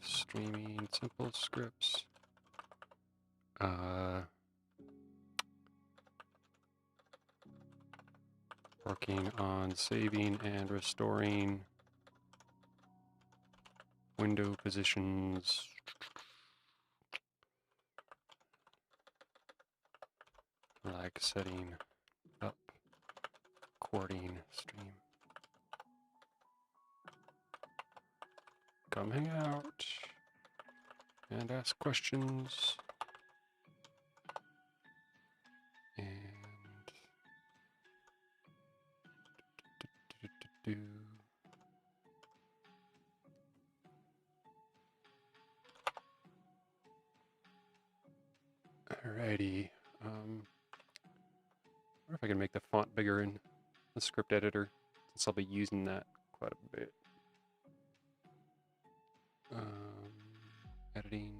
streaming simple scripts. Working on saving and restoring window positions. Like setting up recording stream. Come hang out and ask questions. And alrighty. I wonder if I can make the font bigger in the script editor, since I'll be using that quite a bit. Editing,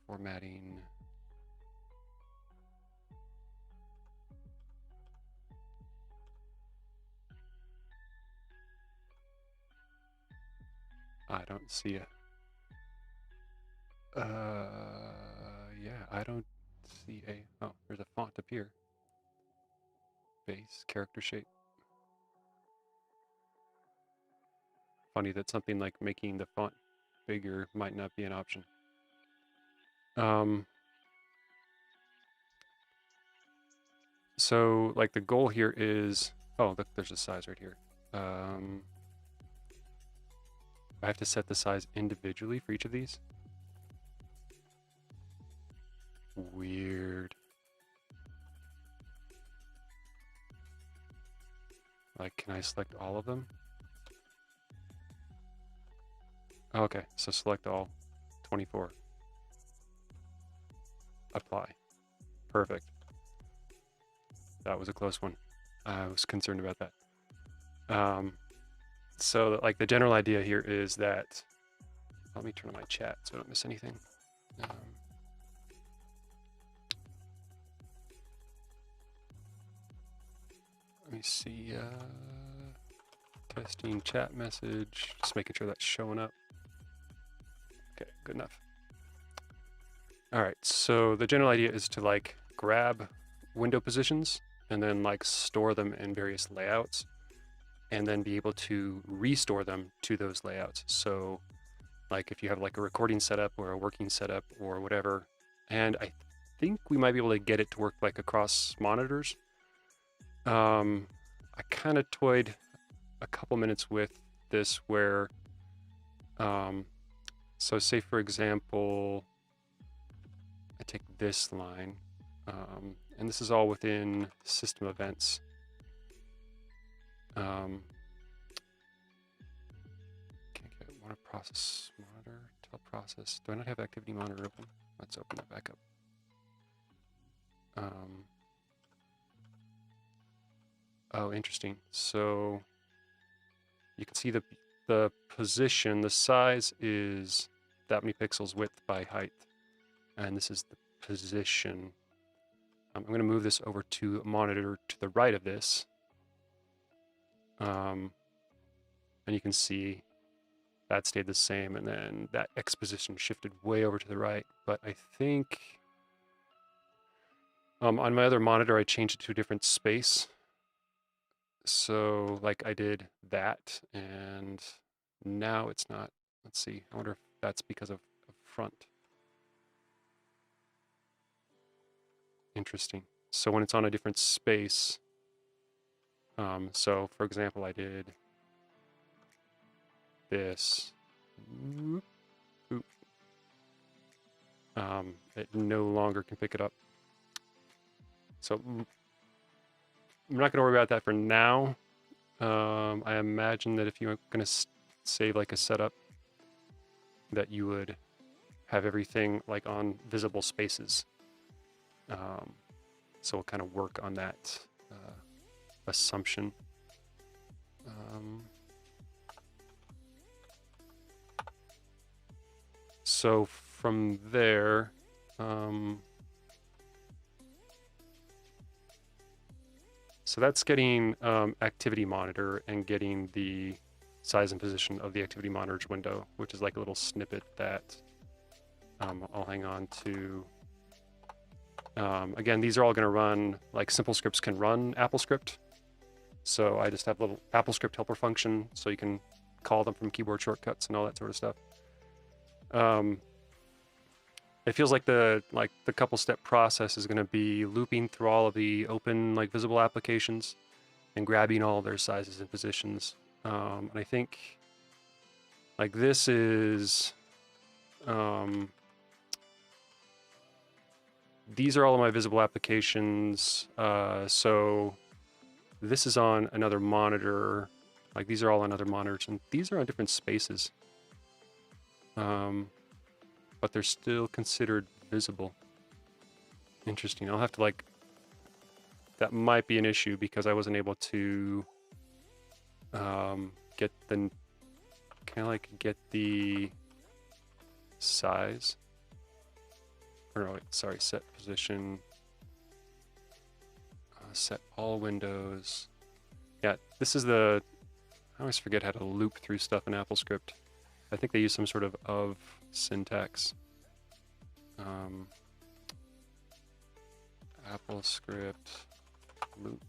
formatting. I don't see a. Yeah, I don't see a. Oh, there's a font up here. Base, character shape. Funny that something like making the font bigger might not be an option. So like the goal here is, oh, look, there's a size right here. I have to set the size individually for each of these. Weird. Like, can I select all of them? Okay, so select all 24. Apply. Perfect. That was a close one. I was concerned about that. So like the general idea here is that, let me turn on my chat so I don't miss anything. Let me see, testing chat message, just making sure that's showing up. Okay, good enough. All right, so the general idea is to like grab window positions and then like store them in various layouts and then be able to restore them to those layouts. So like if you have like a recording setup or a working setup or whatever, and I think we might be able to get it to work like across monitors. I kind of toyed a couple minutes with this where, so say for example, I take this line, and this is all within system events. Can't get one process monitor, tell process. Do I not have activity monitor open? Let's open that back up. Oh, interesting. So you can see the position, the size is that many pixels width by height. And this is the position. I'm going to move this over to a monitor to the right of this. And you can see that stayed the same, and then that X position shifted way over to the right. But I think on my other monitor, I changed it to a different space. So like I did that, and now it's not. Let's see. I wonder if that's because of front. Interesting. So when it's on a different space, so for example, I did this. It no longer can pick it up. So I'm not going to worry about that for now. I imagine that if you're going to save like a setup, that you would have everything like on visible spaces. So we'll kind of work on that assumption. So from there, so that's getting activity monitor and getting the size and position of the activity monitors window, which is like a little snippet that I'll hang on to. Again, these are all going to run, like simple scripts can run AppleScript. So I just have a little AppleScript helper function, so you can call them from keyboard shortcuts and all that sort of stuff. It feels like the couple step process is going to be looping through all of the open visible applications and grabbing all their sizes and positions. And I think this is these are all of my visible applications. So this is on another monitor. These are all on other monitors, and these are on different spaces. But they're still considered visible. Interesting. I'll have to that might be an issue because I wasn't able to get the get the size. Or no, sorry, set position. Set all windows. Yeah, this is I always forget how to loop through stuff in AppleScript. I think they use some sort of syntax. AppleScript loop.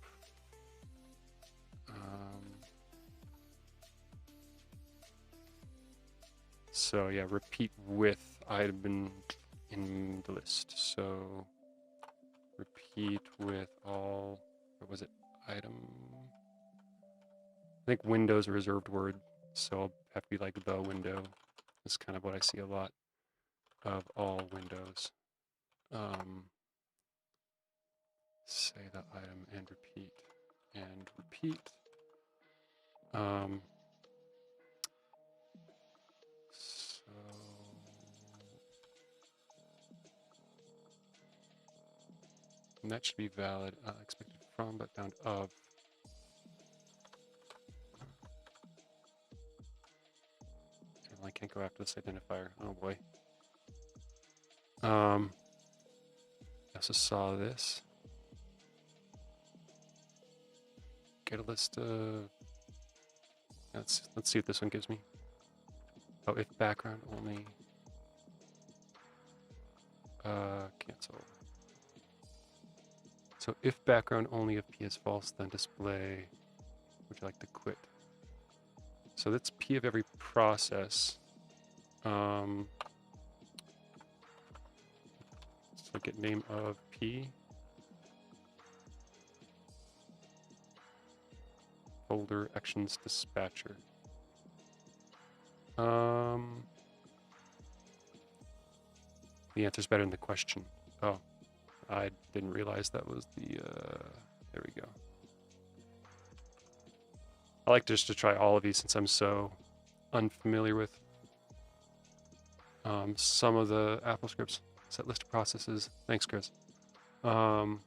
So yeah, repeat with item in the list. So repeat with all, what was it, item? I think Windows a reserved word, so I'll have to be like the window. That's kind of what I see a lot of all windows. Say the item and repeat and repeat. So and that should be valid. Expected from but found of. I can't go after this identifier. Oh boy. I also saw this. Get a list of. Let's see what this one gives me. Oh, if background only. Cancel. So if background only if P is false, then display. Would you like to quit? So that's P of every process. So get name of P. Folder actions dispatcher. The answer's better than the question. Oh, I didn't realize that was the, there we go. I like just to try all of these since I'm so unfamiliar with some of the AppleScripts. Set list of processes. Thanks, Chris. Name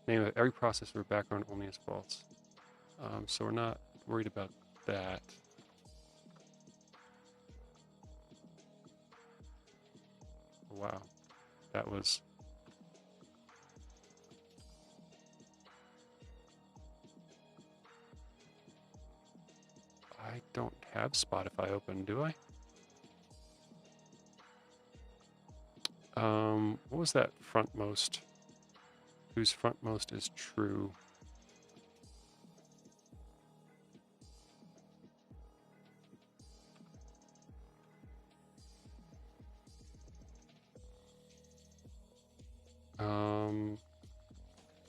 of every process where background only is false. So we're not worried about that. Wow, that was... I don't have Spotify open, do I? What was that frontmost? Whose frontmost is true?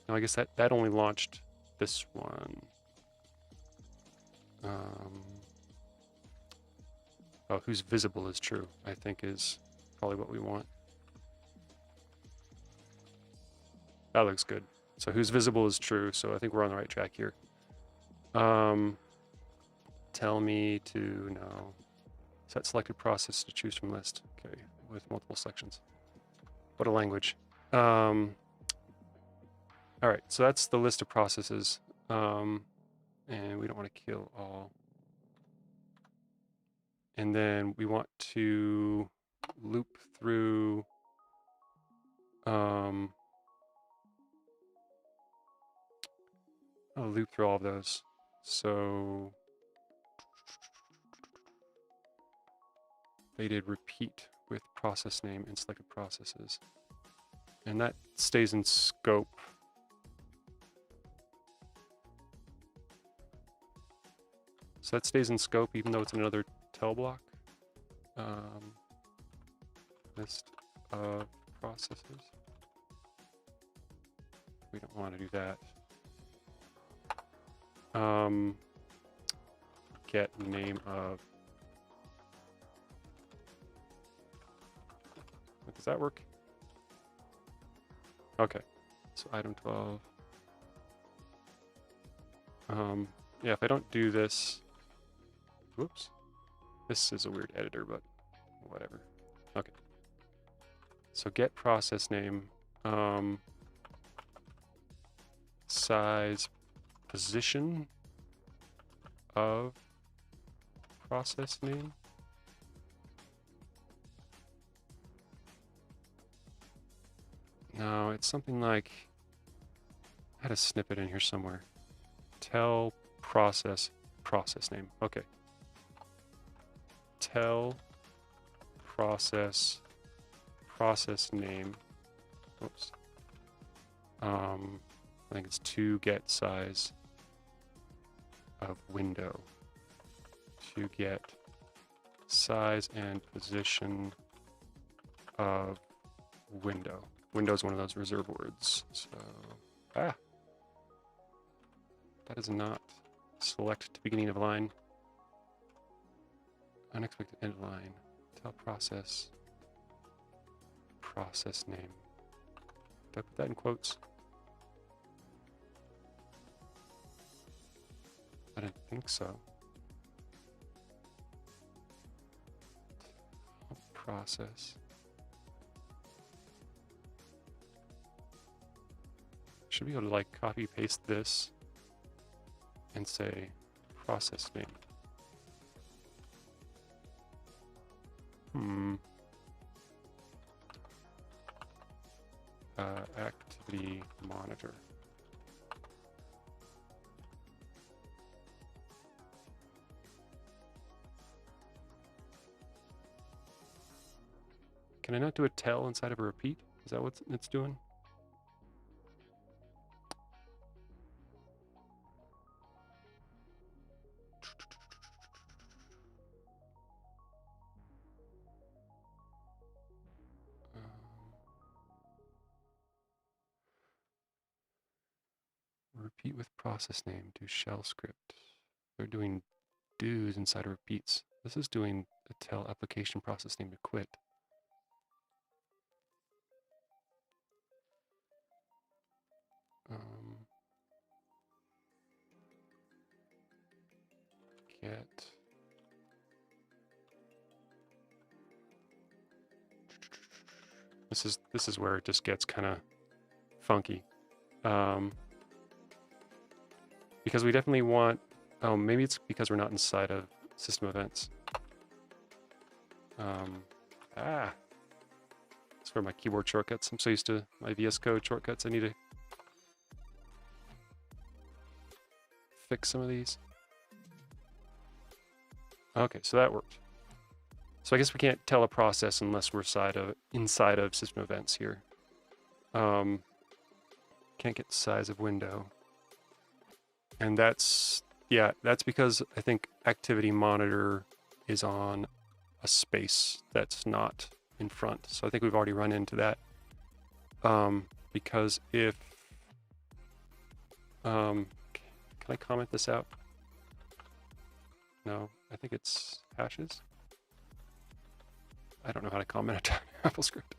No, I guess that only launched this one. Oh, whose visible is true, I think is probably what we want. That looks good. So whose visible is true, so I think we're on the right track here. Tell me to no. Set selected process to choose from list. Okay, with multiple sections. What a language. All right, so that's the list of processes. And we don't want to kill all. And then we want to loop through I'll loop through all of those. So they did repeat with process name and selected processes. And that stays in scope. So that stays in scope even though it's another tell block. List of processes. We don't want to do that. Get name of. Does that work? Okay. So item 12. Yeah, if I don't do this, whoops. This is a weird editor, but whatever. Okay. So get process name, size, position of process name. No, it's something like, I had a snippet in here somewhere. Tell process name. Okay. Tell process name. Oops. I think it's to get size of window. To get size and position of window. Window is one of those reserve words. So, that is not. Select to beginning of line. Unexpected end line. Tell process name. Did I put that in quotes? I didn't think so. Process. Should be able to like copy paste this and say process name. Activity monitor. Can I not do a tell inside of a repeat? Is that what it's doing? Repeat with process name, do shell script. They're doing do's inside of repeats. This is doing a tell application process name to quit. Get this is where it just gets kind of funky. Because we definitely want, oh, maybe it's because we're not inside of system events. That's where my keyboard shortcuts. I'm so used to my VS Code shortcuts. I need to fix some of these. Okay, so that worked. So I guess we can't tell a process unless we're inside of system events here. Can't get size of window. And that's because I think activity monitor is on a space that's not in front. So I think we've already run into that. Because if, can I comment this out? No, I think it's hashes. I don't know how to comment a AppleScript.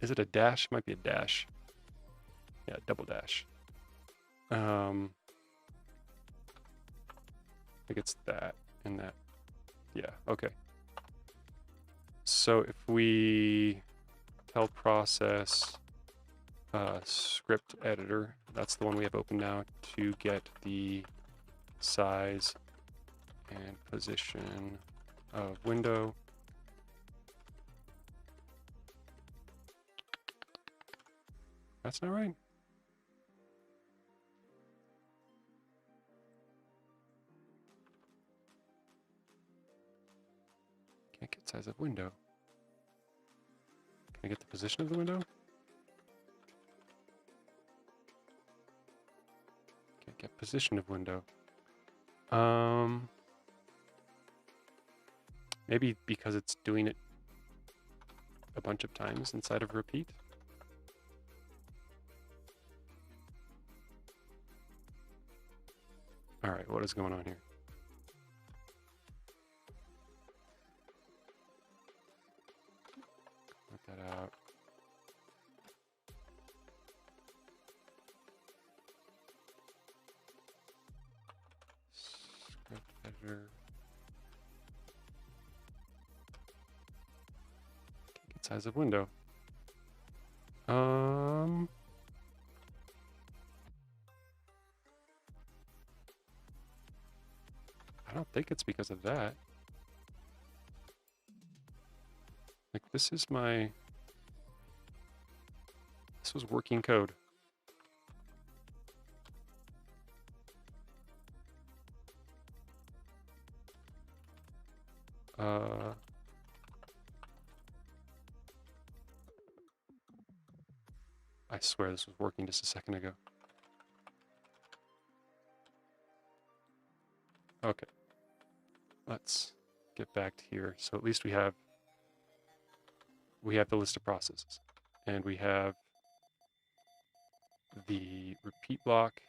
Is it a dash? Might be a dash. Yeah, double dash. I think it's that and that. Yeah, okay. So if we tell process script editor, that's the one we have open now, to get the size and position of window. That's not right. Can't get size of window. Can I get the position of the window? Can't get position of window. Maybe because it's doing it a bunch of times inside of repeat. All right, what is going on here? Work that out. Script editor. Can't get size of window. I don't think it's because of that. Like, this was working code. I swear this was working just a second ago. Okay. Let's get back to here. So at least we have the list of processes, and we have the repeat block,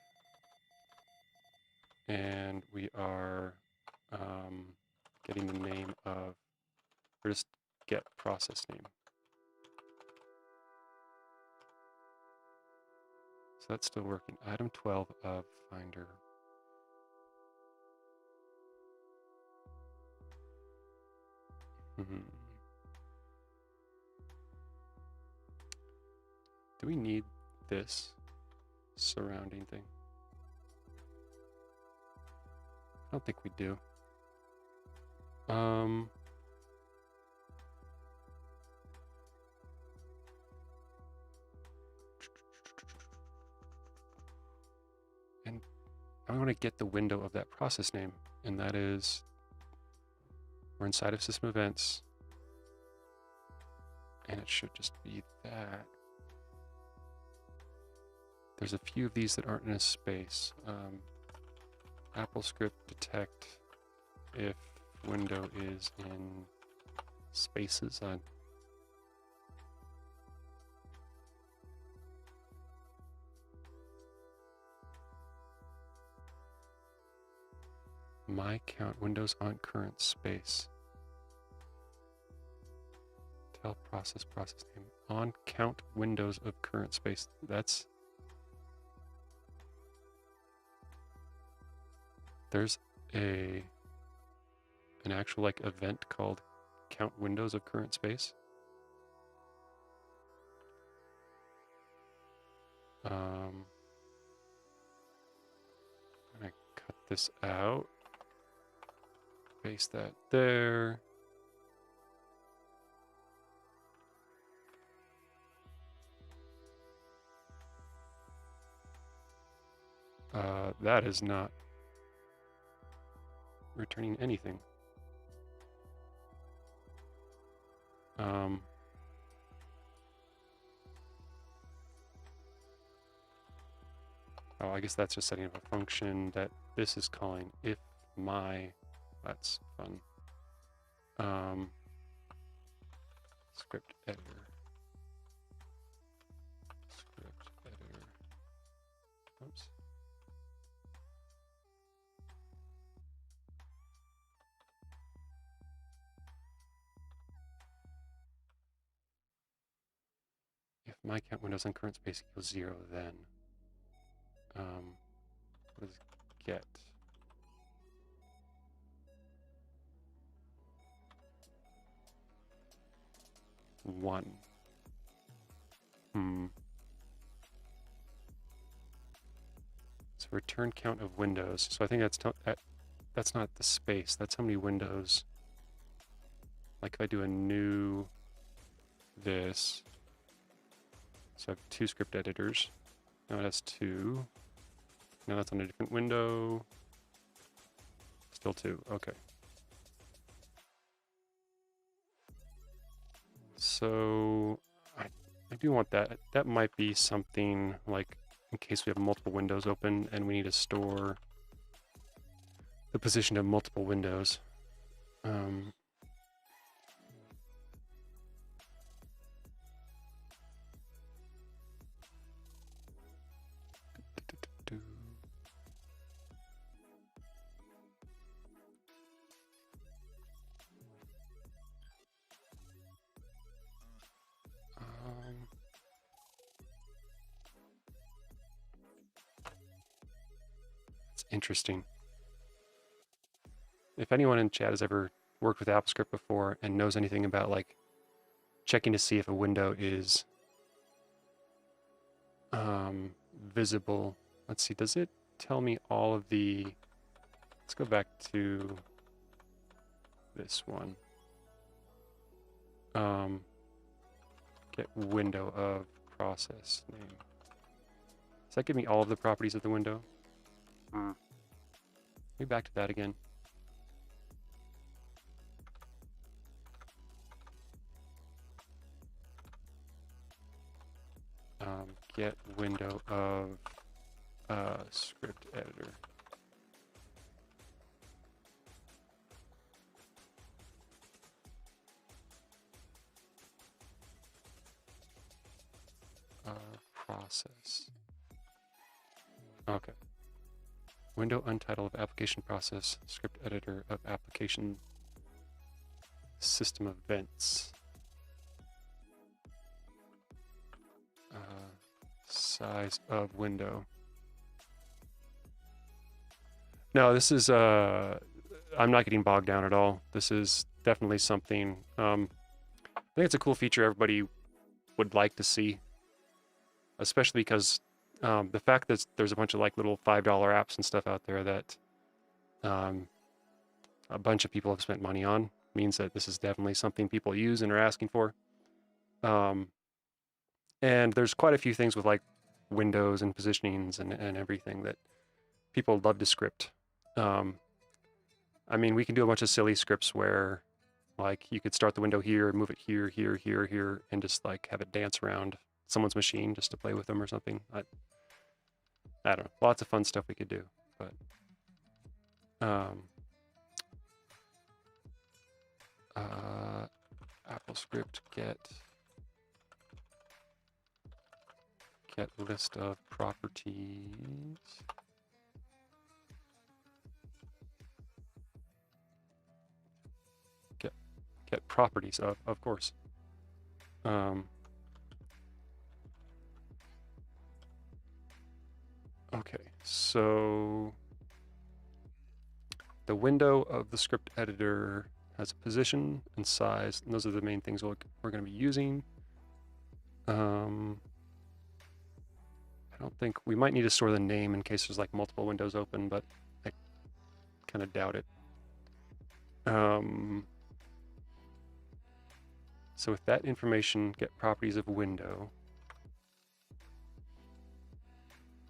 and we are getting the name of, or just get process name. So that's still working. Item 12 of Finder. Do we need this surrounding thing? I don't think we do. And I want to get the window of that process name, and that is, we're inside of system events, and it should just be that. There's a few of these that aren't in a space. AppleScript detect if window is in spaces. My count windows on current space. Tell process name on count windows of current space. There's an actual like event called count windows of current space. I'm gonna cut this out, paste that there. That is not returning anything. Oh, I guess that's just setting up a function that this is calling if my. That's fun. Script editor. Script editor. Oops. If my count windows on current space equals 0, then what is get? One. So return count of windows. So I think that's not the space. That's how many windows. Like if I do a new this. So I have 2 script editors. Now it has 2. Now that's on a different window. Still 2. Okay. So I do want that. That might be something like in case we have multiple windows open and we need to store the position of multiple windows. It's interesting. If anyone in chat has ever worked with AppleScript before and knows anything about like checking to see if a window is visible, let's see, does it tell me all of the, let's go back to this one. Get window of process name. Does that give me all of the properties of the window? Maybe back to that again. Get window of script editor. Process. Okay. Window untitled of application process, script editor of application system events. Size of window. No, this is, I'm not getting bogged down at all. This is definitely something, I think it's a cool feature everybody would like to see, especially because the fact that there's a bunch of like little $5 apps and stuff out there that a bunch of people have spent money on means that this is definitely something people use and are asking for. And there's quite a few things with like windows and positionings and everything that people love to script. I mean, we can do a bunch of silly scripts where like you could start the window here, move it here, here, here, here, and just like have it dance around someone's machine just to play with them or something. I don't know. Lots of fun stuff we could do, but AppleScript get list of properties. Get properties of course. Okay, so the window of the script editor has a position and size, and those are the main things we're going to be using. I don't think we might need to store the name in case there's like multiple windows open, but I kind of doubt it. So with that information, get properties of window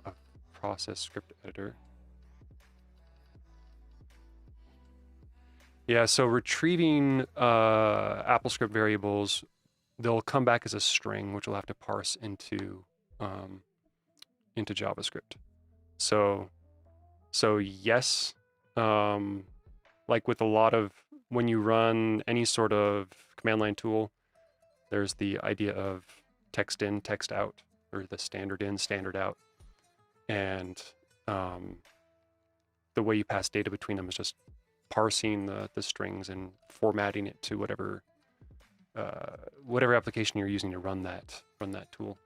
of process script editor. Yeah, so retrieving AppleScript variables, they'll come back as a string, which we'll have to parse into JavaScript. So yes, like with a lot of, when you run any sort of command line tool, there's the idea of text in, text out, or the standard in, standard out. And the way you pass data between them is just parsing the strings and formatting it to whatever application you're using to run that tool.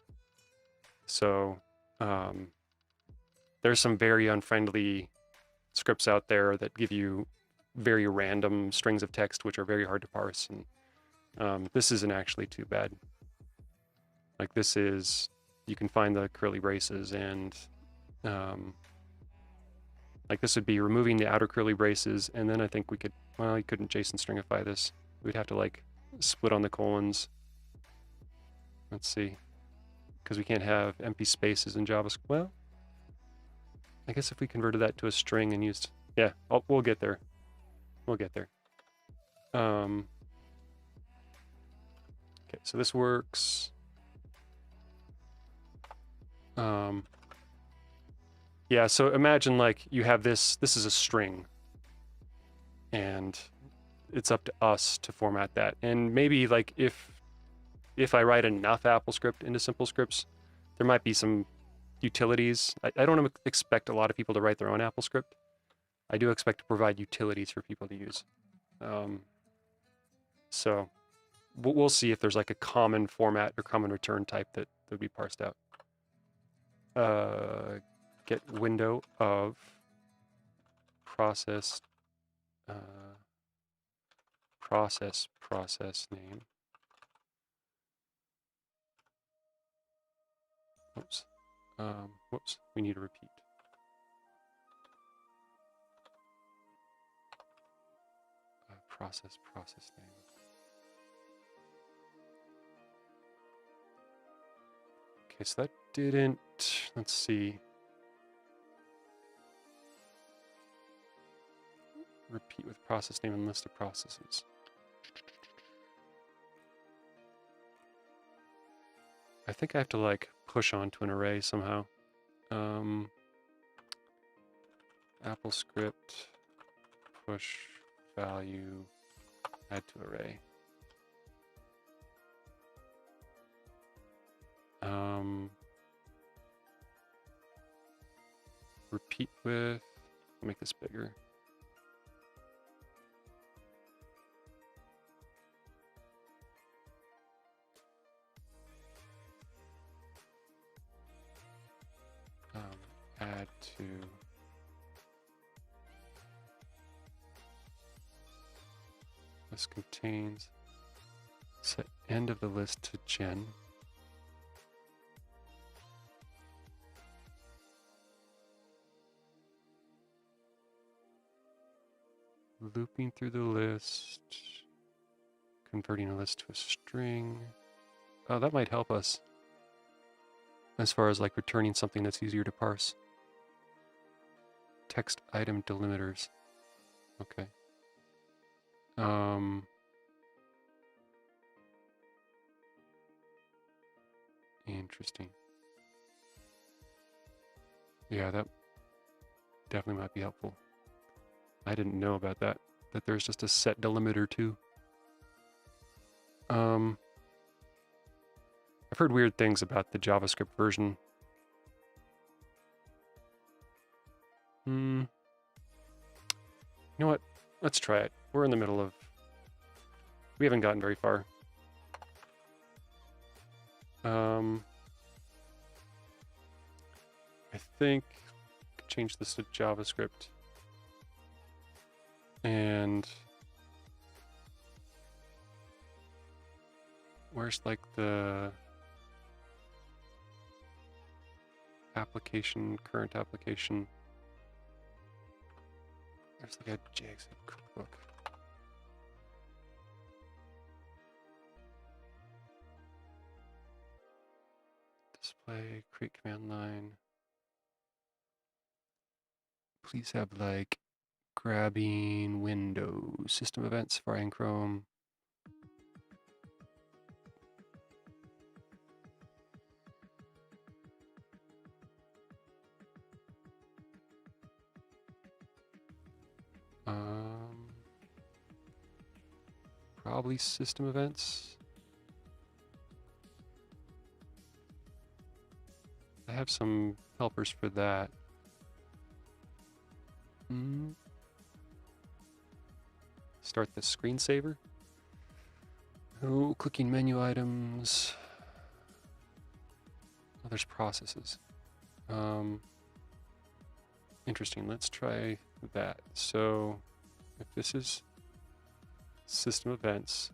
So there's some very unfriendly scripts out there that give you very random strings of text which are very hard to parse, and this isn't actually too bad. Like this is, you can find the curly braces, and like this would be removing the outer curly braces, and then I think we could, well, you couldn't JSON stringify this. We'd have to like split on the colons. Let's see, because we can't have empty spaces in JavaScript. Well, I guess if we converted that to a string and used, yeah, we'll get there. We'll get there. Okay, Okay, so this works. Yeah, so imagine like you have this is a string, and it's up to us to format that. And maybe like if I write enough AppleScript into simple scripts, there might be some utilities. I don't expect a lot of people to write their own AppleScript. I do expect to provide utilities for people to use. So we'll see if there's like a common format or common return type that would be parsed out. Get window of process name. Oops. Whoops. We need a repeat. Process name. Okay, so that didn't. Let's see. Repeat with process name and list of processes. I think I have to like push onto an array somehow. AppleScript push value add to array. Repeat with. I'll make this bigger. Add to list contains, set end of the list to gen. Looping through the list, converting a list to a string. Oh, that might help us as far as like returning something that's easier to parse. Text item delimiters. Okay. Interesting. Yeah, that definitely might be helpful. I didn't know about that there's just a set delimiter too. I've heard weird things about the JavaScript version. You know what? Let's try it. We're in the middle of... We haven't gotten very far. I think I could change this to JavaScript. And where's like the application, current application? There's like a JavaScript cookbook. Display, create command line. Please have like grabbing Windows, system events, Safari and Chrome. Probably system events. I have some helpers for that. Start the screensaver. Oh, clicking menu items. Oh, there's processes. Interesting. Let's try that. So if this is system events,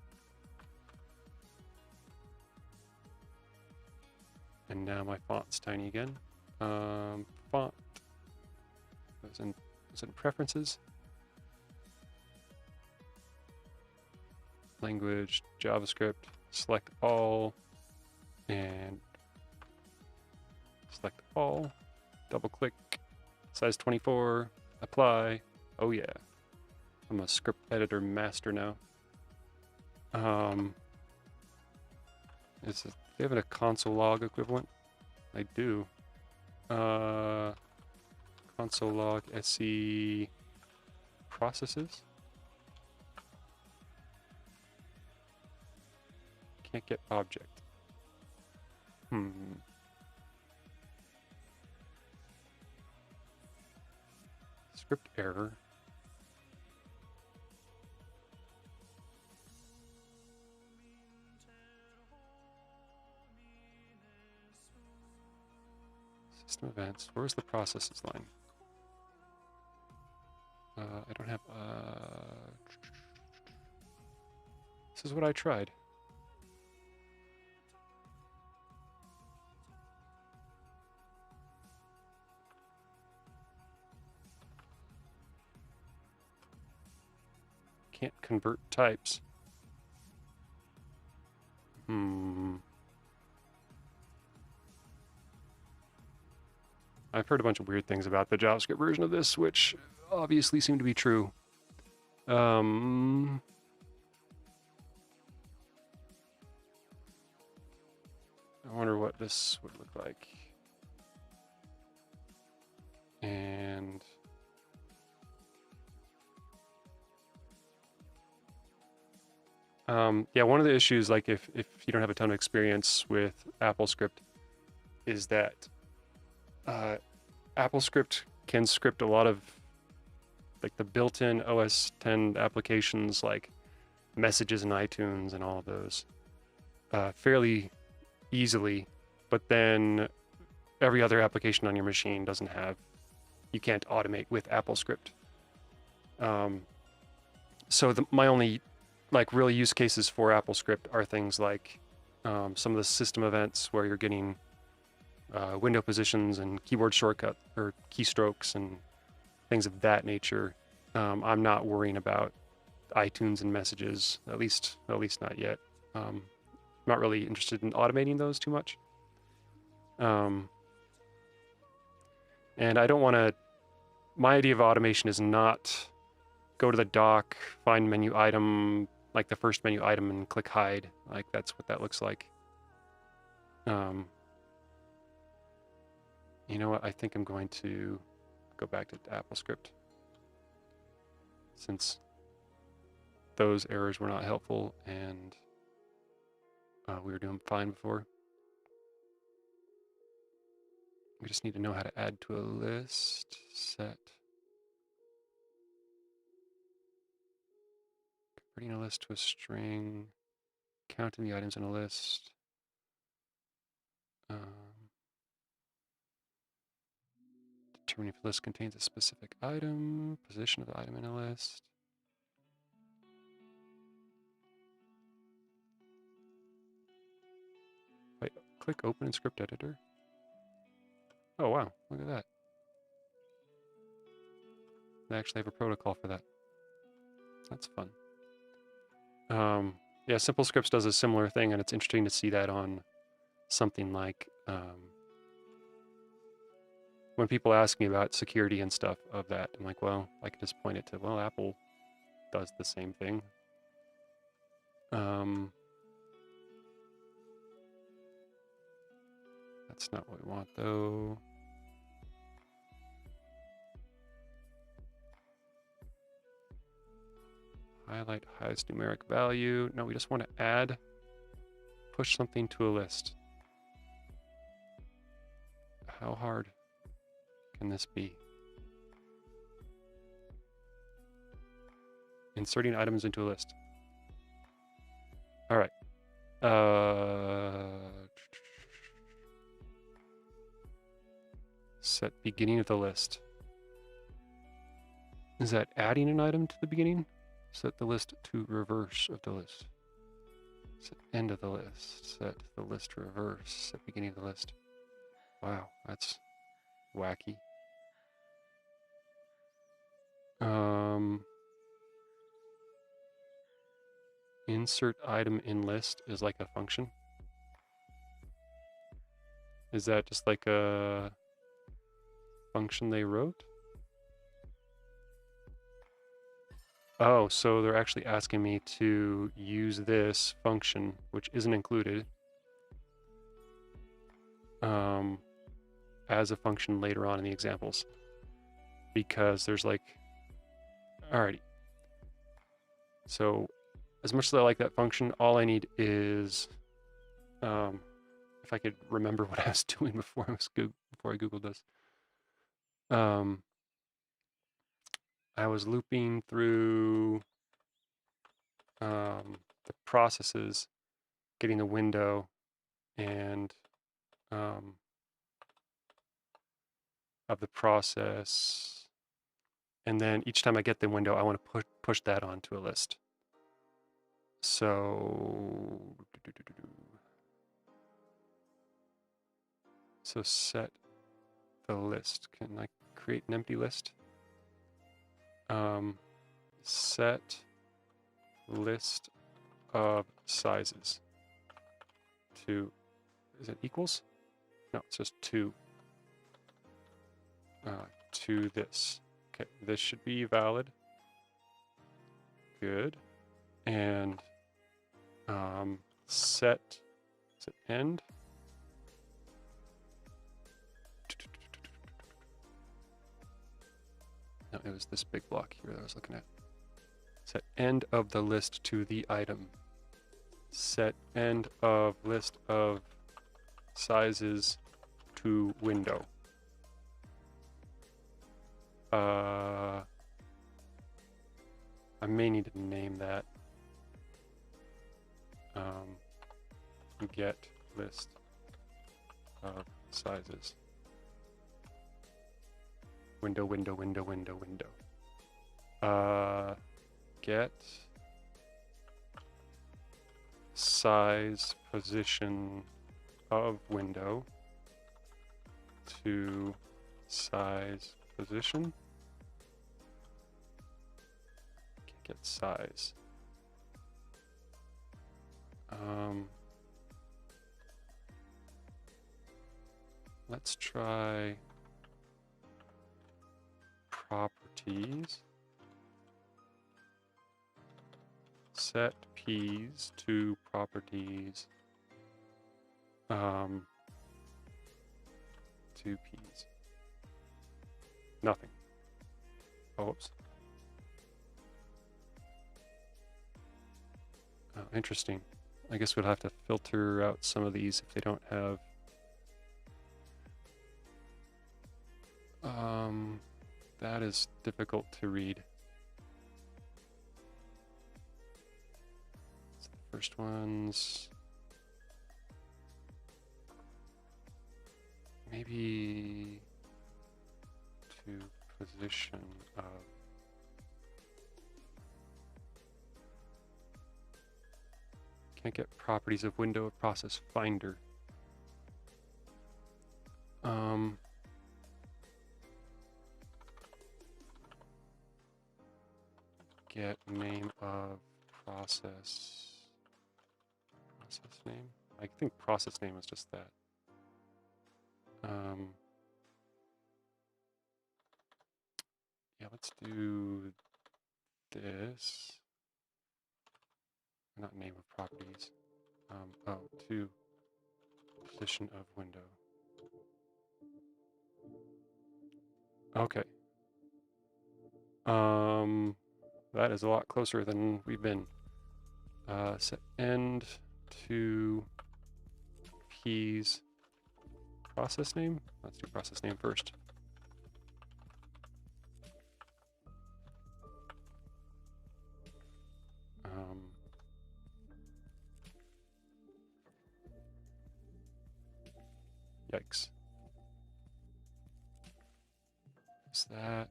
and now my font's tiny again. Font goes in preferences. Language, JavaScript, select all, and select all. Double click, size 24, apply. Oh yeah, I'm a script editor master now. Is it, they have a console log equivalent? I do. Console log SE processes. Can't get object. Script error. System events. Where's the processes line? I don't have. This is what I tried. Can't convert types. I've heard a bunch of weird things about the JavaScript version of this, which obviously seem to be true. I wonder what this would look like. And yeah, one of the issues, like if you don't have a ton of experience with AppleScript, is that AppleScript can script a lot of like the built-in OS X applications, like messages in iTunes and all of those, fairly easily. But then every other application on your machine doesn't have. You can't automate with AppleScript. So my only like real use cases for AppleScript are things like some of the system events where you're getting window positions and keyboard shortcut or keystrokes and things of that nature. I'm not worrying about iTunes and messages, at least not yet. I'm not really interested in automating those too much. And I don't want to. My idea of automation is not go to the dock, find menu item, like the first menu item, and click hide. Like that's what that looks like. You know what? I think I'm going to go back to AppleScript, since those errors were not helpful and we were doing fine before. We just need to know how to add to a list, set. Converting a list to a string, counting the items in a list. Determining if the list contains a specific item, position of the item in a list. Wait, click open in script editor. Oh wow, look at that. They actually have a protocol for that. That's fun. Yeah, Simple Scripts does a similar thing, and it's interesting to see that on something like when people ask me about security and stuff of that, I'm like, well, I can just point it to, well, Apple does the same thing. That's not what we want, though. Highlight highest numeric value. No, we just want to add, push something to a list. How hard can this be? Inserting items into a list. All right. Set beginning of the list. Is that adding an item to the beginning? Set the list to reverse of the list. Set end of the list. Set the list to reverse. Set beginning of the list. Wow, that's wacky. Insert item in list is like a function. Is that just like a function they wrote? Oh, so they're actually asking me to use this function, which isn't included, as a function later on in the examples, because there's like, alrighty. So as much as I like that function, all I need is, if I could remember what I was doing before I Googled this. I was looping through the processes, getting the window, and of the process, and then each time I get the window, I want to push that onto a list. So set the list. Can I create an empty list? Set list of sizes to, is it equals? No, it's just to this. Okay, this should be valid. Good. And set, is it end? No, it was this big block here that I was looking at. Set end of the list to the item. Set end of list of sizes to window. I may need to name that. Get list of sizes. Window. Get size position of window to size position. Get size. Let's try properties. Set P's to properties. 2 P's. Nothing. Oh, whoops. Oh, interesting. I guess we'll have to filter out some of these if they don't have. That is difficult to read. So the first one's maybe to position of. Can't get properties of window process finder. Get name of process name. I think process name is just that. Yeah, let's do this. Not name of properties. To position of window. Okay. That is a lot closer than we've been. Set end to P's process name. Let's do process name first. Yikes. Is that?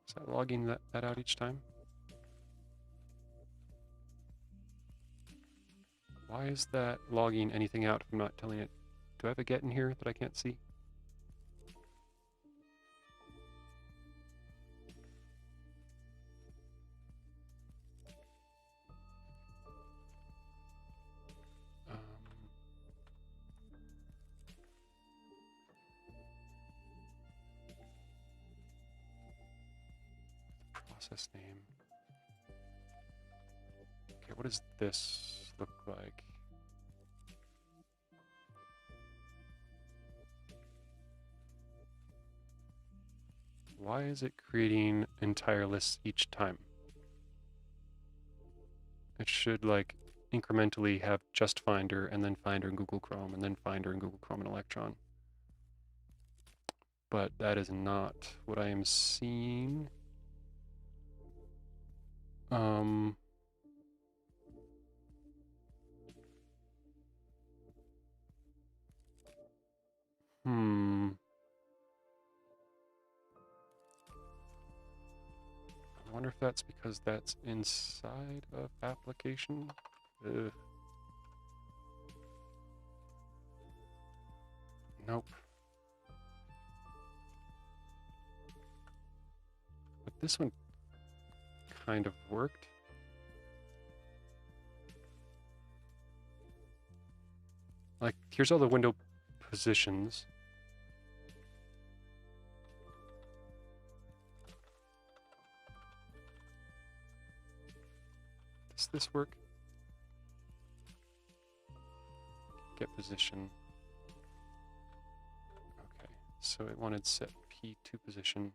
Is that logging that out each time? Why is that logging anything out if I'm not telling it? Do I have a get in here that I can't see? Process name. Okay, what does this look like? Why is it creating entire lists each time? It should like incrementally have just Finder and then Finder in Google Chrome and then Finder in Google Chrome and Electron. But that is not what I am seeing. I wonder if that's because that's inside of application. Ugh. Nope. But this one kind of worked. Like, here's all the window positions. Does this work? Get position. Okay, so it wanted set P to position.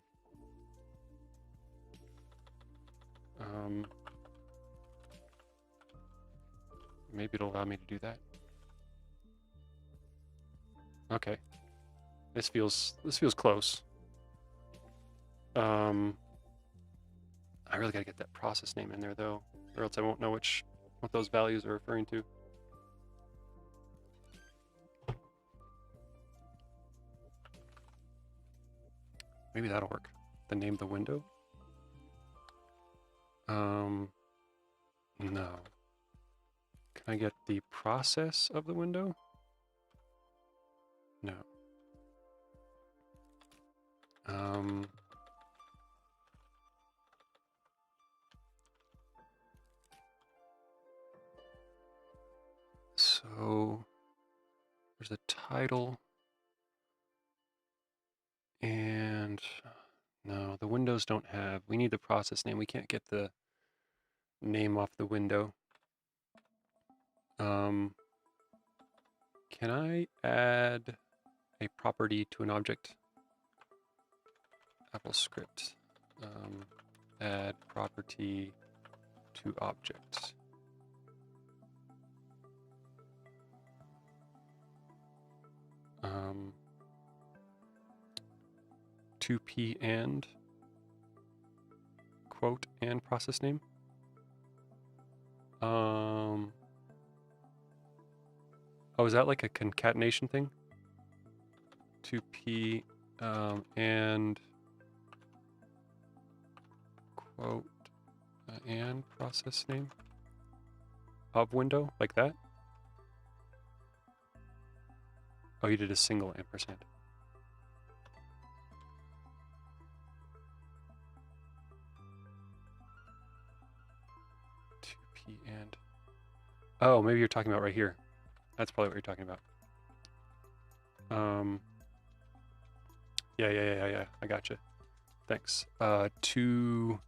Maybe it'll allow me to do that. Okay, this feels close. I really gotta get that process name in there though, or else I won't know what those values are referring to. Maybe that'll work. The name of the window. No. Can I get the process of the window? No. So there's a title and no, the windows don't have, we need the process name. We can't get the name off the window. Can I add a property to an object? Apple script. Add property to object. To P and quote and process name. Oh, is that like a concatenation thing? 2p and quote and process name of window, like that? Oh, you did a single ampersand. And oh, maybe you're talking about right here. That's probably what you're talking about. Yeah. I gotcha. Thanks. 2p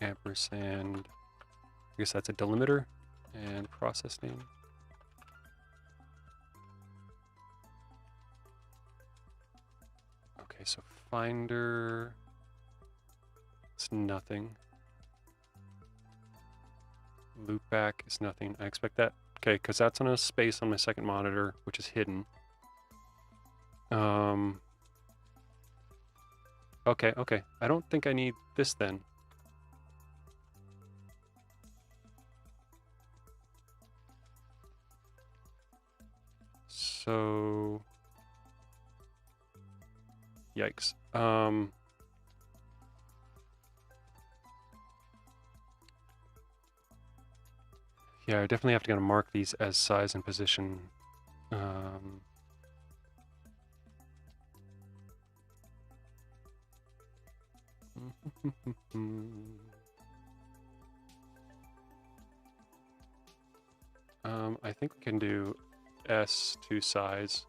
ampersand. I guess that's a delimiter and process name. Okay, so Finder. It's nothing. Loopback is nothing. I expect that. Okay, because that's on a space on my second monitor, which is hidden. Okay. I don't think I need this then. So, yikes. Yeah, I definitely have to mark these as size and position. I think we can do S to size.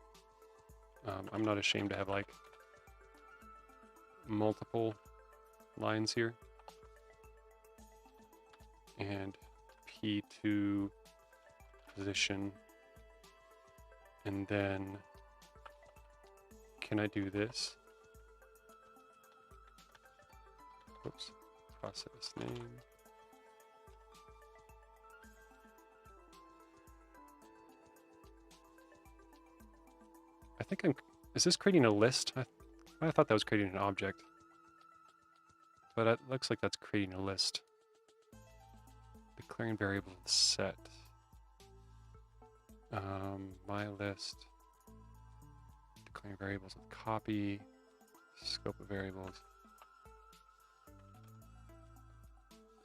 I'm not ashamed to have like multiple lines here. and P2 position. And then can I do this? Whoops, process name. I think is this creating a list? I thought that was creating an object. But it looks like that's creating a list. Declaring variable set. My list. Declaring variables with copy. Scope of variables.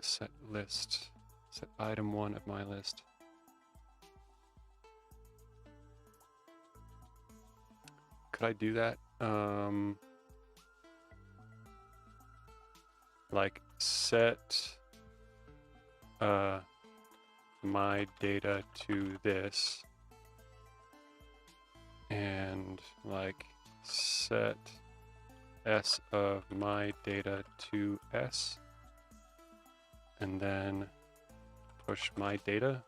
Set list. Set item 1 of my list. Could I do that? Like set my data to this, and like set s of my data to s, and then push my data.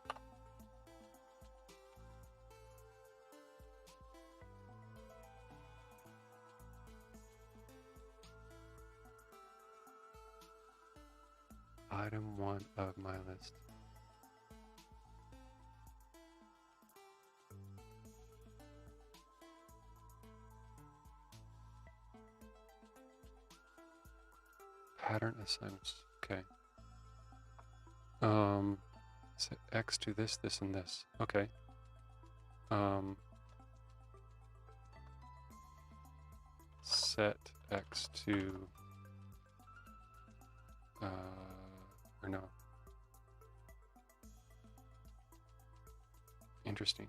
Item 1 of my list. Pattern assignments. Okay. Set x to this, this, and this. Okay. Set x to or no. Interesting.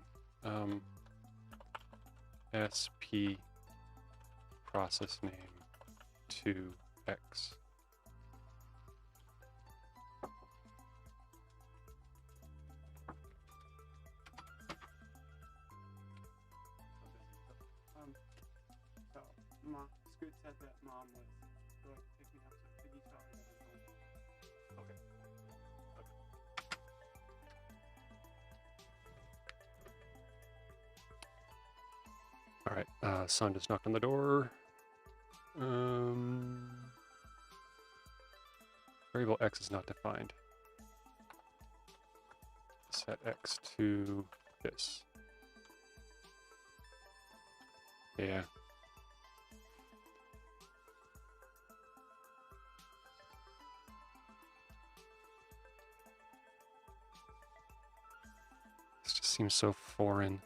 SP process name to x. So, Scoot said that Mom was going to pick me up, so could you tell her that I'm home? Okay. All right, son just knocked on the door. Variable x is not defined. Set x to this. Yeah. This just seems so foreign.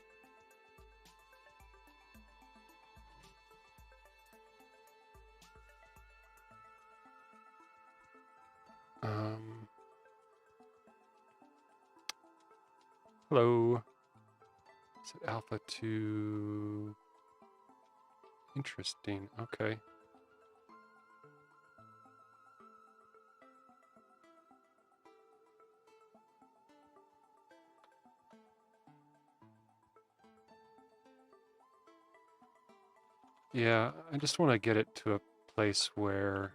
Hello. Set alpha to... Interesting. Okay. Yeah, I just want to get it to a place where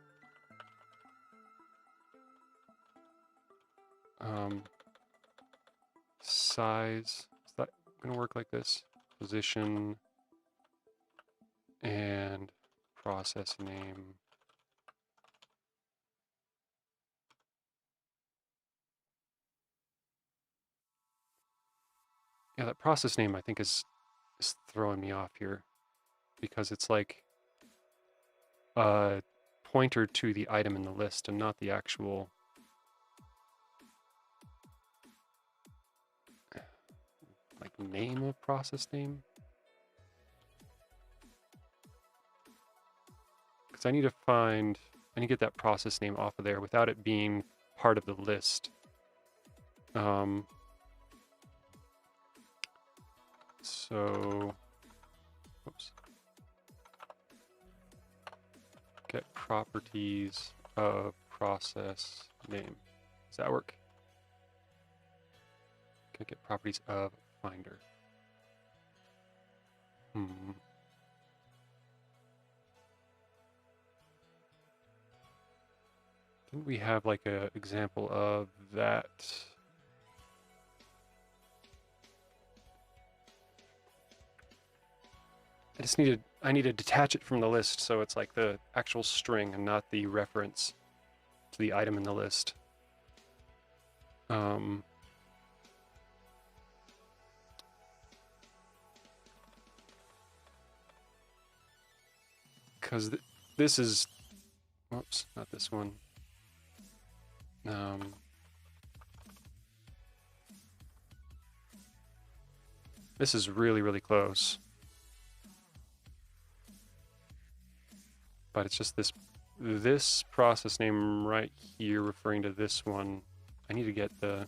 size, is that going to work like this? Position and process name. Yeah, that process name I think is throwing me off here because it's like a pointer to the item in the list and not the actual like name of process name. Because I need to get that process name off of there without it being part of the list. So, oops. Get properties of process name. Does that work? Can I get properties of finder? We have like a example of that. I need to detach it from the list so it's like the actual string and not the reference to the item in the list. Because this is, whoops, not this one. This is really, really close. But it's just this process name right here referring to this one. I need to get the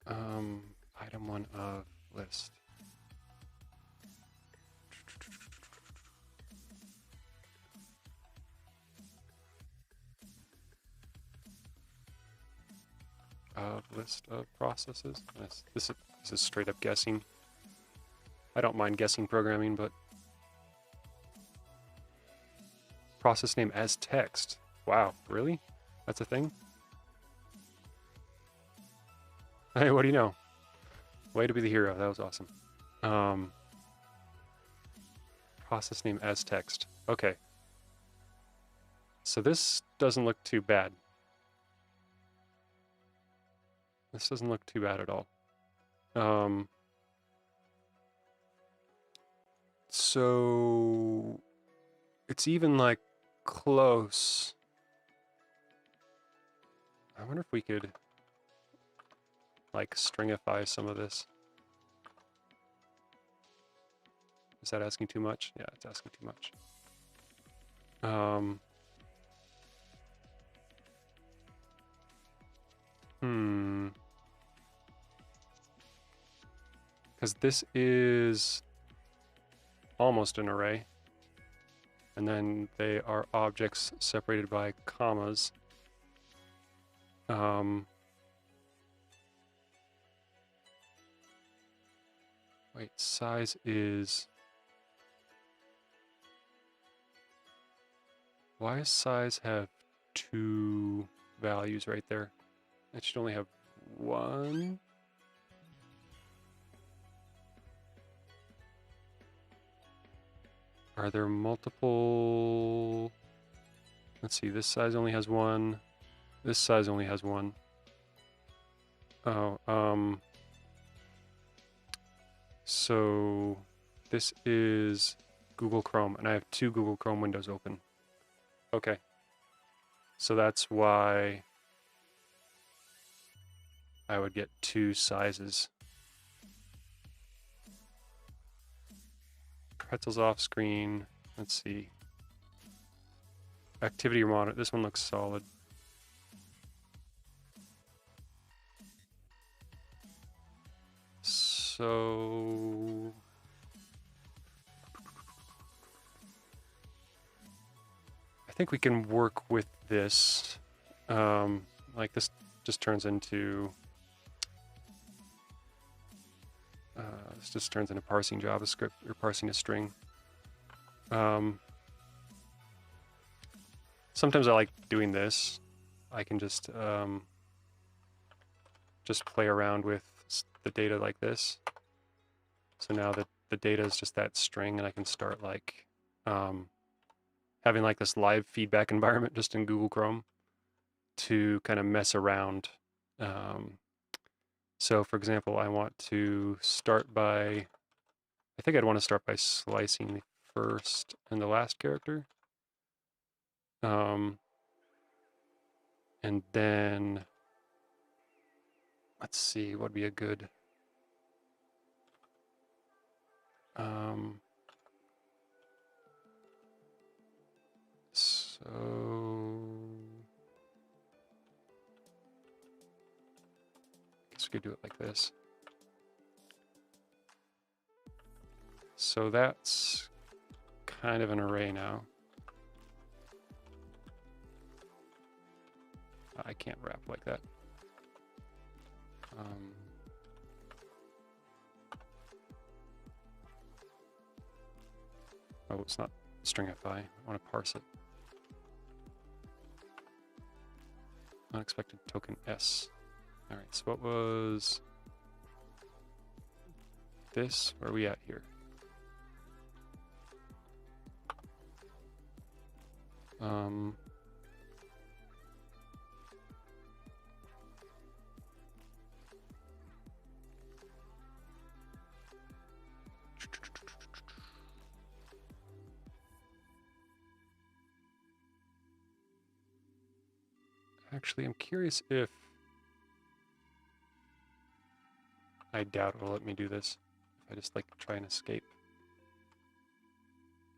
item one of list. List of processes. This is straight up guessing. I don't mind guessing programming, but process name as text. Wow, really? That's a thing? Hey, what do you know? Way to be the hero. That was awesome. Process name as text. Okay. So this doesn't look too bad. This doesn't look too bad at all. So it's even like close. I wonder if we could like stringify some of this. Is that asking too much? Yeah, it's asking too much. Because this is almost an array. And then they are objects separated by commas. Wait, size is... Why does size have 2 values right there? It should only have 1. Are there multiple... Let's see, this size only has 1. This size only has 1. Oh, so this is Google Chrome, and I have 2 Google Chrome windows open. Okay. So that's why I would get 2 sizes. Pretzels off screen. Let's see. Activity monitor. This one looks solid. So I think we can work with this. Like this just turns into parsing JavaScript or parsing a string. Sometimes I like doing this. I can just play around with the data like this. So now that the data is just that string, and I can start like having like this live feedback environment just in Google Chrome to kind of mess around. So for example, I want to start by, I think I'd want to start by slicing the first and the last character. And then, let's see, what would be a good, so, I guess we could do it like this. So that's kind of an array now. I can't wrap like that. Oh, it's not stringify. I want to parse it. unexpected token S. All right, so what was this? Where are we at here? Actually, I'm curious if... I doubt it'll let me do this. If I just like try and escape.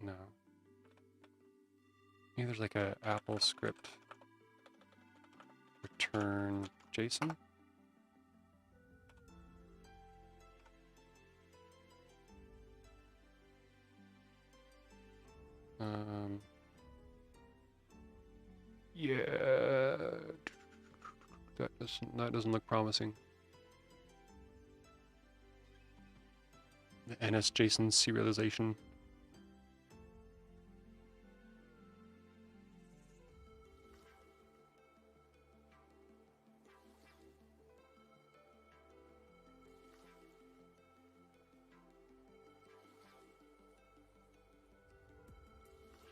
No. Maybe there's like a Apple script return JSON. Yeah, that doesn't look promising. The NSJason serialization.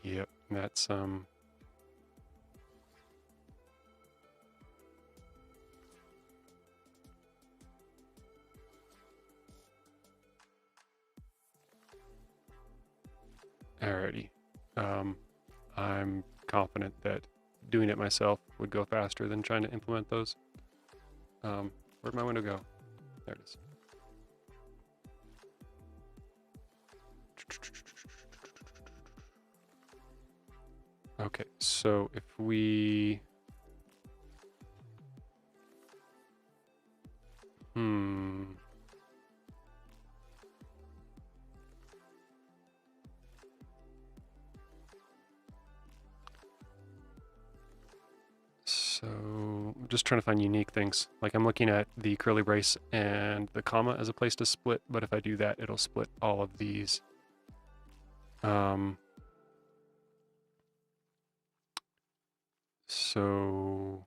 Yep, that's alrighty. I'm confident that doing it myself would go faster than trying to implement those. Where'd my window go? There it is. Okay, so if we... So, I'm just trying to find unique things. Like I'm looking at the curly brace and the comma as a place to split, but if I do that, it'll split all of these. So,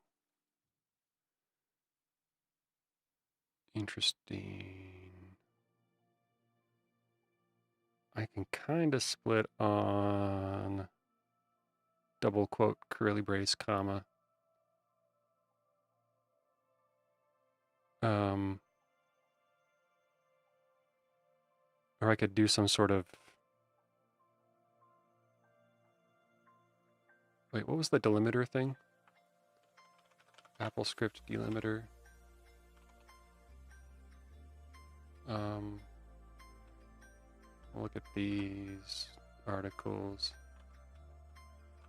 interesting. I can kind of split on double quote curly brace comma. Or I could do some sort of... Wait, what was the delimiter thing? Apple script delimiter. Look at these articles.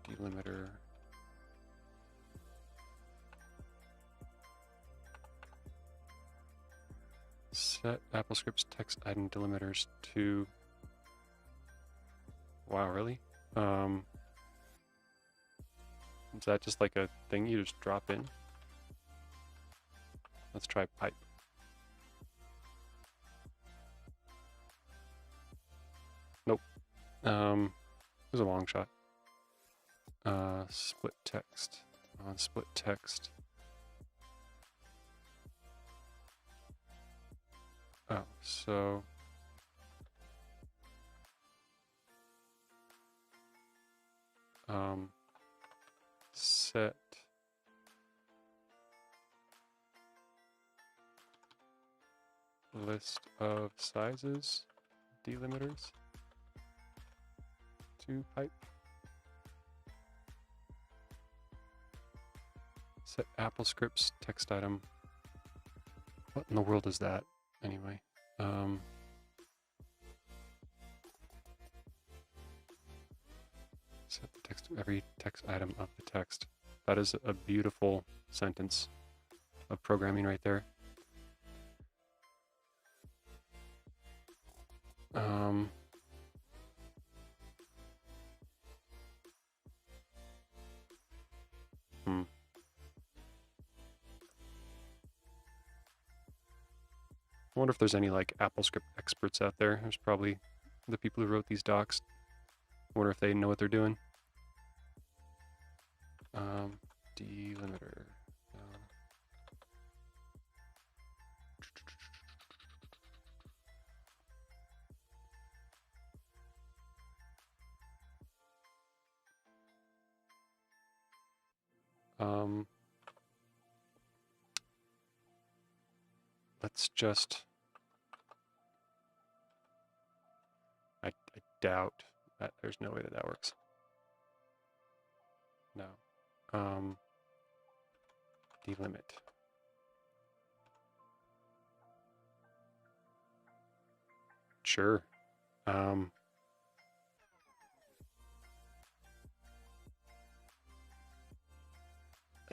Delimiter. Set AppleScript's text item delimiters to... Wow, really? Is that just like a thing you just drop in? Let's try pipe. Nope. It was a long shot. Split text. On split text. Oh, so... set list of sizes delimiters to pipe. Set AppleScript's text item. What in the world is that anyway? Set the text to every text item of the text. That is a beautiful sentence of programming right there. I wonder if there's any like AppleScript experts out there. There's probably the people who wrote these docs. I wonder if they know what they're doing. Delimiter. Let's just, I doubt that there's no way that that works. No. Delimit. Sure. I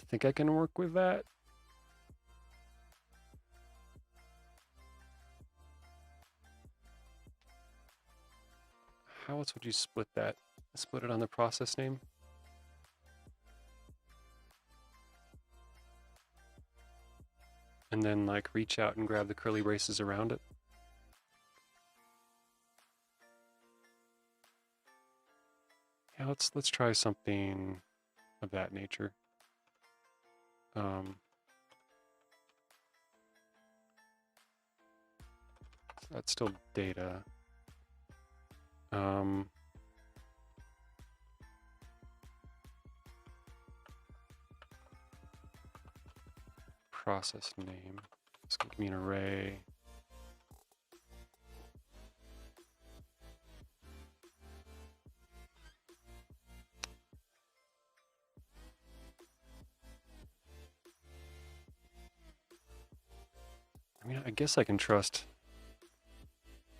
think I can work with that. How else would you split that? Split it on the process name? And then like reach out and grab the curly braces around it? Yeah, let's try something of that nature. So that's still data. Process name. It's going to give me an array. I mean, I guess I can trust.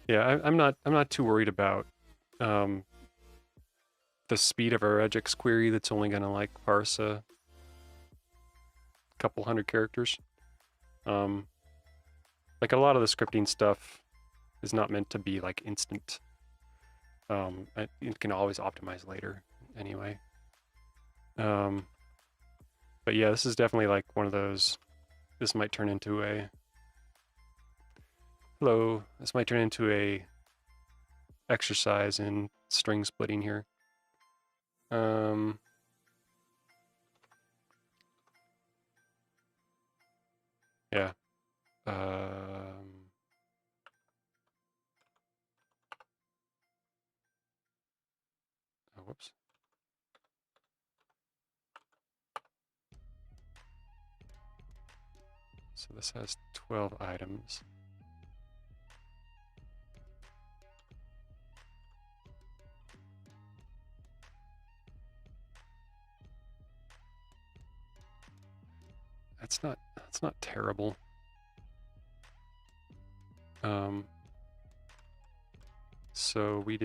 Yeah, I'm not too worried about the speed of our regex query that's only going to like parse a couple hundred characters. Like a lot of the scripting stuff is not meant to be like instant. It can always optimize later anyway. But yeah, this is definitely like one of those, this might turn into a, hello, this might turn into a exercise in string splitting here. Yeah. Oh, whoops. So this has 12 items. That's not terrible. So we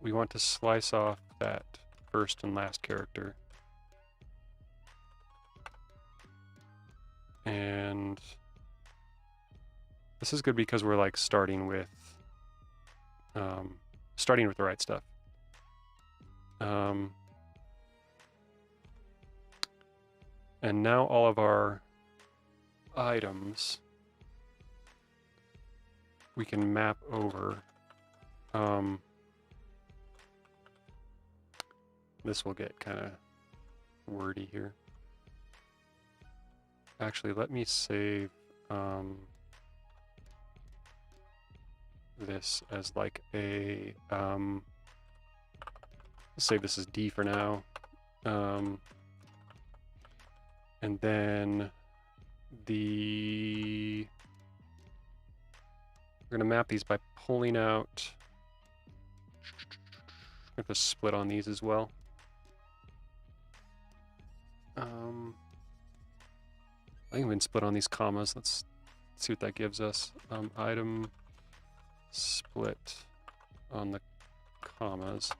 want to slice off that first and last character. And this is good because we're like starting with the right stuff. And now all of our items we can map over. This will get kind of wordy here. Actually, let me save this as like a, let's save this as D for now. And then we're gonna map these by pulling out, we have to split on these as well. I think we can split on these commas. Let's see what that gives us. Item split on the commas.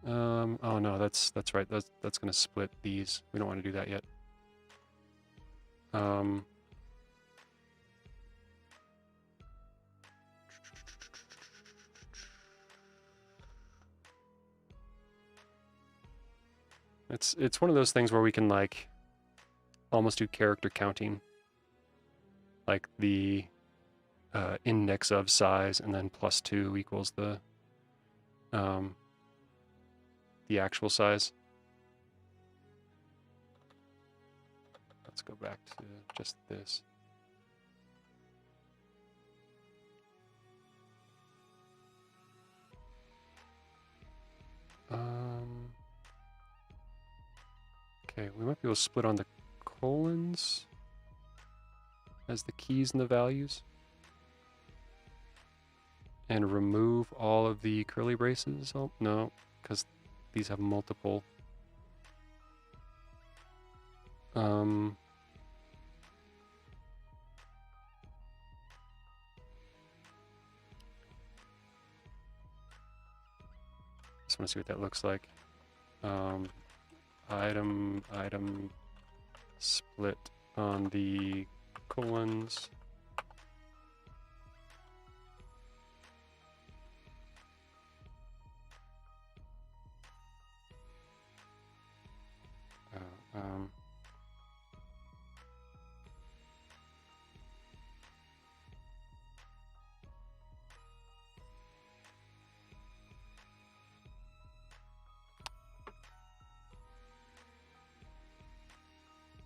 Oh no, that's right. That's going to split these. We don't want to do that yet. It's one of those things where we can like almost do character counting, like the index of size and then +2 equals the actual size. Let's go back to just this. Okay, we might be able to split on the colons as the keys and the values. And remove all of the curly braces. Oh, no, because these have multiple. Just want to see what that looks like. Item, split on the colons.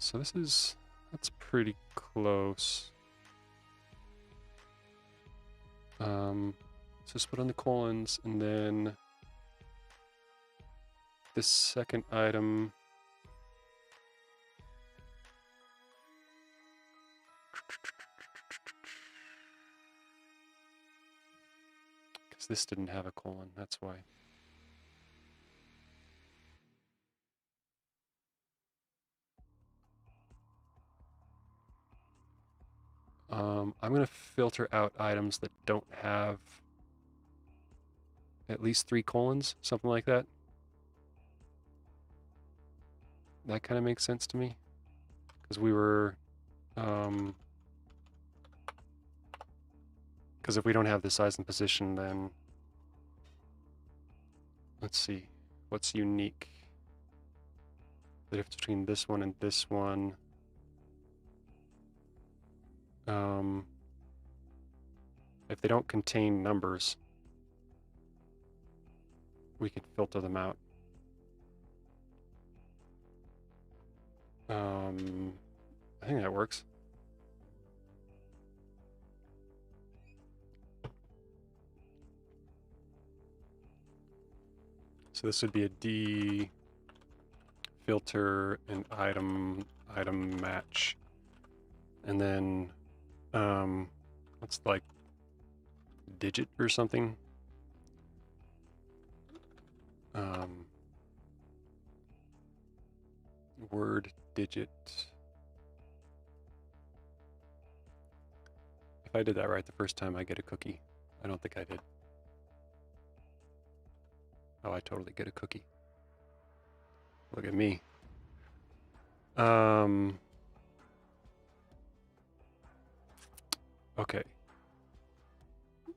So that's pretty close. So split on the colons, and then this second item. Because this didn't have a colon, that's why. I'm going to filter out items that don't have at least 3 colons, something like that. That kind of makes sense to me. Because we were... because if we don't have the size and position, then... Let's see. What's unique? The difference between this one and this one. If they don't contain numbers, we can filter them out. I think that works. So this would be a D filter and item match, and then what's like digit or something. Word digit. If I did that right the first time, I get a cookie. I don't think I did. Oh, I totally get a cookie. Look at me. Okay.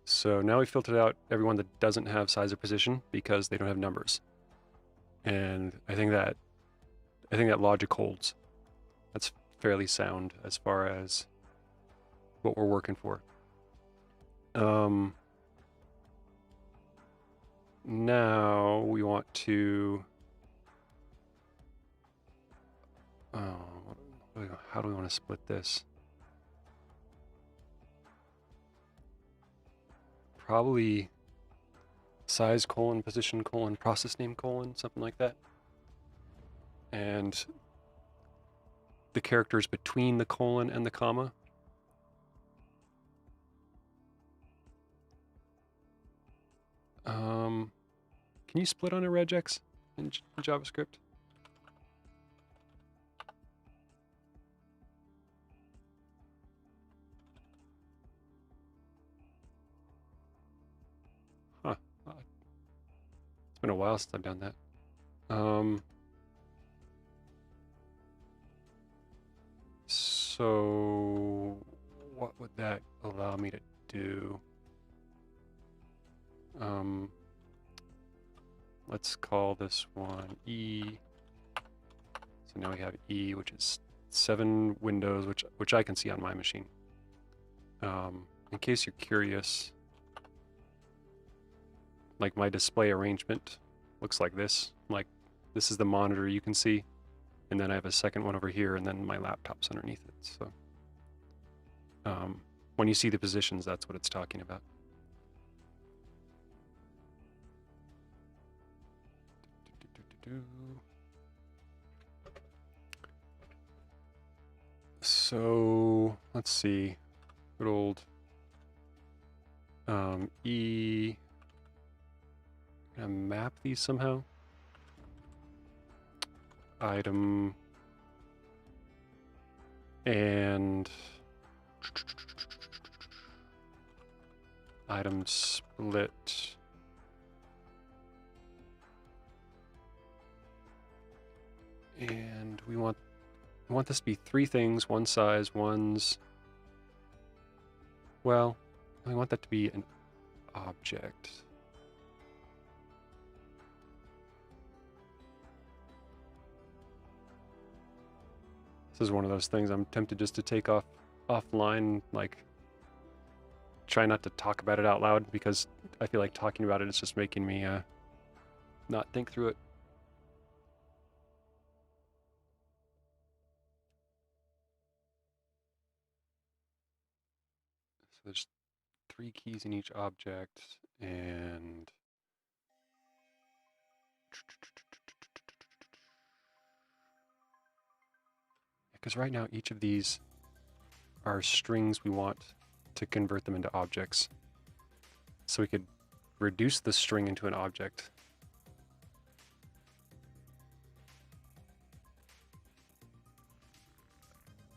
So now we filtered out everyone that doesn't have size or position because they don't have numbers. And I think that logic holds. That's fairly sound as far as what we're working for. Now we want to how do we want to split this? Probably size colon position colon process name colon, something like that. And the characters between the colon and the comma. Can you split on a regex in JavaScript? Huh. It's been a while since I've done that. So what would that allow me to do? Let's call this one E. So now we have E, which is 7 windows, which I can see on my machine. In case you're curious, like my display arrangement looks like this. Like this is the monitor you can see, and then I have a second one over here, and then my laptop's underneath it. So when you see the positions, that's what it's talking about. So let's see. Good old E. Gonna map these somehow. Item and item split. And we want this to be three things, one size, one's, well, we want that to be an object. This is one of those things I'm tempted just to take offline, like try not to talk about it out loud, because I feel like talking about it is just making me not think through it. So there's three keys in each object, and because right now each of these are strings we want to convert them into objects. So we could reduce the string into an object.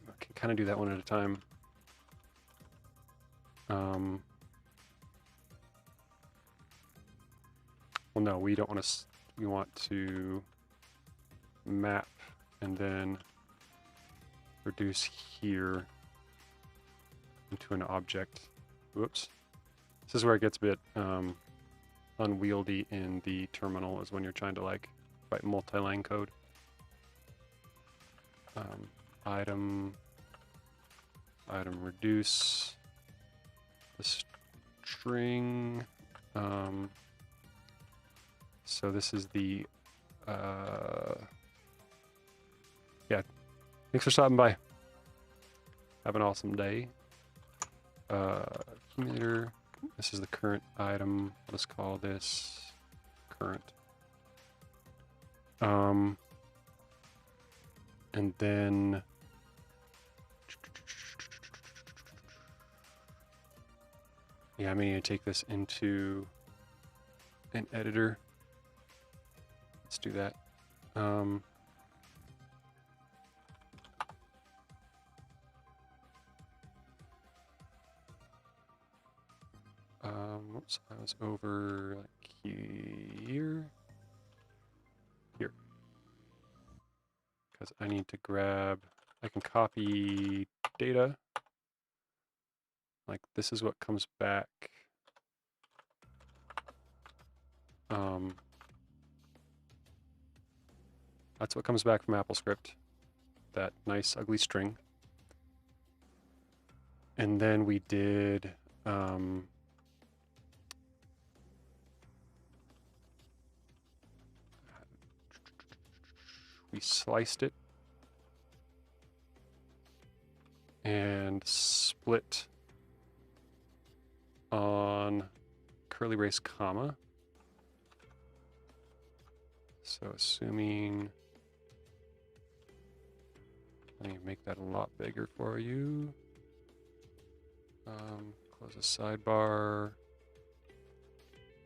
I can kind of do that one at a time. Well, no, we don't want to. We want to map and then reduce here into an object. Whoops. This is where it gets a bit unwieldy in the terminal, is when you're trying to like write multi-line code. Item reduce the string. So this is the yeah. Thanks for stopping by. Have an awesome day. Accumulator. This is the current item. Let's call this current. And then yeah, I'm going to take this into an editor. Let's do that. Whoops, I was over like here. Because I need to grab, I can copy data. Like this is what comes back. That's what comes back from AppleScript, that nice ugly string. And then we did we sliced it and split on curly brace comma. So assuming, let me make that a lot bigger for you. Close the sidebar. I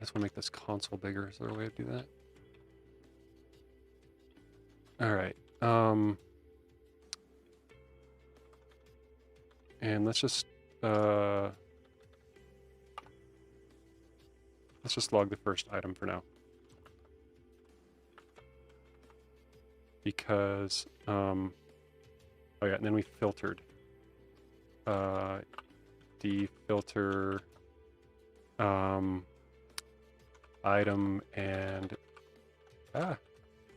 just want to make this console bigger. Is there a way to do that? All right. And let's just log the first item for now, because oh yeah, and then we filtered defilter item, and it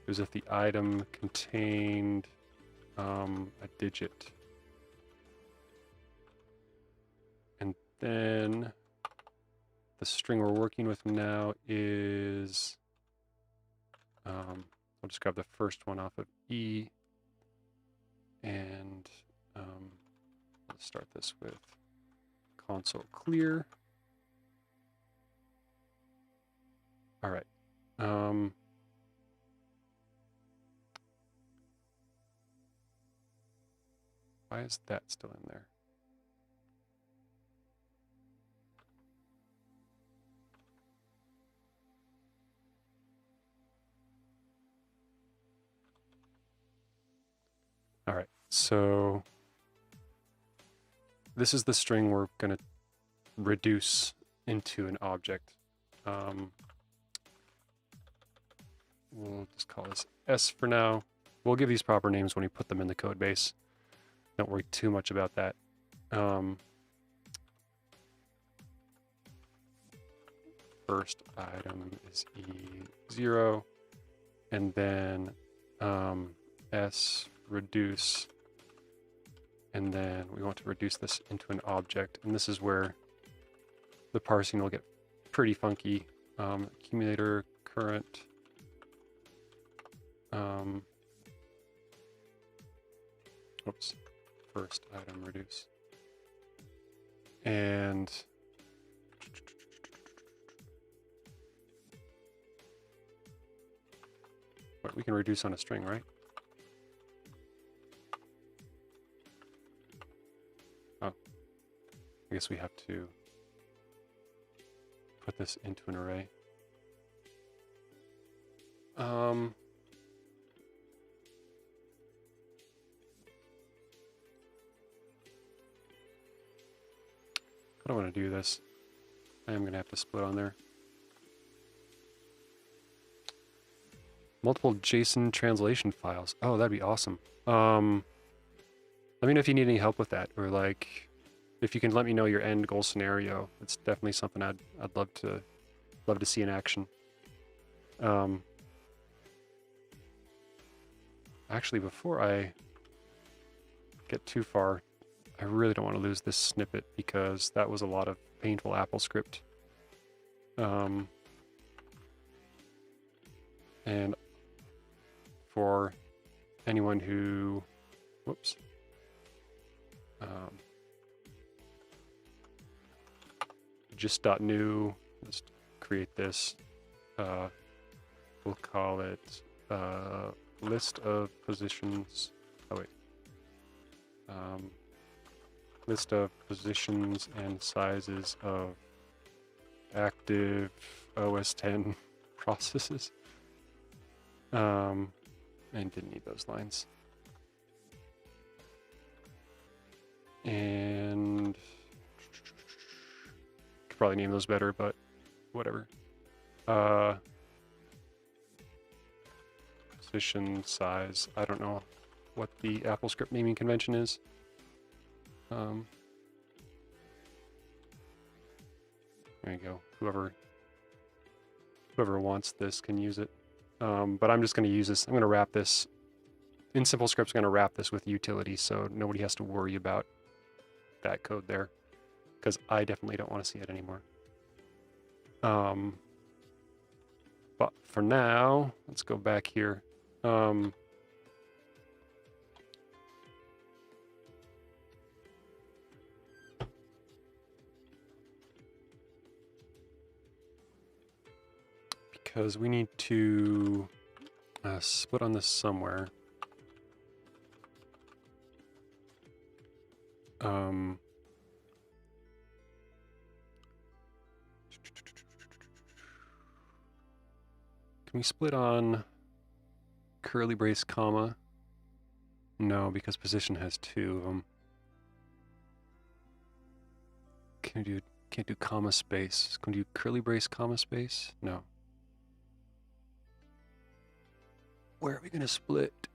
was if the item contained a digit. And then the string we're working with now is, I'll just grab the first one off of E, and let's start this with console clear. All right. Why is that still in there? All right, so this is the string we're going to reduce into an object. We'll just call this S for now. We'll give these proper names when we put them in the code base. Don't worry too much about that. First item is E0, and then S reduce, and then we want to reduce this into an object, and this is where the parsing will get pretty funky. Accumulator current oops, first item reduce, and what we can reduce on a string, right? Oh, I guess we have to put this into an array. I don't want to do this. I am going to have to split on there. Multiple JSON translation files. Oh, that'd be awesome. Let me know if you need any help with that, or like if you can let me know your end goal scenario. It's definitely something I'd love to see in action. Actually, before I get too far, I really don't want to lose this snippet because that was a lot of painful Apple script. And for anyone who, whoops, just.new, let's create this. We'll call it list of positions. Oh wait. List of positions and sizes of active OS 10 processes. And didn't need those lines. And could probably name those better, but whatever. Position size. I don't know what the Apple script naming convention is. There you go. Whoever wants this can use it. But I'm just going to use this. I'm going to wrap this in simple scripts. I'm going to wrap this with utility, so nobody has to worry about that code there, because I definitely don't want to see it anymore. But for now, let's go back here. Because we need to split on this somewhere. Can we split on curly brace comma? No, because position has two of them. Can't do comma space. Can we do curly brace comma space? No. Where are we going to split?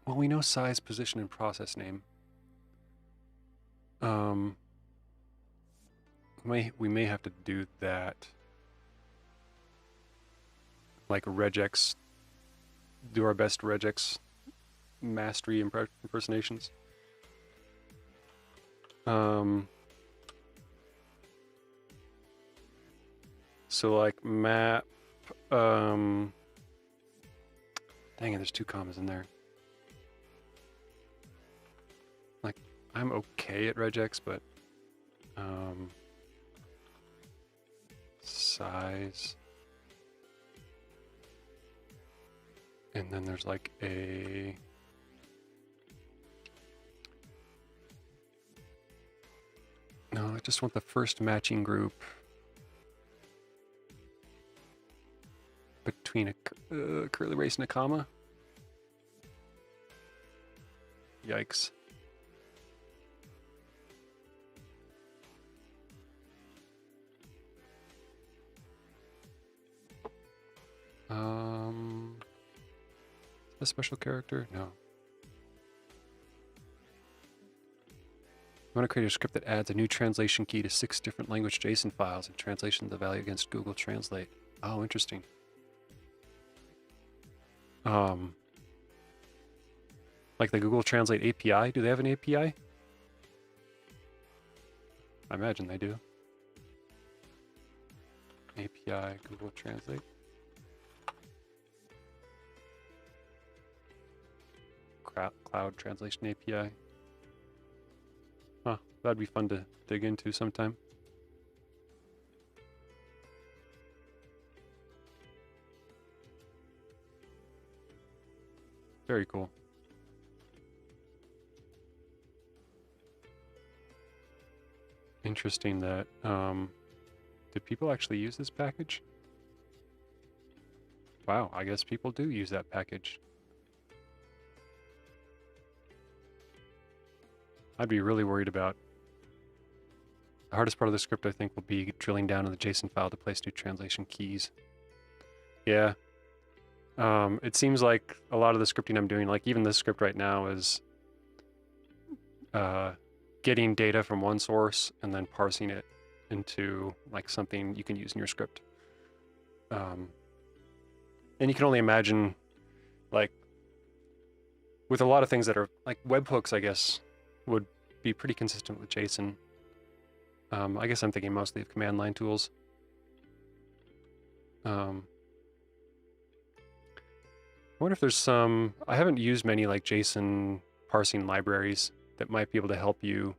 Well, we know size, position, and process name. We may have to do that. Like regex, do our best regex mastery impersonations. So like map, dang it, there's two commas in there. Like, I'm okay at regex, but size. And then there's like a No, I just want the first matching group between a curly brace and a comma. Yikes. A special character? No. I want to create a script that adds a new translation key to 6 different language JSON files and translation of the value against Google Translate. Oh, interesting. Like the Google Translate API, do they have an API? I imagine they do. API Google Translate. Cloud Translation API. Huh, that'd be fun to dig into sometime. Very cool. Interesting that, did people actually use this package? Wow, I guess people do use that package. I'd be really worried about. The hardest part of the script, I think, will be drilling down in the JSON file to place new translation keys. Yeah. It seems like a lot of the scripting I'm doing, like even this script right now, is getting data from one source and then parsing it into like something you can use in your script. And you can only imagine, like, with a lot of things that are like webhooks, I guess, would be pretty consistent with JSON. I guess I'm thinking mostly of command line tools. I wonder if there's some, I haven't used many like JSON parsing libraries that might be able to help you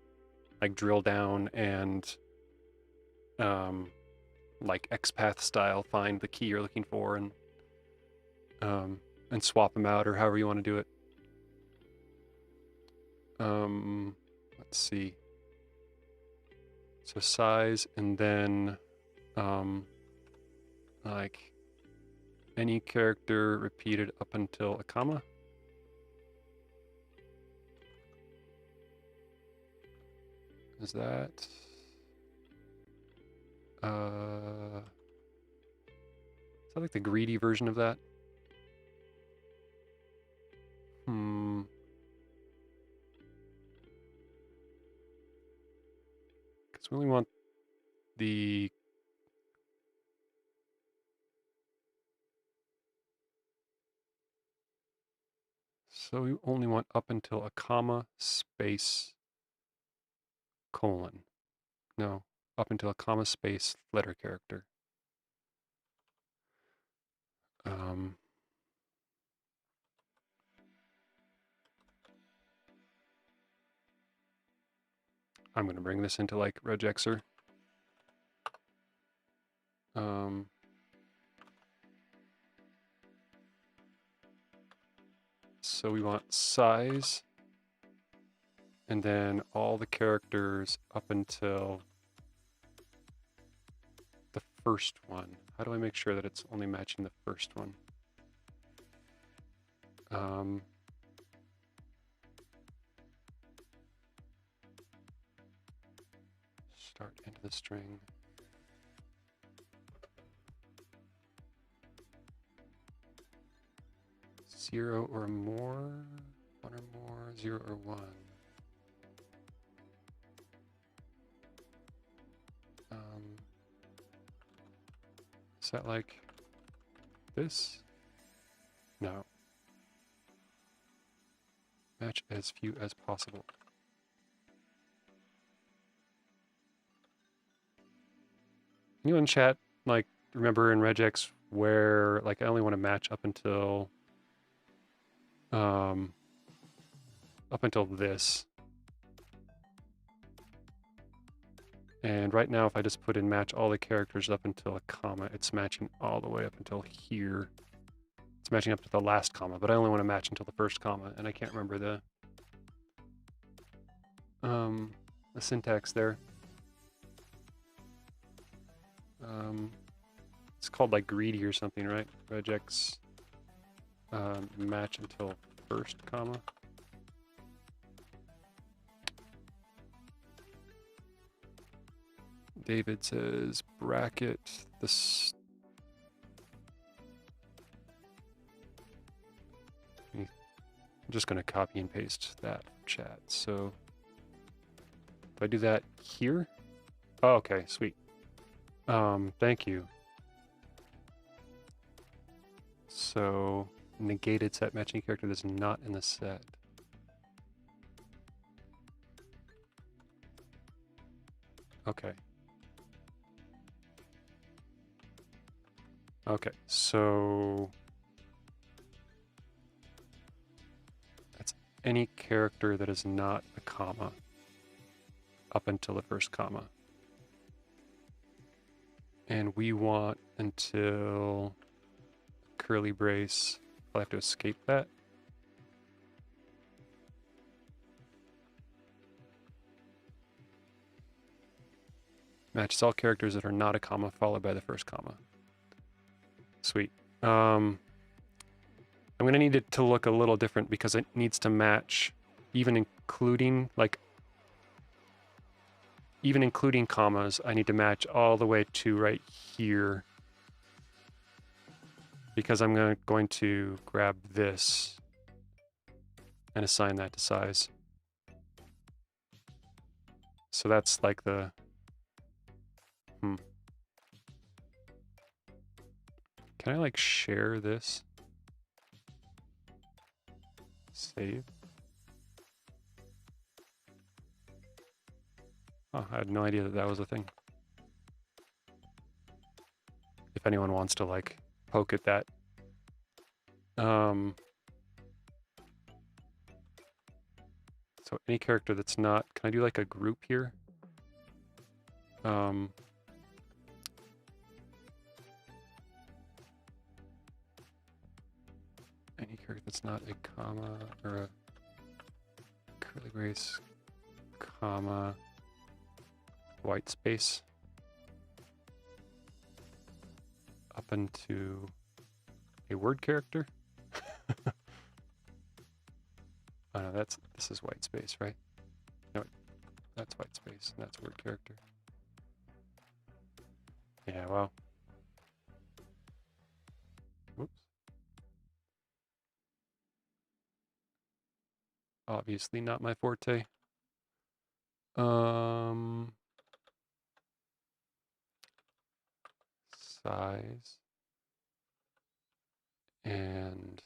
like drill down and like XPath style find the key you're looking for and swap them out or however you want to do it. Let's see. So size and then like any character repeated up until a comma. Is that like the greedy version of that? Because we only want the so we only want up until a comma space colon. No, up until a comma space letter character. I'm going to bring this into like regexer. So we want size and then all the characters up until the first one. How do I make sure that it's only matching the first one? Start into the string. Zero or more, one or more, 0 or 1. Is that like this? No. Match as few as possible. Anyone in chat, like, remember in regex where, like, I only want to match up until this. And right now, if I just put in match all the characters up until a comma, it's matching all the way up until here. It's matching up to the last comma, but I only want to match until the first comma, and I can't remember the syntax there. It's called like greedy or something, right? Regex match until first comma. David says bracket this. I'm just going to copy and paste that chat. So do I do that here? Oh, okay, sweet. Thank you. So negated set matching character that's not in the set. Okay. Okay, so that's any character that is not a comma up until the first comma. And we want until curly brace. I'll have to escape that. Matches all characters that are not a comma followed by the first comma. Sweet. I'm going to need it to look a little different because it needs to match, even including commas. I need to match all the way to right here because I'm going to grab this and assign that to size. So that's like the Can I like share this? Save. Oh, I had no idea that that was a thing. If anyone wants to like poke at that. So any character that's not, can I do like a group here? Any character that's not a comma or a curly brace, comma, white space up into a word character. Oh no, this is white space, right? No, that's white space, and that's word character. Yeah, well. Whoops. Obviously not my forte. Size. And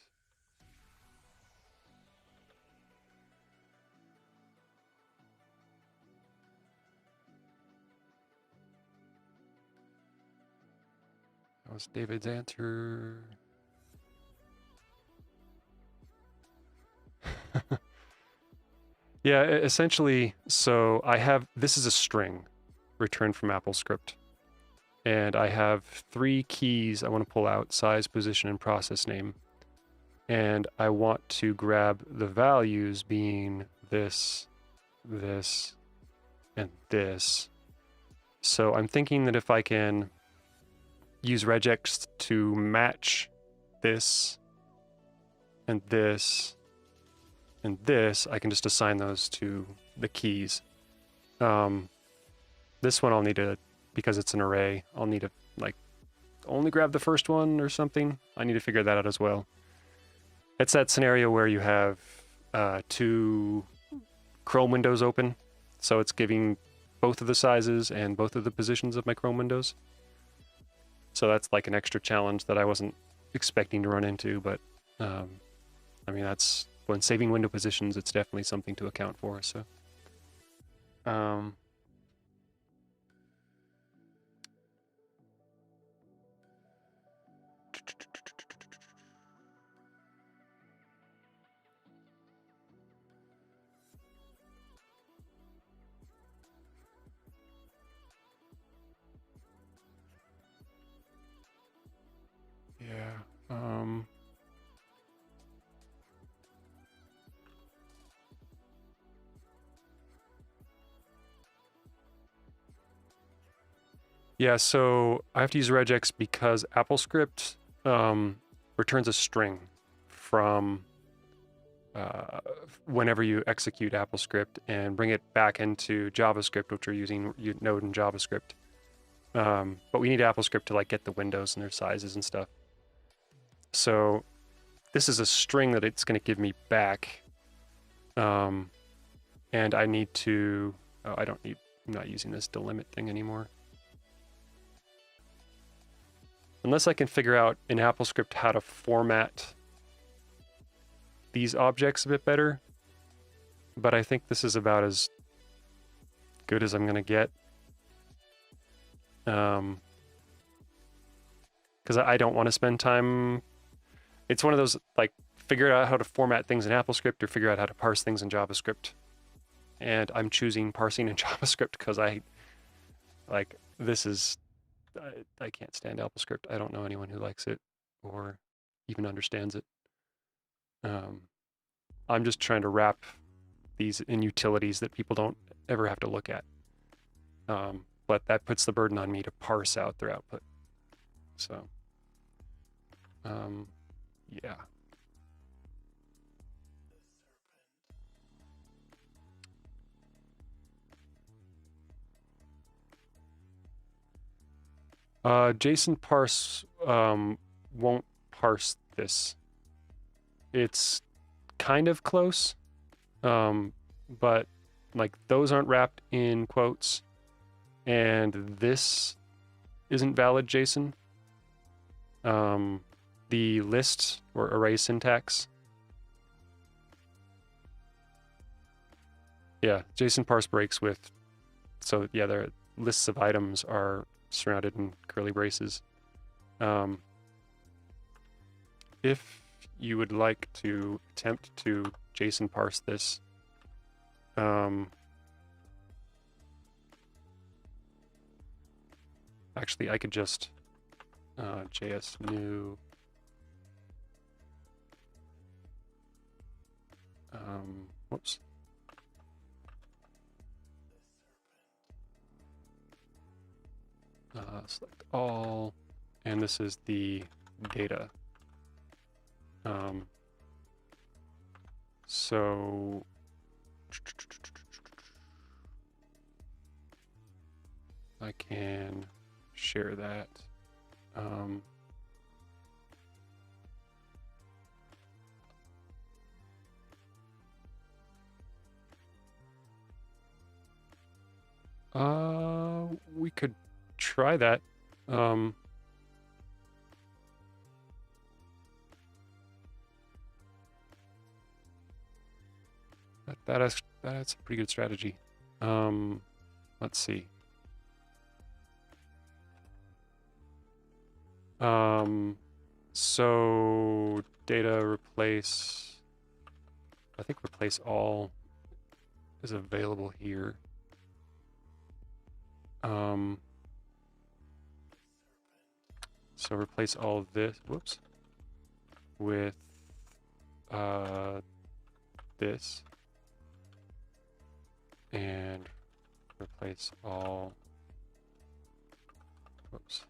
that was David's answer. Yeah, essentially, so I have, this is a string returned from AppleScript. And I have 3 keys I want to pull out, size, position, and process name. And I want to grab the values being this, this, and this. So I'm thinking that if I can use regex to match this, and this, and this, I can just assign those to the keys. This one I'll need to, because it's an array, I'll need to like only grab the first one or something. I need to figure that out as well. It's that scenario where you have 2 Chrome windows open, so it's giving both of the sizes and both of the positions of my Chrome windows. So that's like an extra challenge that I wasn't expecting to run into, but I mean, that's when saving window positions, it's definitely something to account for. So yeah. Yeah, so I have to use regex because AppleScript returns a string from whenever you execute AppleScript and bring it back into JavaScript, which we're using Node and JavaScript. But we need AppleScript to like get the windows and their sizes and stuff. So this is a string that it's going to give me back. And I need to, oh, I'm not using this delimit thing anymore. Unless I can figure out in AppleScript how to format these objects a bit better. But I think this is about as good as I'm going to get. Because I don't want to spend time. It's one of those, like, figure out how to format things in AppleScript or figure out how to parse things in JavaScript. And I'm choosing parsing in JavaScript because I can't stand AppleScript. I don't know anyone who likes it or even understands it. I'm just trying to wrap these in utilities that people don't ever have to look at. But that puts the burden on me to parse out their output. So, yeah. JSON parse won't parse this. It's kind of close, but like those aren't wrapped in quotes, and this isn't valid JSON. The list or array syntax. Yeah, JSON parse breaks with, so yeah, their lists of items are surrounded in curly braces. If you would like to attempt to JSON parse this, actually I could just JS new whoops. Select all, and this is the data. So I can share that. We could try that. That's a pretty good strategy. Let's see. So data replace, I think replace all is available here. So replace all of this, whoops, with this, and replace all, whoops,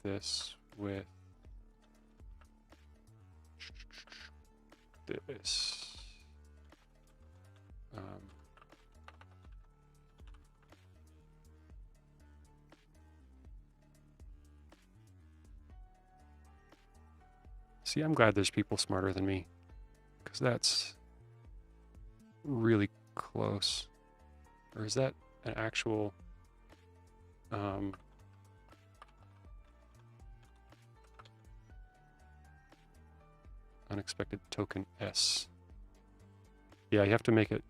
this with this. See, I'm glad there's people smarter than me, because that's really close. Or is that an actual unexpected token S? Yeah, you have to make it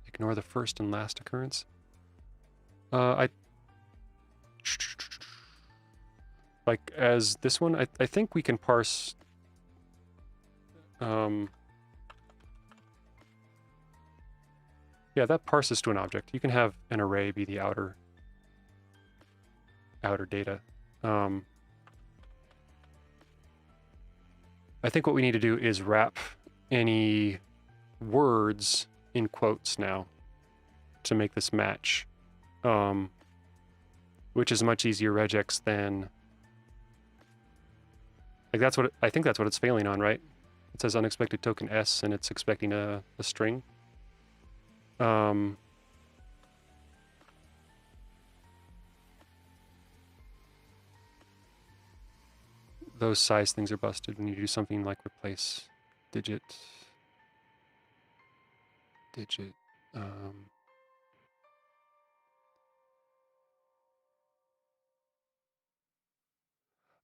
ignore the first and last occurrence. Like as this one, I think we can parse yeah, that parses to an object. You can have an array be the outer data. I think what we need to do is wrap any words in quotes now. to make this match, which is much easier regex than, like that's what, I think that's what it's failing on, right? It says unexpected token S and it's expecting a string. Those size things are busted when you do something like replace digit.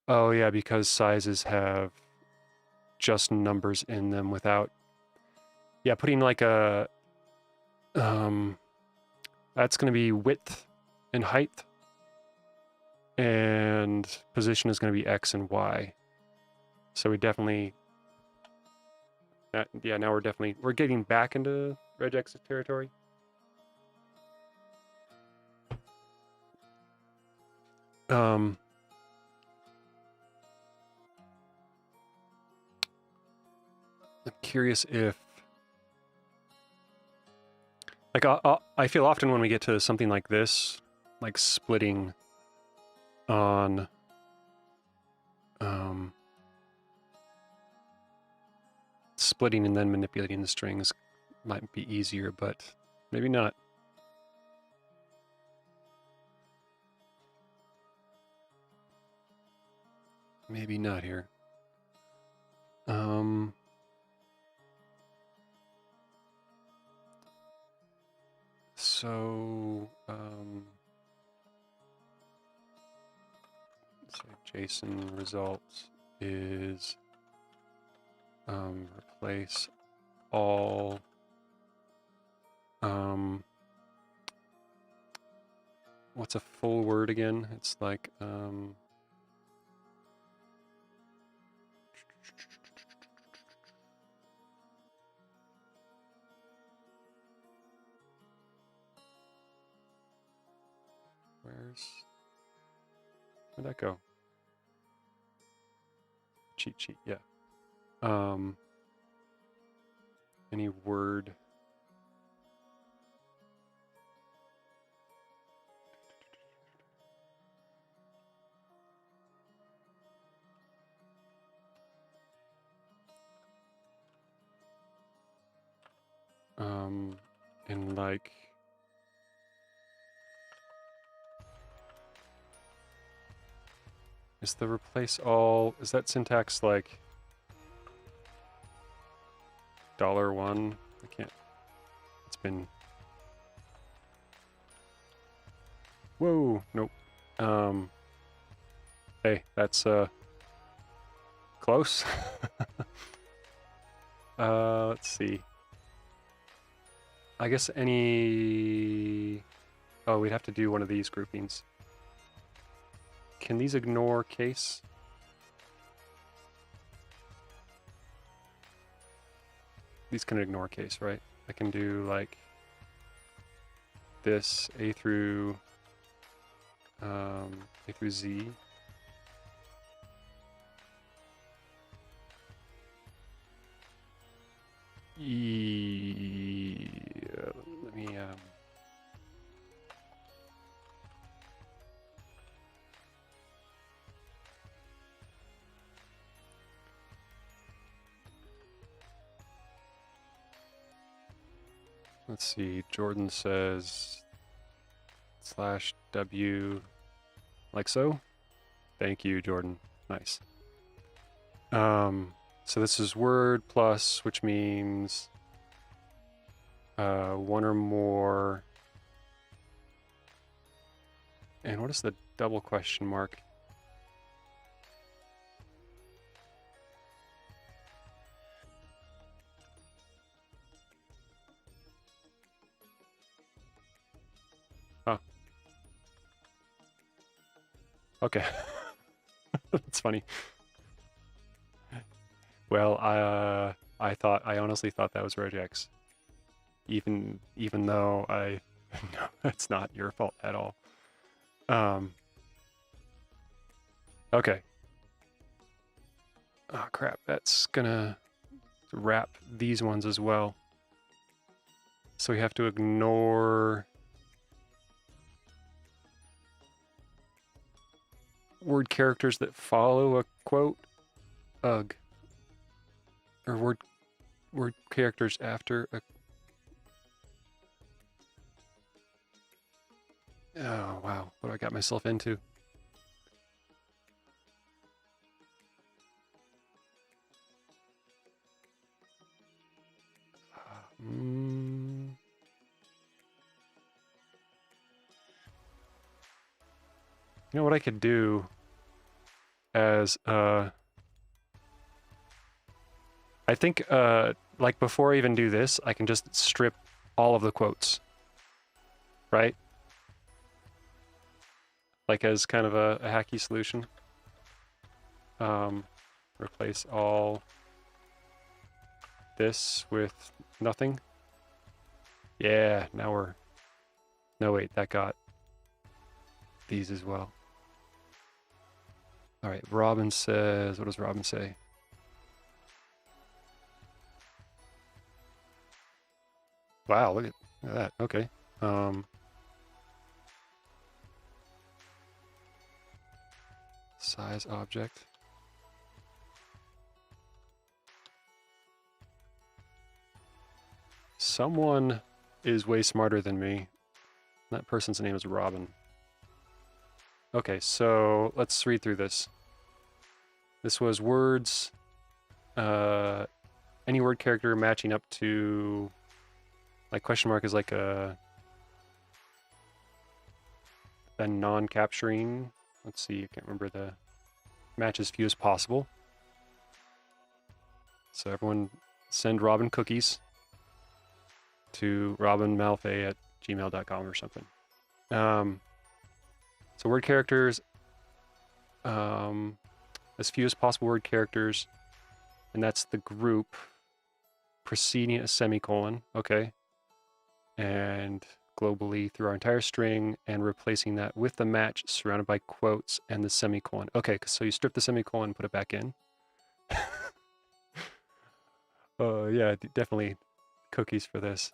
Oh yeah, because sizes have just numbers in them without, yeah, putting like a, that's going to be width and height, and position is going to be X and Y. So we definitely, yeah, now we're getting back into regex territory. I'm curious if, like, I feel often when we get to something like this, like splitting on, splitting and then manipulating the strings might be easier, but maybe not. Maybe not here. So, let's say JSON results is replace all what's a full word again? It's like where'd that go? Cheat sheet, yeah. Any word. And like, is the replace all, is that syntax like $1? I can't, it's been, whoa, nope. Hey, that's close. Let's see. I guess any, oh, we'd have to do one of these groupings. Can these ignore case? These can ignore case, right? I can do like this A through Z. Let me let's see. Jordan says /W like so. Thank you, Jordan. Nice. So this is word plus, which means one or more. And what is the double question mark? Oh. Okay. That's funny. Well, I honestly thought that was regex. Even though I no, that's not your fault at all. Okay. Oh crap, that's gonna wrap these ones as well. So we have to ignore word characters that follow a quote. Ugh. Or word characters after a... Oh, wow. What I got myself into? You know what I could do as I think like before I even do this, I can just strip all of the quotes, right? Like as kind of a hacky solution. Replace all this with nothing. Yeah, now we're... No, wait, that got these as well. All right, Robin says, what does Robin say? Wow, look at that. Okay. Size object. Someone is way smarter than me. That person's name is Robin. Okay, so let's read through this. This was words, any word character matching up to, like question mark is like a non-capturing. Let's see, I can't remember the match as few as possible. So everyone send Robin cookies to robinmalfay@gmail.com or something. So word characters, as few as possible word characters, and that's the group preceding a semicolon, okay? And globally through our entire string and replacing that with the match surrounded by quotes and the semicolon. Okay, so you strip the semicolon and put it back in. Yeah, definitely cookies for this.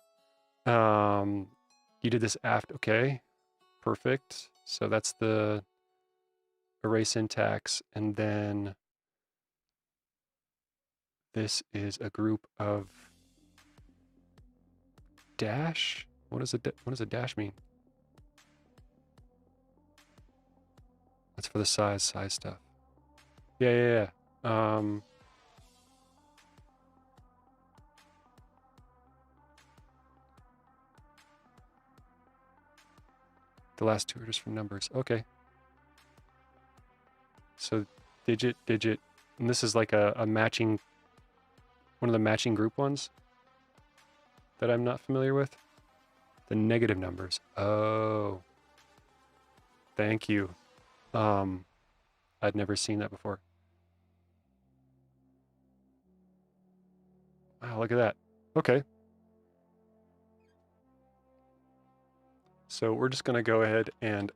You did this after, okay, perfect. So that's the array syntax, and then this is a group of dash. What does a dash mean? That's for the size stuff. Yeah. The last two are just for numbers. Okay. So digit, and this is like a matching, one of the matching group ones that I'm not familiar with. The negative numbers. Oh. Thank you. I'd never seen that before. Wow, look at that. Okay. So we're just going to go ahead and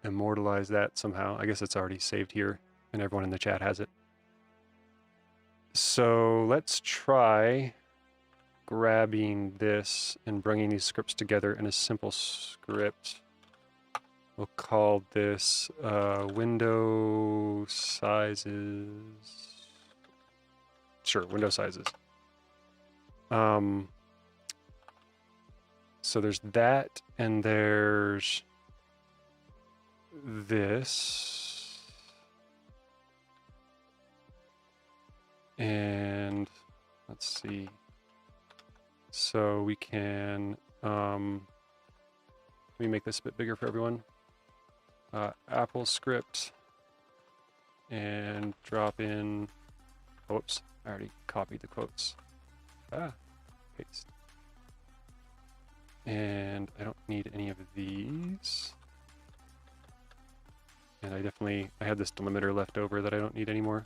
immortalize that somehow. I guess it's already saved here and everyone in the chat has it. So let's try grabbing this and bringing these scripts together in a simple script. We'll call this window sizes. Sure, window sizes. So there's that, and there's this. And let's see. So we can, let me make this a bit bigger for everyone. Apple script and drop in, whoops, I already copied the quotes. Paste. And I don't need any of these. And I have this delimiter left over that I don't need anymore.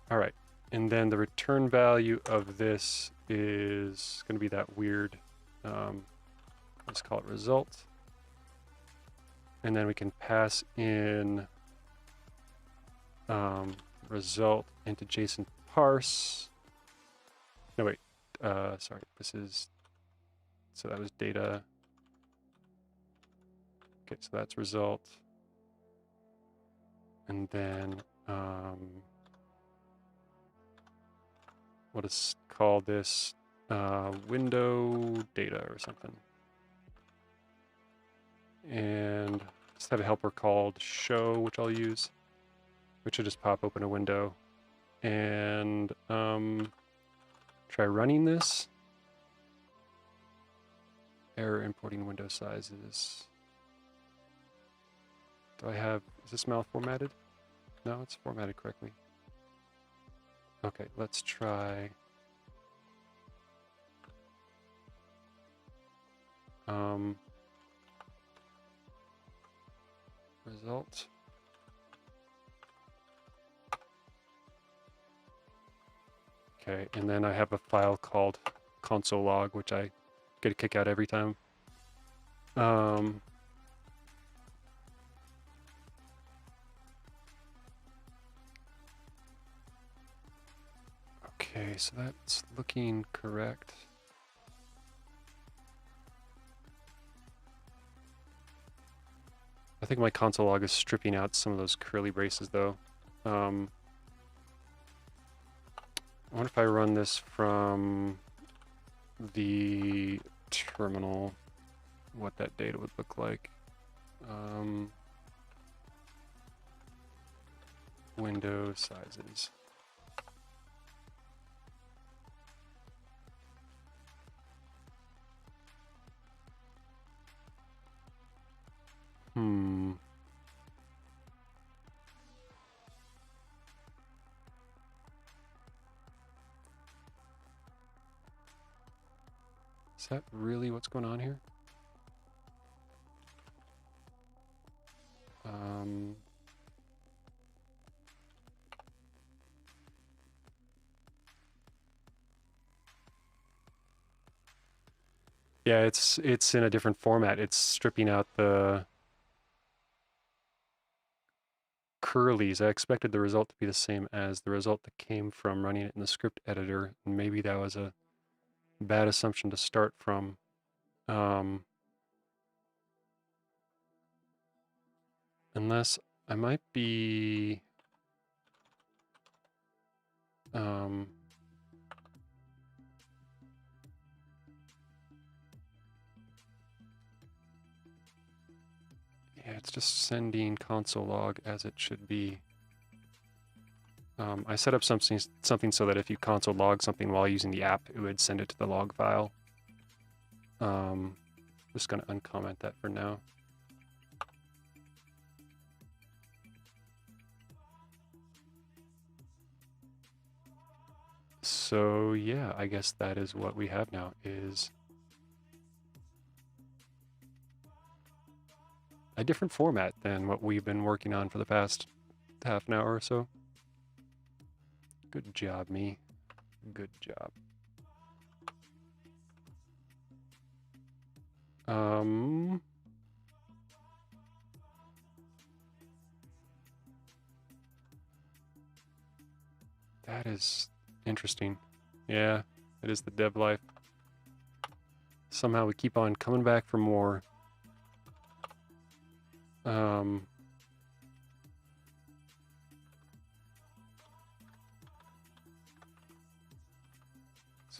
All right, and then the return value of this is going to be that weird, let's call it result. And then we can pass in result into JSON parse. No, wait. Sorry. This is, so that was data. Okay, so that's result. And then, what is called this? Window data or something. And just have a helper called show, which I'll use, which will just pop open a window. And try running this. Error importing window sizes. Do I have, is this malformatted? No, it's formatted correctly. Okay, let's try. Result. Okay, and then I have a file called console log, which I get a kick out every time. Okay, so that's looking correct. I think my console log is stripping out some of those curly braces though. I wonder if I run this from the terminal, what that data would look like. Window sizes. Is that really what's going on here? Yeah, it's in a different format. It's stripping out the curlies. I expected the result to be the same as the result that came from running it in the script editor. And maybe that was a bad assumption to start from. Unless I might be yeah, it's just sending console log as it should be. I set up something so that if you console log something while using the app, it would send it to the log file. Just going to uncomment that for now. So yeah, I guess that is what we have now, is a different format than what we've been working on for the past half an hour or so. Good job, me. Good job. That is interesting. Yeah, it is the dev life. Somehow we keep on coming back for more. So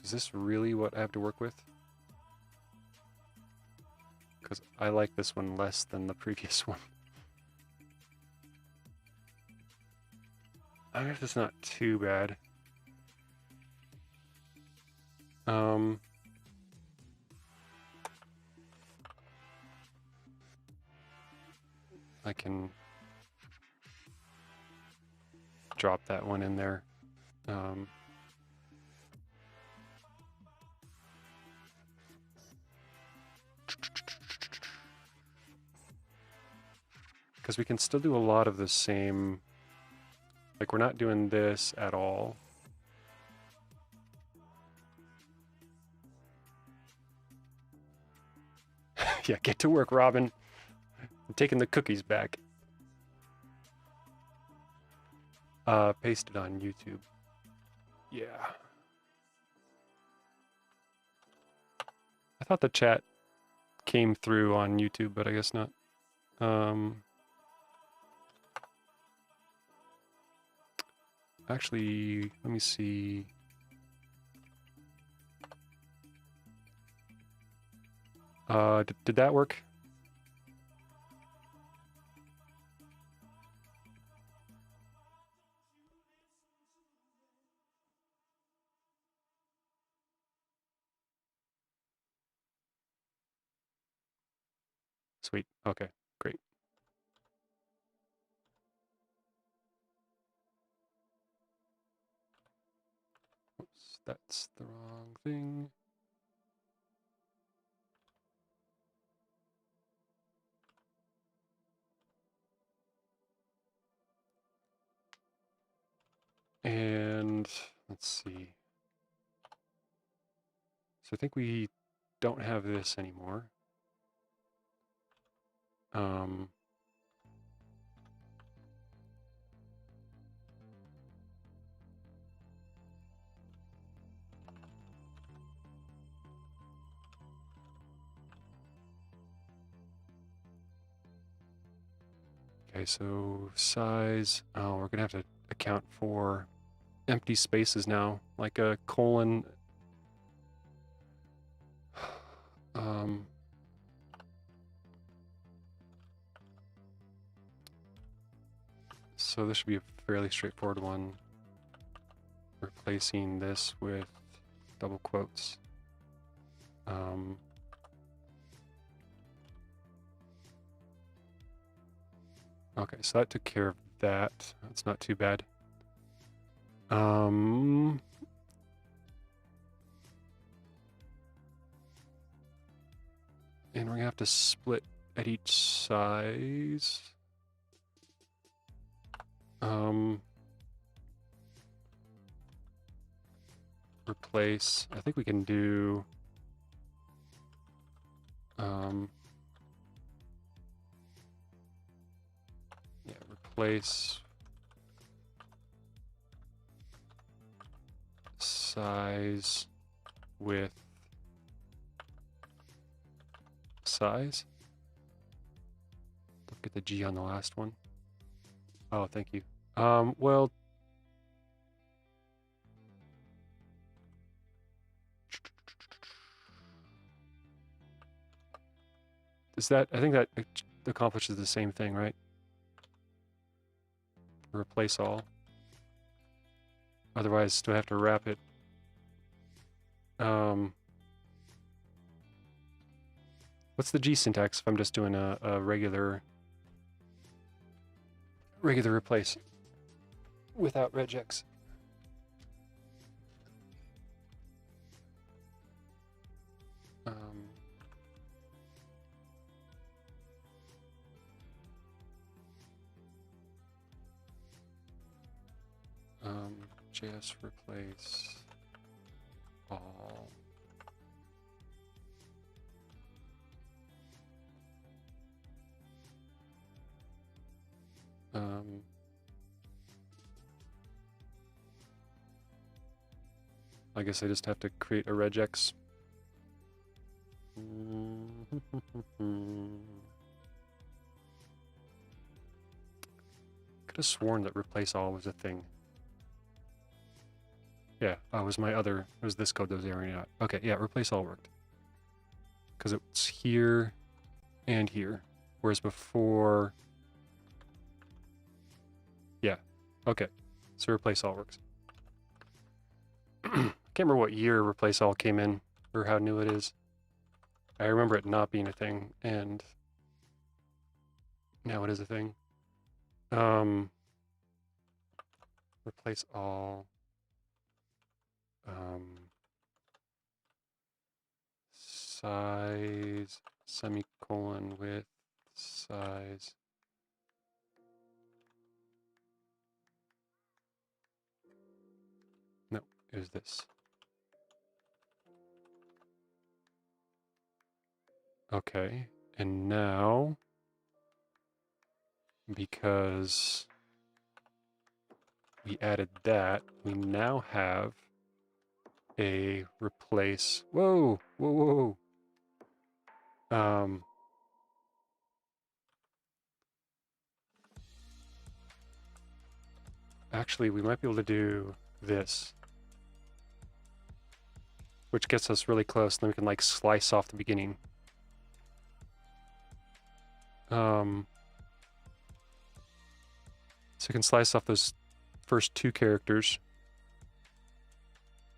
is this really what I have to work with? Because I like this one less than the previous one. I guess it's not too bad. I can drop that one in there. Because we can still do a lot of the same, like we're not doing this at all. Yeah, get to work, Robin. I'm taking the cookies back. Paste it on YouTube. Yeah. I thought the chat came through on YouTube, but I guess not. Actually, let me see. Did that work? Sweet. Okay, great. Oops, that's the wrong thing. And let's see. So I think we don't have this anymore. Okay, so size. Oh, we're gonna have to account for empty spaces now, like a colon. So this should be a fairly straightforward one. Replacing this with double quotes. Okay, so that took care of that. That's not too bad. And we're gonna have to split at each size. Replace. I think we can do. Yeah, replace size with size. Don't get the G on the last one. Oh, thank you. Well, is that, I think that accomplishes the same thing, right? Replace all. Otherwise, do I have to wrap it? What's the G syntax if I'm just doing a regular replace without regex? JS replace all. I guess I just have to create a regex. Could have sworn that replace all was a thing. Yeah, it was my other, it was this code that was erroring out. Okay, yeah, replace all worked. Because it's here and here. Whereas before, yeah, okay. So replace all works. I can't remember what year replace all came in or how new it is. I remember it not being a thing, and now it is a thing. Replace all. Size semicolon with size. No, it was this. Okay, and now, because we added that, we now have a replace. Whoa, whoa, whoa, whoa. Actually, we might be able to do this, which gets us really close. Then we can like slice off the beginning. So we can slice off those first two characters.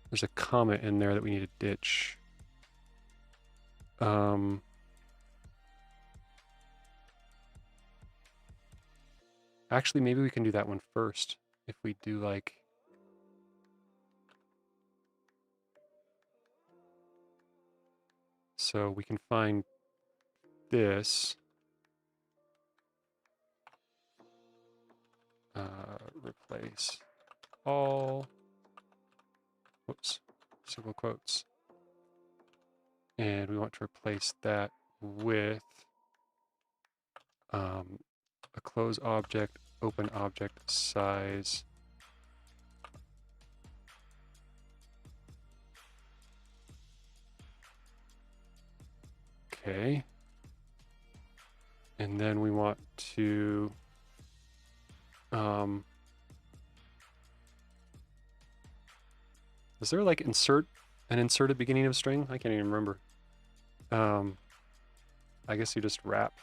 There's a comma in there that we need to ditch. Actually, maybe we can do that one first. If we do like... So we can find this. Replace all. Whoops. Single quotes. And we want to replace that with a close object, open object, size. Okay. And then we want to is there like insert at beginning of string? I can't even remember. I guess you just wrap.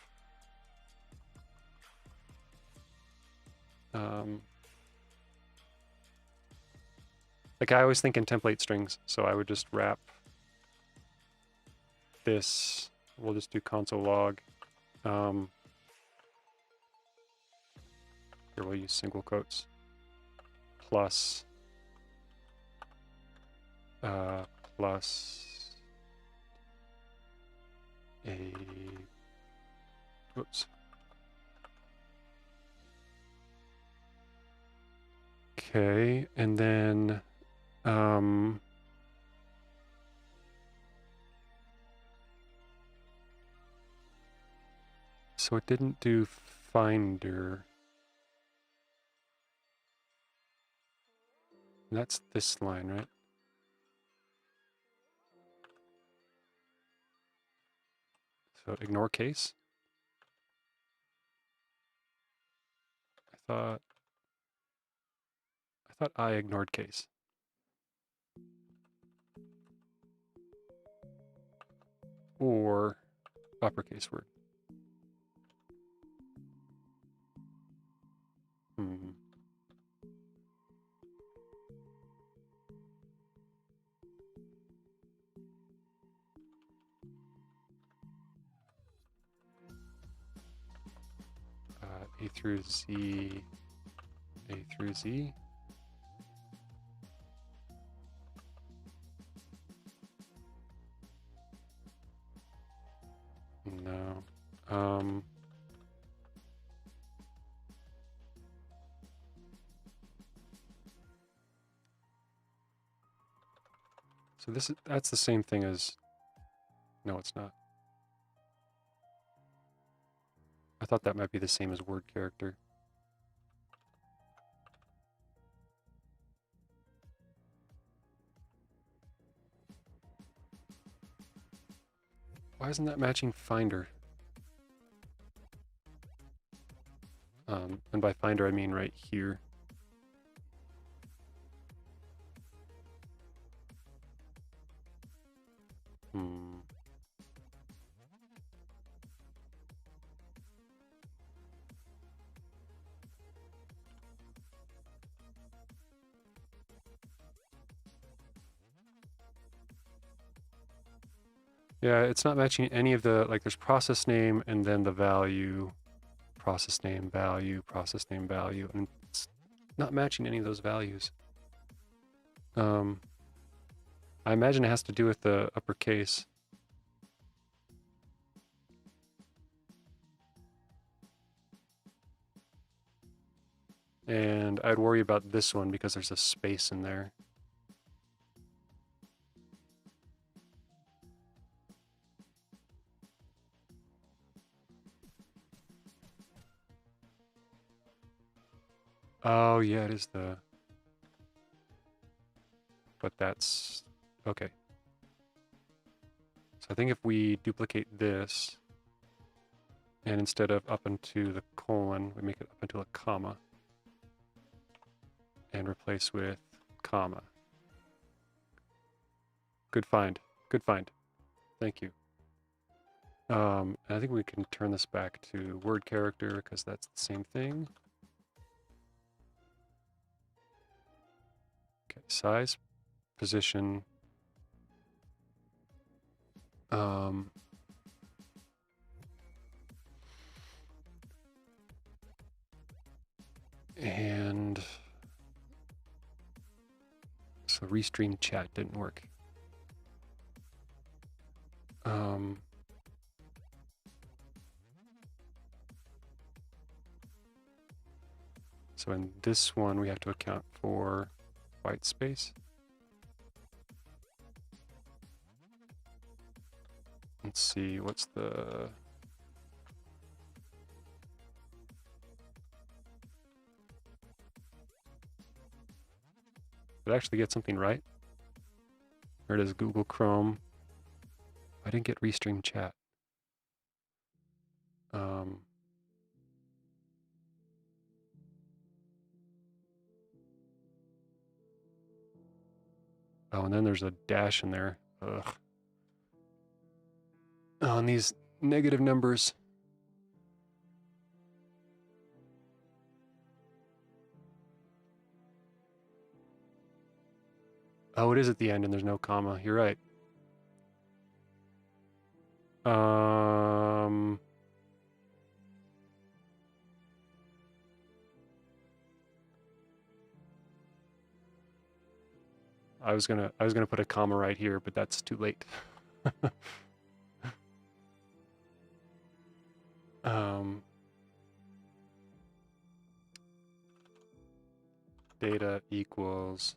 Like I always think in template strings, so I would just wrap this. We'll just do console log. Here we'll use single quotes. Plus a, whoops. Okay, and then, so it didn't do finder. That's this line, right? So ignore case. I thought I ignored case. Or uppercase word. A through Z, A through Z. No. So that's the same thing as, no, it's not. I thought that might be the same as word character. Why isn't that matching finder? And by finder I mean right here. Yeah, it's not matching any of the, like there's process name and then the value, process name, value, and it's not matching any of those values. I imagine it has to do with the uppercase. And I'd worry about this one because there's a space in there. Oh yeah, it is the but that's okay. So I think if we duplicate this, and instead of up into the colon, we make it up into a comma, and replace with comma. Good find. Good find. Thank you. And I think we can turn this back to word character because that's the same thing. Okay, size, position. And so restream chat didn't work. So in this one, we have to account for white space. Let's see, what's the... Did I actually get something right? Or it is Google Chrome. I didn't get restream chat. Oh, and then there's a dash in there. Ugh. Oh, and these negative numbers. Oh, it is at the end and there's no comma. You're right. I was gonna put a comma right here, but that's too late. Data equals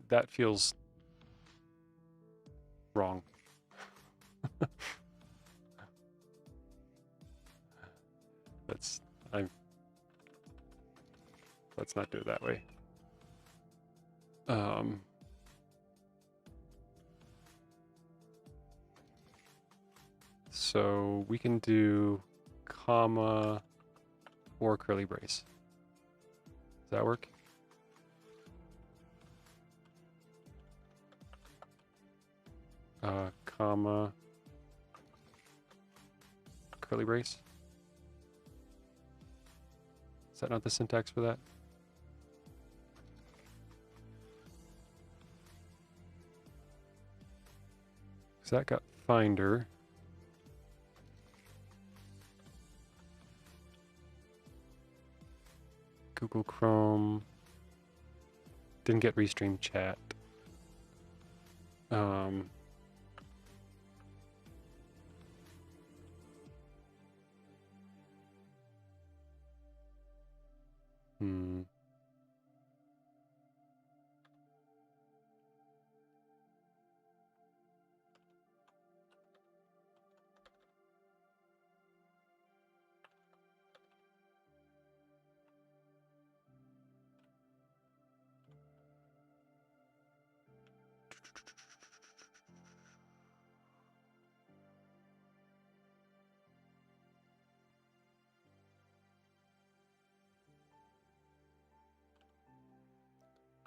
that feels wrong. Let's not do it that way. So we can do comma or curly brace. Does that work? Comma, curly brace. Is that not the syntax for that? So that got Finder. Google Chrome. Didn't get restream chat.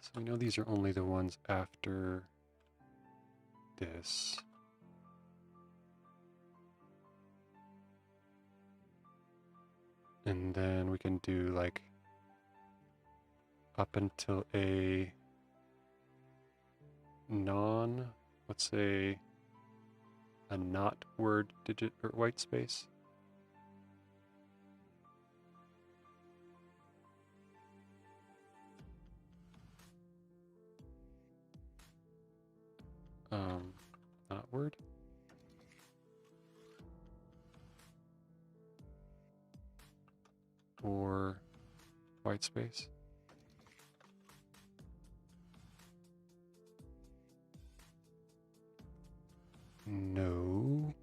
So we know these are only the ones after this. And then we can do like up until a let's say a not word digit or white space. Not word. Or white space. No.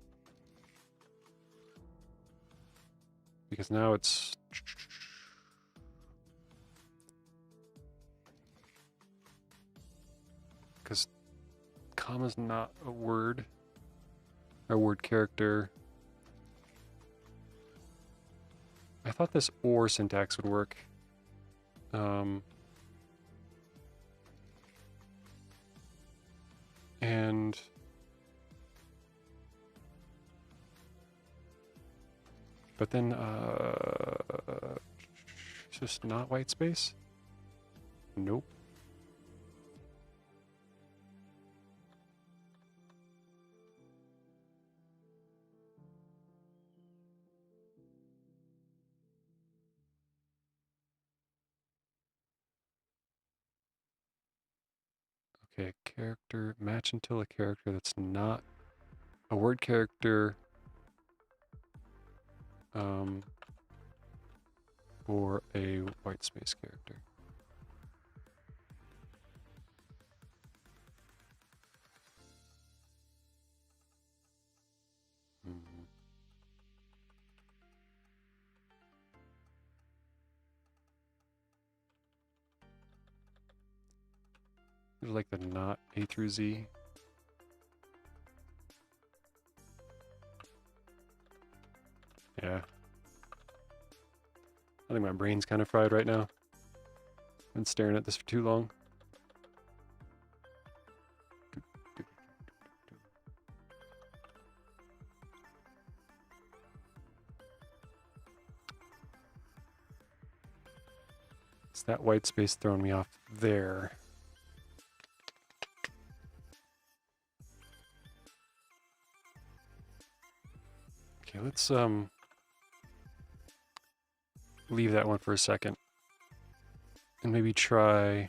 Because now it's comma's not a word character. I thought this or syntax would work. And but then it's just not white space? Nope. Okay, character, match until a character that's not a word character or a white space character. There's like the not A through Z. Yeah. I think my brain's kind of fried right now. I've been staring at this for too long. It's that white space throwing me off there. Okay, let's leave that one for a second and maybe try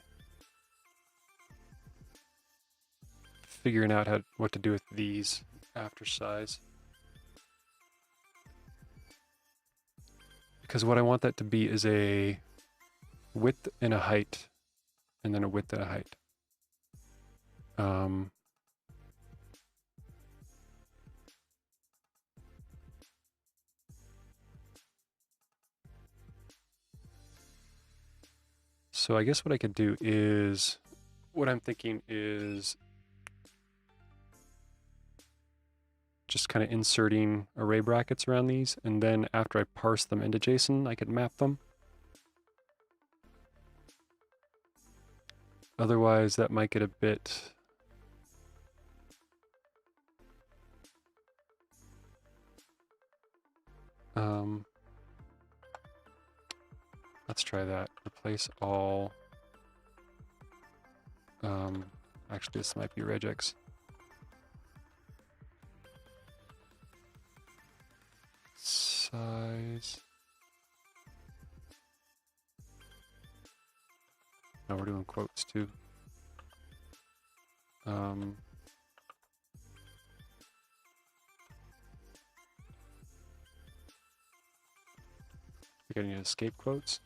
figuring out what to do with these after size. Because what I want that to be is a width and a height, and then a width and a height. So I guess what I could do is, what I'm thinking is just kind of inserting array brackets around these, and then after I parse them into JSON, I could map them. Otherwise, that might get a bit let's try that. Replace all. Actually, this might be regex. Size. No, we're doing quotes too. We got any escape quotes?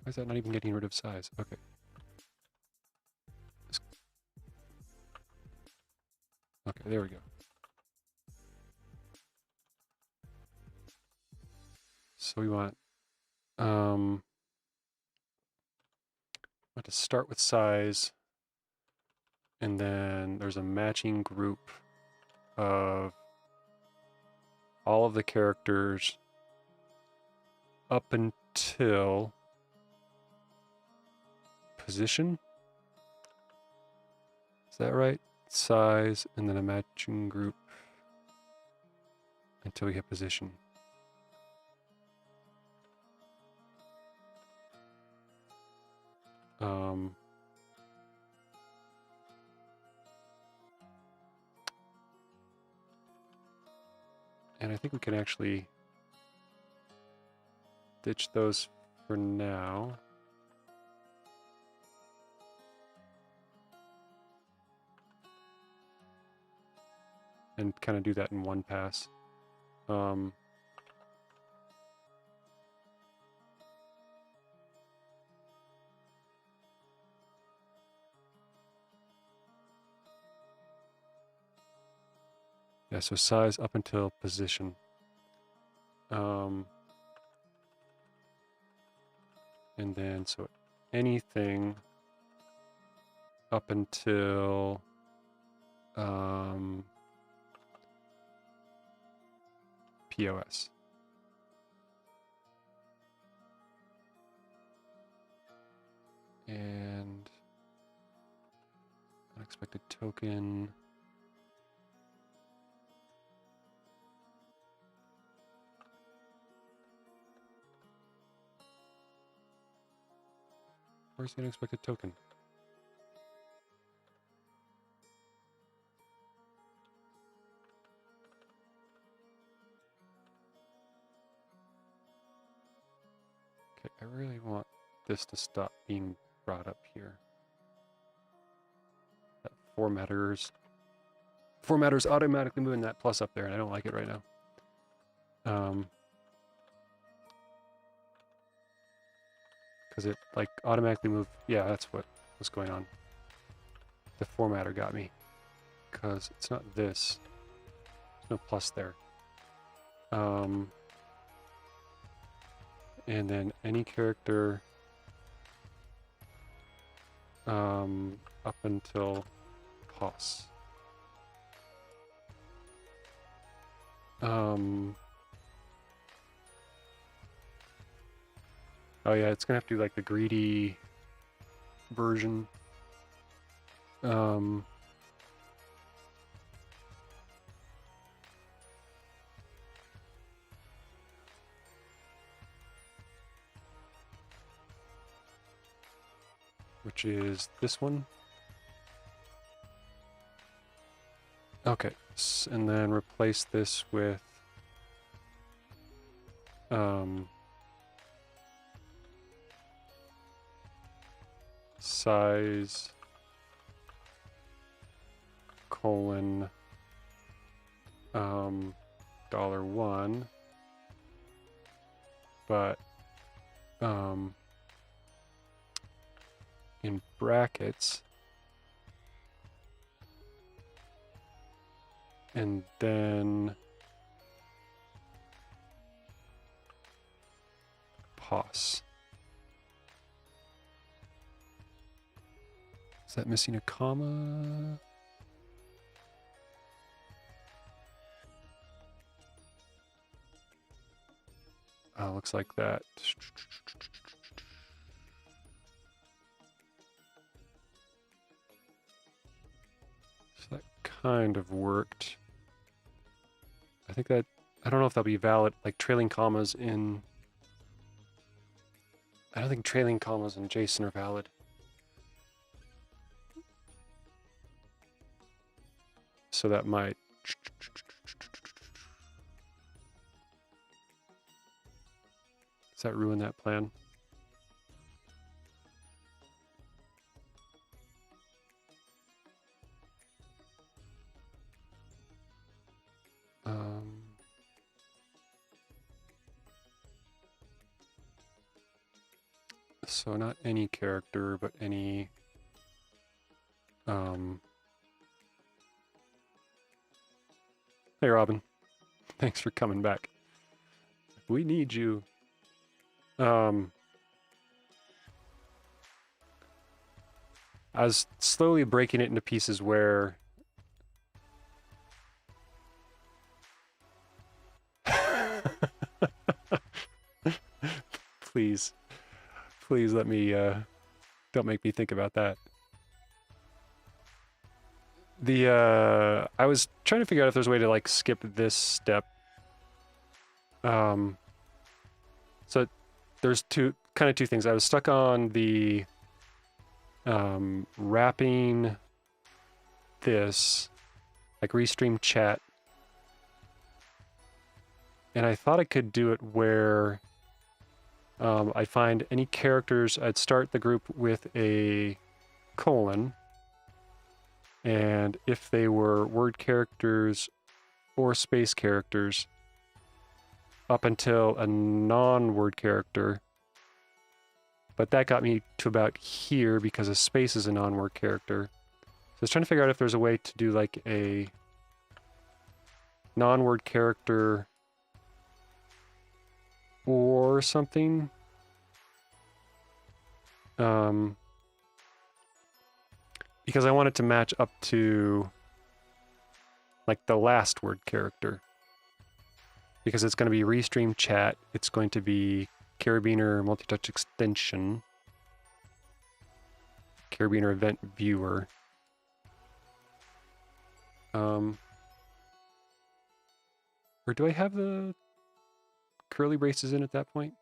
Why is that not even getting rid of size? Okay. Okay, there we go. So we want to start with size, and then there's a matching group of all of the characters up until position. Is that right? Size, and then a matching group until we hit position. And I think we can actually ditch those for now. And kind of do that in one pass. Yeah, so size up until position. And then, so anything up until POS. And unexpected token. Where's the unexpected token? Okay, I really want this to stop being brought up here. That formatter's automatically moving that plus up there, and I don't like it right now. Because it like automatically moved. Yeah, that's what was going on. The formatter got me. Because it's not this. There's no plus there. And then any character up until pos. Oh yeah, it's gonna have to do like the greedy version. Which is this one. Okay, and then replace this with size colon $1, but in brackets, and then pos. Is that missing a comma? Looks like that. So that kind of worked. I think that, I don't know if that'll be valid, like trailing commas in, I don't think trailing commas in JSON are valid. So that might, does that ruin that plan? So not any character, but any Hey Robin, thanks for coming back. We need you. I was slowly breaking it into pieces where please let me don't make me think about that. I was trying to figure out if there's a way to like skip this step. So there's two things. I was stuck on the wrapping this, like restream chat. And I thought I could do it where I'd find any characters, I'd start the group with a colon, and if they were word characters or space characters, up until a non-word character, but that got me to about here because a space is a non-word character. So I was trying to figure out if there's a way to do like a non-word character or something. Because I want it to match up to like the last word character. Because it's going to be restream chat, it's going to be Carabiner multi-touch extension, Carabiner event viewer. Or do I have the curly braces in at that point?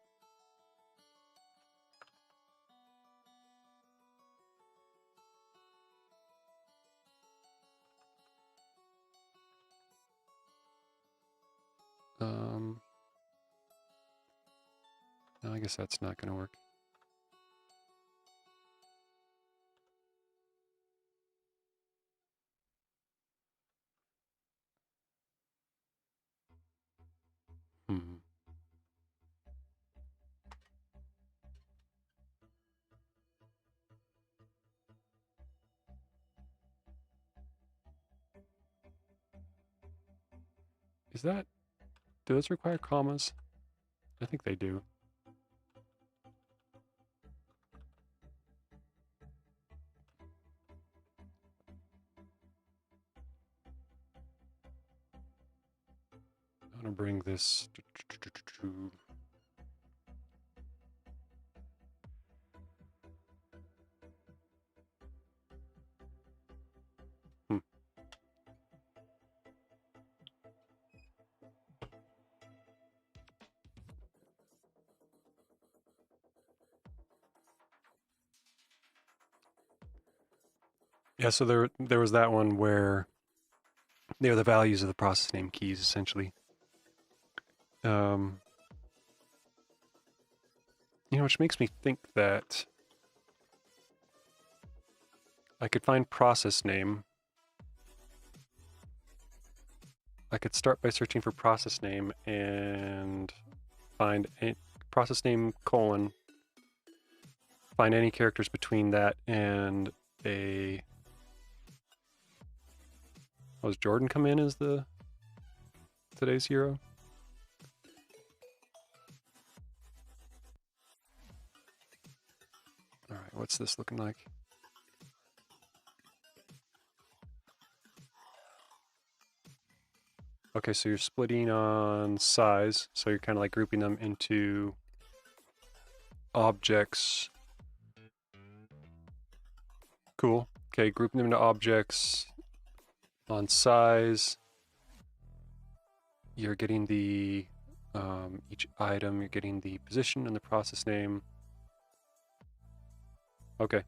No, I guess that's not going to work. Is that, do those require commas? I think they do. I'm gonna bring this. Yeah, so there was that one where they are the values of the process name keys, essentially. You know, which makes me think that I could find process name. I could start by searching for process name and find a process name colon, find any characters between that and a. Oh, does Jordan come in as the today's hero? All right, what's this looking like? Okay, so you're splitting on size, so you're kind of like grouping them into objects. Cool. Okay, grouping them into objects on size. You're getting the each item, you're getting the position and the process name. Okay.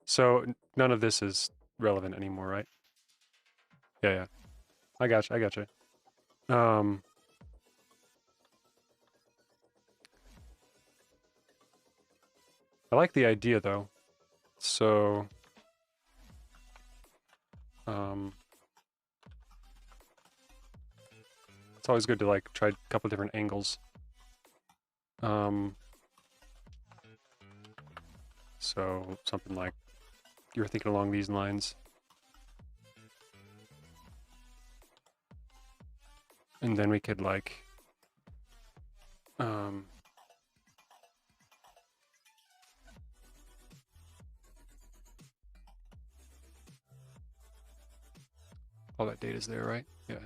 So none of this is relevant anymore, right? Yeah. I gotcha. I like the idea though. So it's always good to like try a couple different angles. So something like you were thinking along these lines. And then we could like all that data's there, right? Yeah.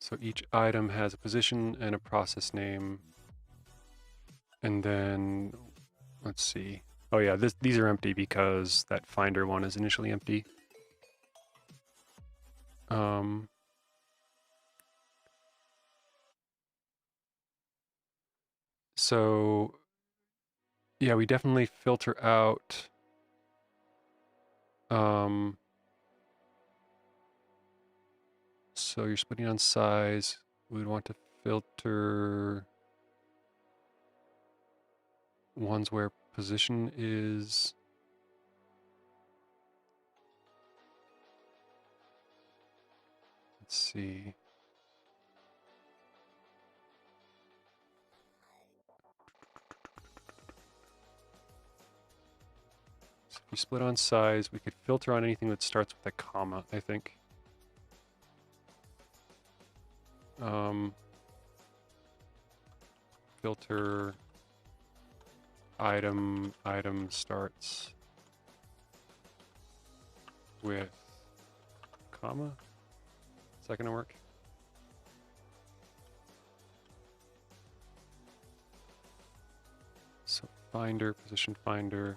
So each item has a position and a process name. And then let's see. Oh yeah, these are empty because that finder one is initially empty. So yeah, we definitely filter out so you're splitting on size. We would want to filter ones where position is let's see. split on size. We could filter on anything that starts with a comma, I think. Filter item starts with comma. Is that gonna work? So finder, position finder.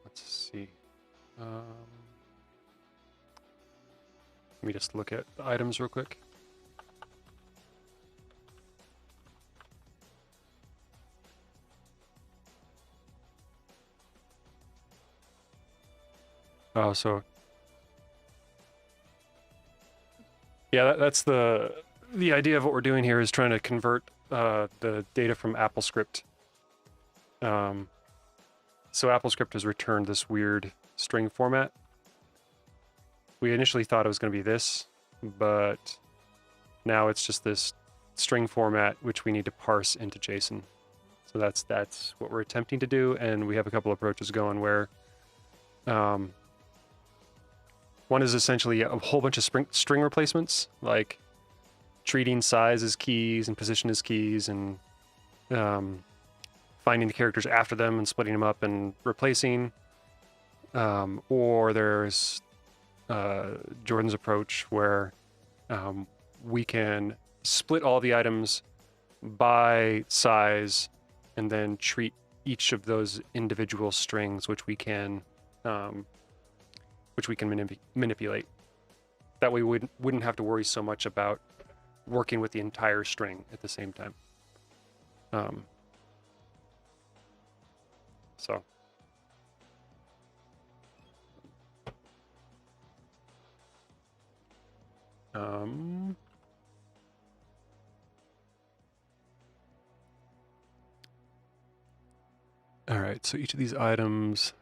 Let's see. Let me just look at the items real quick. Oh, so yeah, that's the idea of what we're doing here is trying to convert the data from AppleScript. So AppleScript has returned this weird string format. We initially thought it was going to be this, but now it's just this string format which we need to parse into JSON. So that's what we're attempting to do, and we have a couple approaches going where one is essentially a whole bunch of string replacements, like treating size as keys and position as keys, and finding the characters after them and splitting them up and replacing. Or there's Jordan's approach where we can split all the items by size and then treat each of those individual strings, which we can manipulate. That way we wouldn't have to worry so much about working with the entire string at the same time. All right, so each of these items,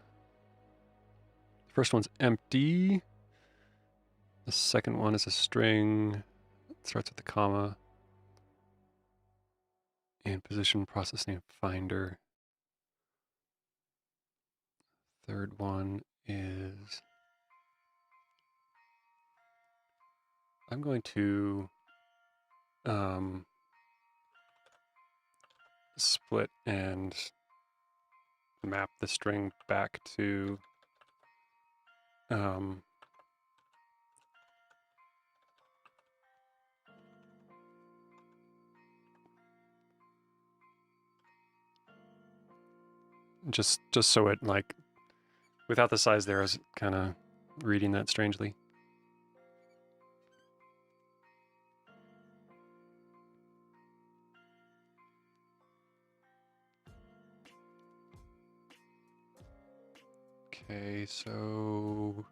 the first one's empty. The second one is a string. It starts with a comma. And position ProcessName finder. Third one is, I'm going to split and map the string back to just so it, like, without the size there, I was kind of reading that strangely. Okay, so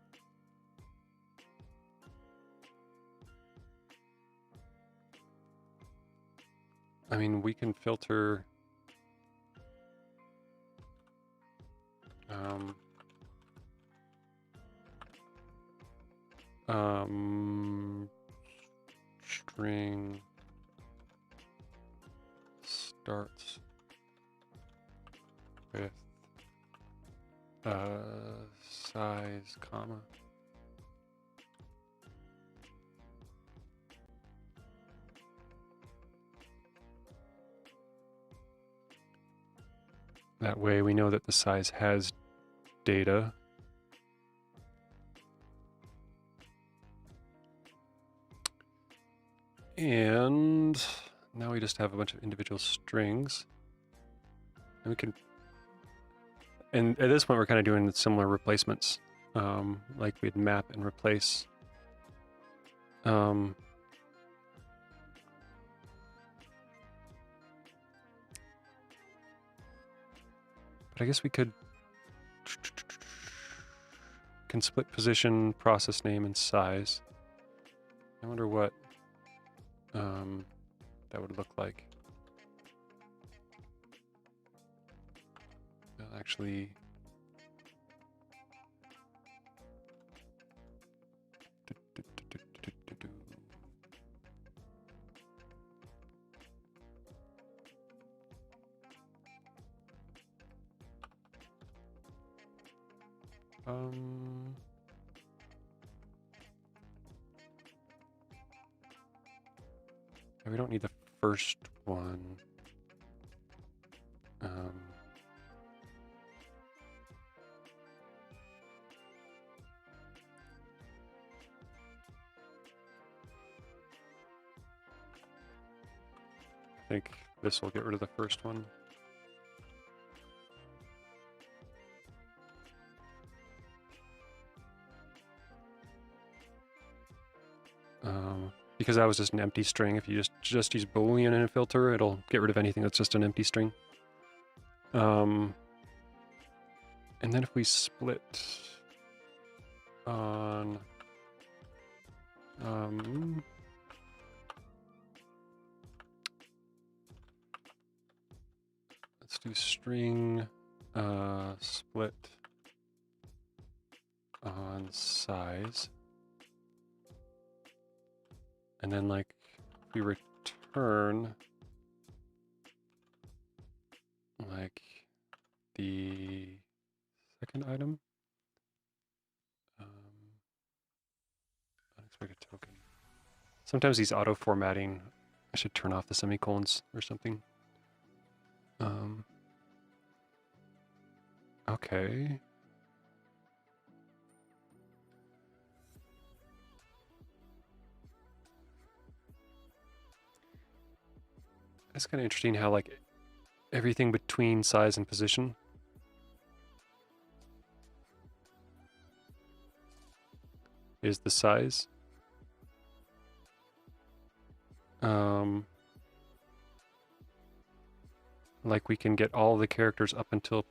I mean, we can filter string starts with size, comma. That way we know that the size has data. And now we just have a bunch of individual strings. And we can, and at this point we're kind of doing similar replacements, like we'd map and replace. But I guess we can split position, process name, and size. I wonder what that would look like. actually. We don't need the first one. I think this will get rid of the first one. Because that was just an empty string. If you just use Boolean in a filter, it'll get rid of anything that's just an empty string. And then if we split on let's do string split on size. And then like if we return like the second item, unexpected token. Sometimes these auto formatting, I should turn off the semicolons or something. Okay. That's kind of interesting how like everything between size and position is the size. Like we can get all the characters up until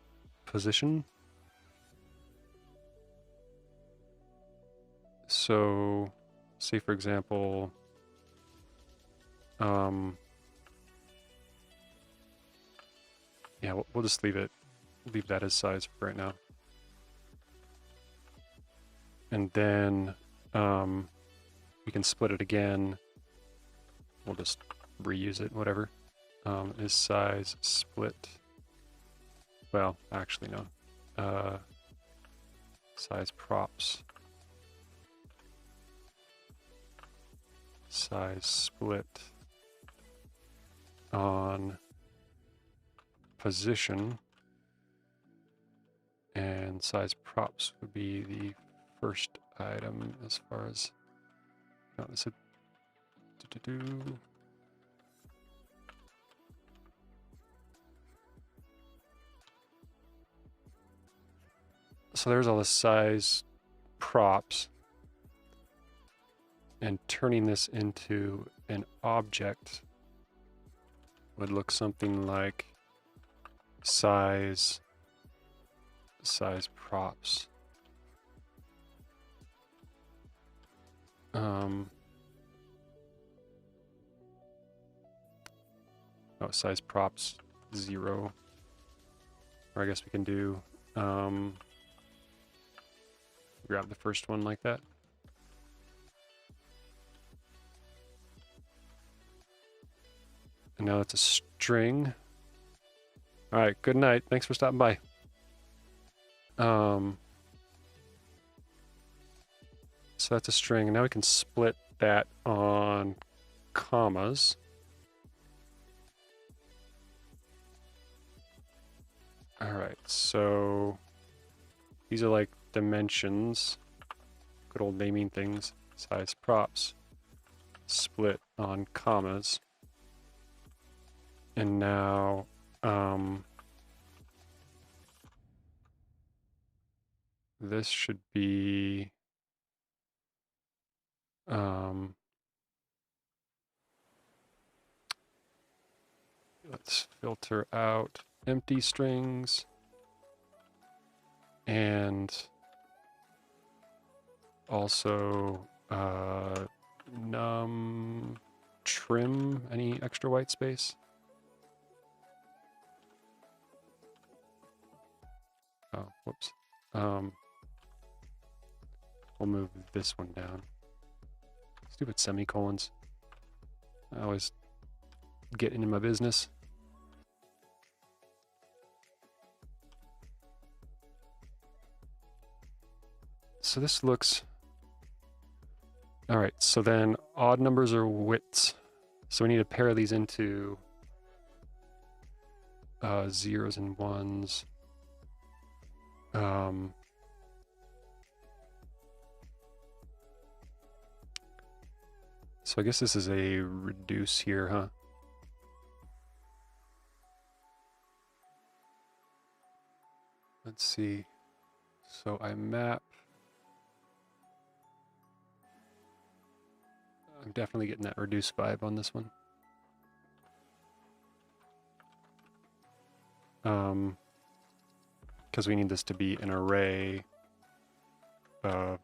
position. So, say for example, yeah, we'll just leave that as size for right now. And then we can split it again. We'll just reuse it, whatever. Is size split. Well, actually no. Size props. Size split on position, and size props would be the first item as far as this is so there's all the size props, and turning this into an object would look something like size props. Oh, size props 0. Or I guess we can do grab the first one like that. And now it's a string. All right, good night. Thanks for stopping by. So that's a string, and now we can split that on commas. All right, so these are like dimensions, good old naming things, size props, split on commas. And now, this should be, let's filter out empty strings and also num trim any extra white space. Oh, whoops. We'll move this one down. Stupid semicolons. I always get into my business. So this looks... All right, so then odd numbers are widths. So we need to pair these into zeros and ones. So I guess this is a reduce here, huh? Let's see. So I map. I'm definitely getting that reduce vibe on this one. Because we need this to be an array of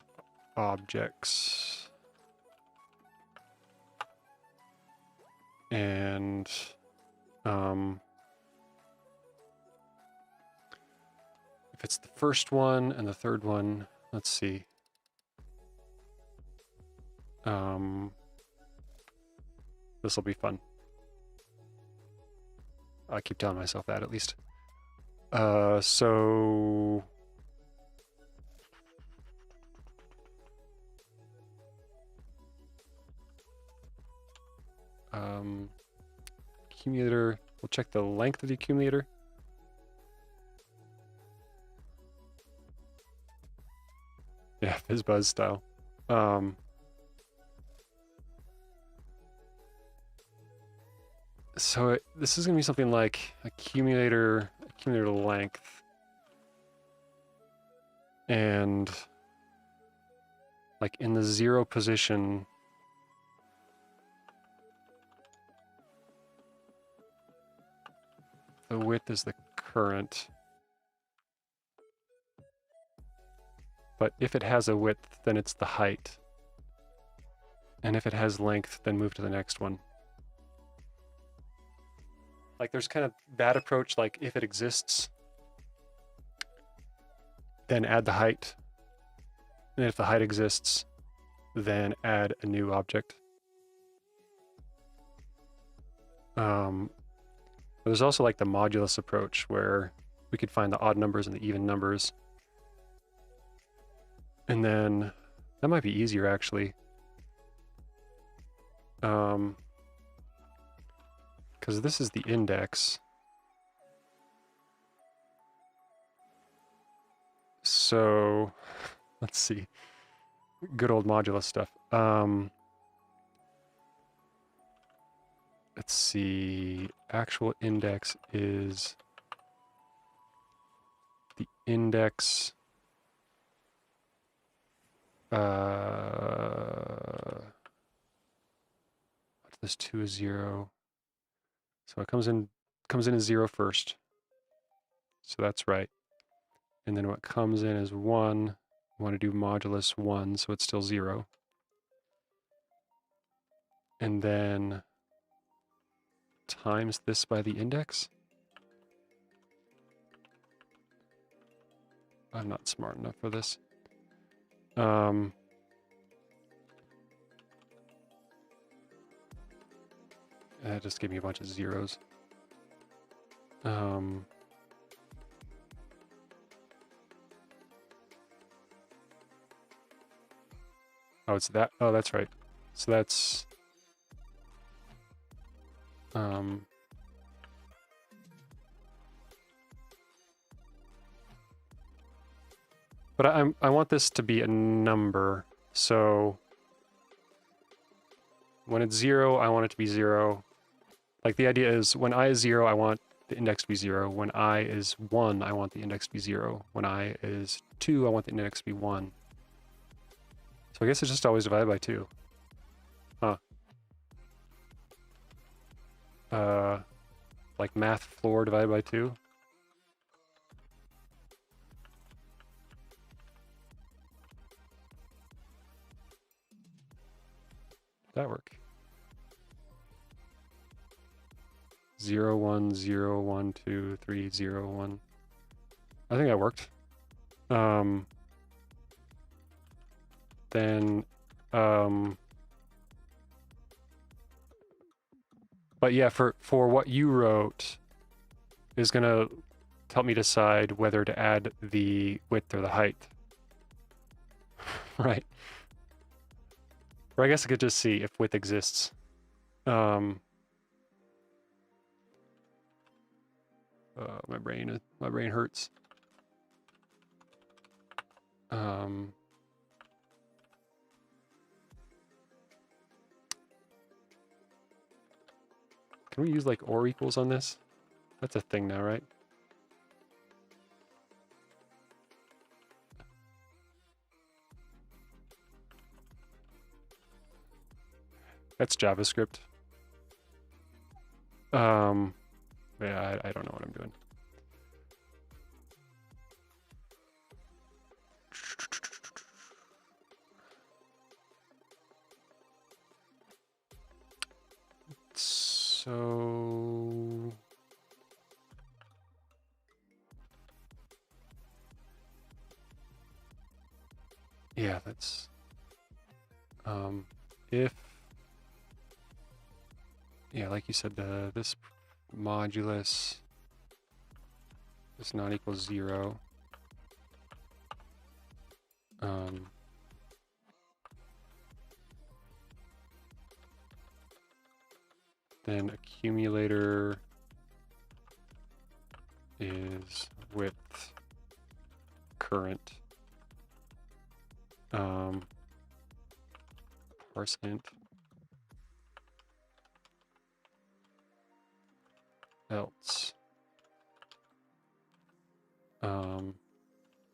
objects. And if it's the first one and the third one, let's see. This will be fun. I keep telling myself that at least. So accumulator, we'll check the length of the accumulator. Yeah, FizzBuzz style. So this is going to be something like accumulator length, and like in the 0 position, the width is the current. But if it has a width, then it's the height. And if it has length, then move to the next one. Like there's kind of that approach, like if it exists, then add the height. And if the height exists, then add a new object. There's also like the modulus approach where we could find the odd numbers and the even numbers. And then that might be easier actually. Because this is the index. So let's see. Good old modulus stuff. Let's see. Actual index is the index. This 2 is 0. So it comes in as 0 first. So that's right. And then what comes in is 1. We want to do modulus 1, so it's still 0. And then times this by the index. I'm not smart enough for this. That just gave me a bunch of zeros. Oh, it's that. Oh, that's right. So that's but I want this to be a number. So when it's 0, I want it to be 0. Like the idea is when I is 0, I want the index to be 0. When I is 1, I want the index to be 0. When I is 2, I want the index to be 1. So I guess it's just always divided by 2. Huh. Like math floor divided by 2. Did that work? 0, 1, 0, 1, 2, 3, 0, 1. I think that worked. Then, but yeah, for what you wrote is gonna help me decide whether to add the width or the height. Right. Or I guess I could just see if width exists. My brain hurts. Can we use like or equals on this? That's a thing now, right? That's JavaScript. Yeah, I don't know what I'm doing. So yeah, that's if yeah, like you said, this modulus is not equals 0. Then accumulator is width current. Parse int else.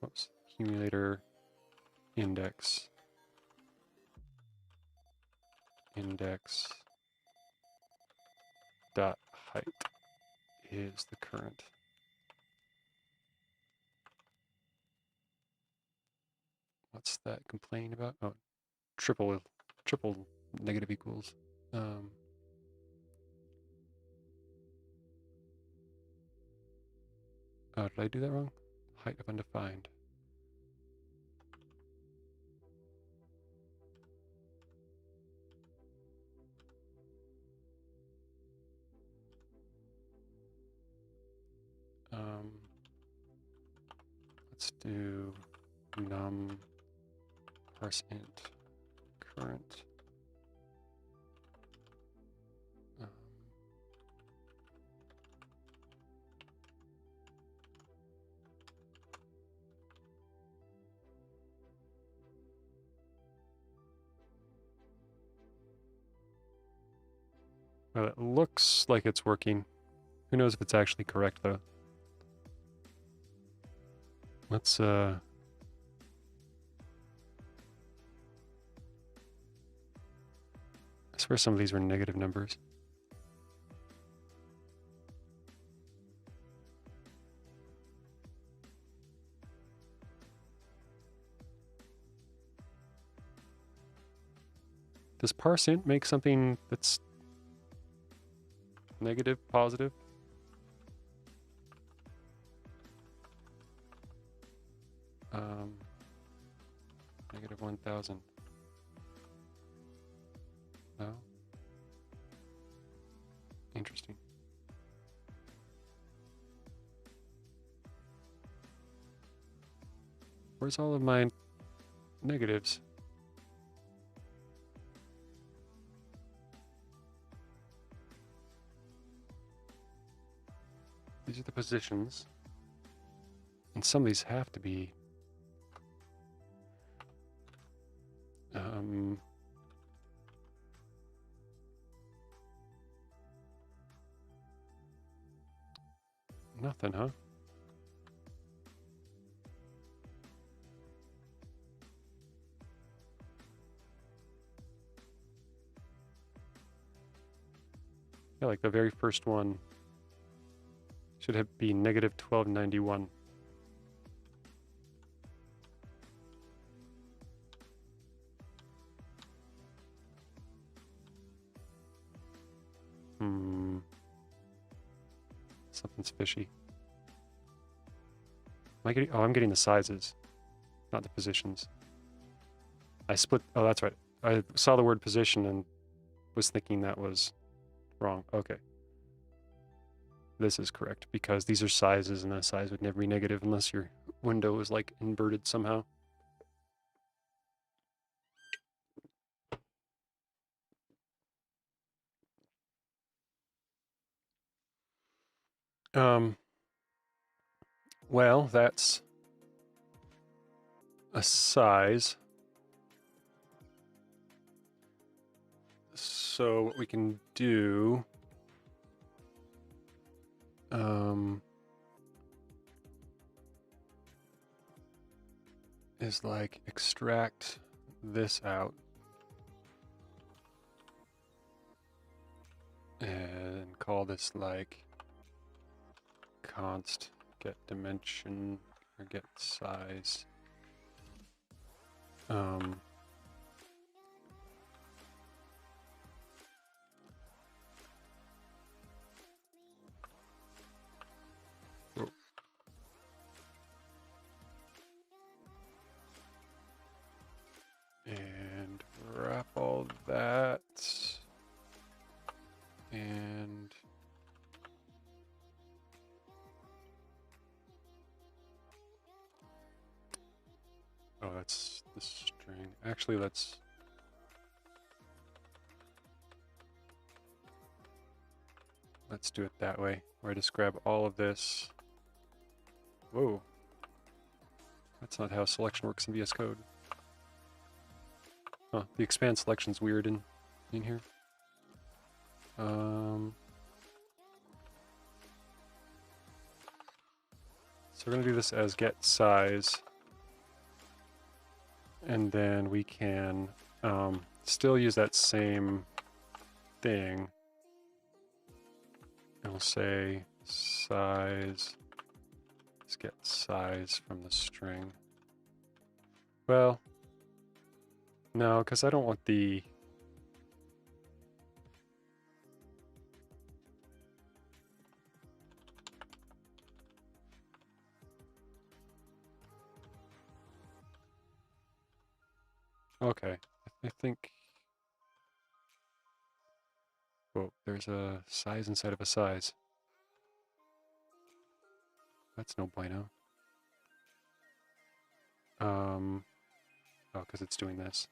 Whoops, accumulator index dot height is the current. What's that complain about? Oh, triple negative equals. Oh, did I do that wrong? Height of undefined. Let's do num parse int current. Well, it looks like it's working. Who knows if it's actually correct though? Let's I swear some of these were negative numbers. Does parse int make something that's negative, positive? Negative 1000. No? Interesting. Where's all of my negatives? These are the positions. And some of these have to be nothing, huh? Yeah, like the very first one should have be negative 1291. Something's fishy. Am I getting, oh, I'm getting the sizes. not the positions. I split, oh, that's right. I saw the word position and was thinking that was wrong. Okay. This is correct because these are sizes and a size would never be negative unless your window is like inverted somehow. Well, that's a size. So what we can do is like extract this out and call this like const get dimension or get size. And wrap all that and oh, that's the string. Actually, let's do it that way, where I just grab all of this. Whoa. That's not how selection works in VS Code. Huh, the expand selection's weird in here. So we're gonna do this as get size. And then we can still use that same thing. And we'll say size, let's get size from the string. Well, no, because I don't want the okay, I think, oh, there's a size inside of a size. That's no bueno. Oh, because it's doing this.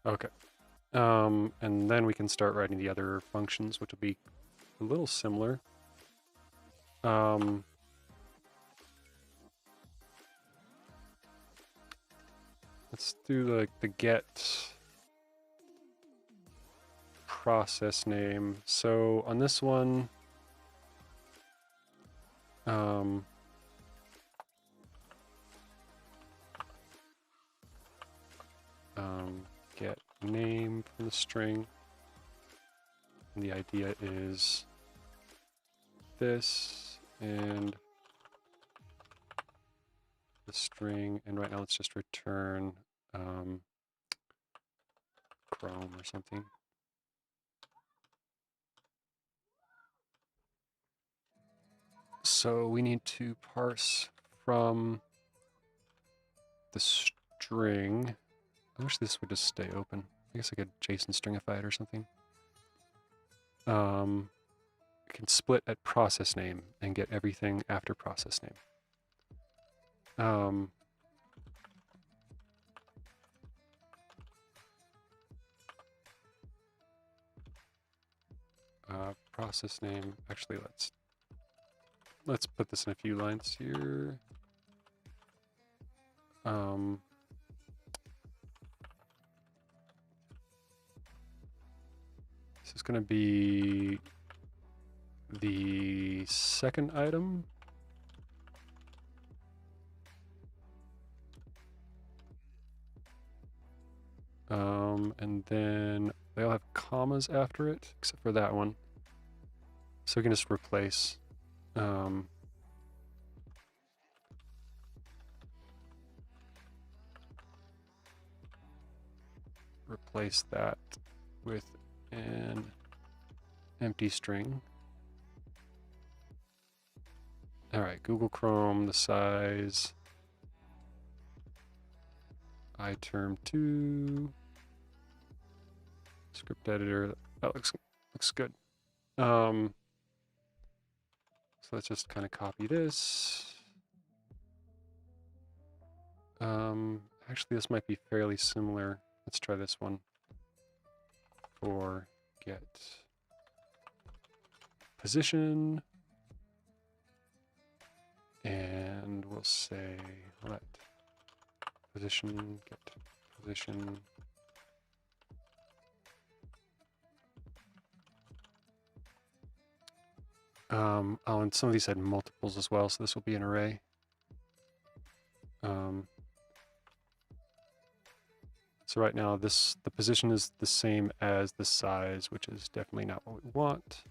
Okay. And then we can start writing the other functions, which will be a little similar. Let's do like the get process name. So on this one, get name from the string. And the idea is this and the string. And right now let's just return Chrome or something. So we need to parse from the string. I wish this would just stay open. I guess I could JSON stringify it or something. We can split at process name and get everything after process name. Process name. Actually, let's put this in a few lines here. This is going to be the second item. And then they all have commas after it, except for that one. So we can just replace. replace that with an empty string. All right, Google Chrome, the size, iTerm2, script editor. That looks good. So let's just kind of copy this. Actually, this might be fairly similar. Let's try this one for get position. And we'll say let position get position. Oh, and some of these had multiples as well, so this will be an array. So right now, the position is the same as the size, which is definitely not what we want.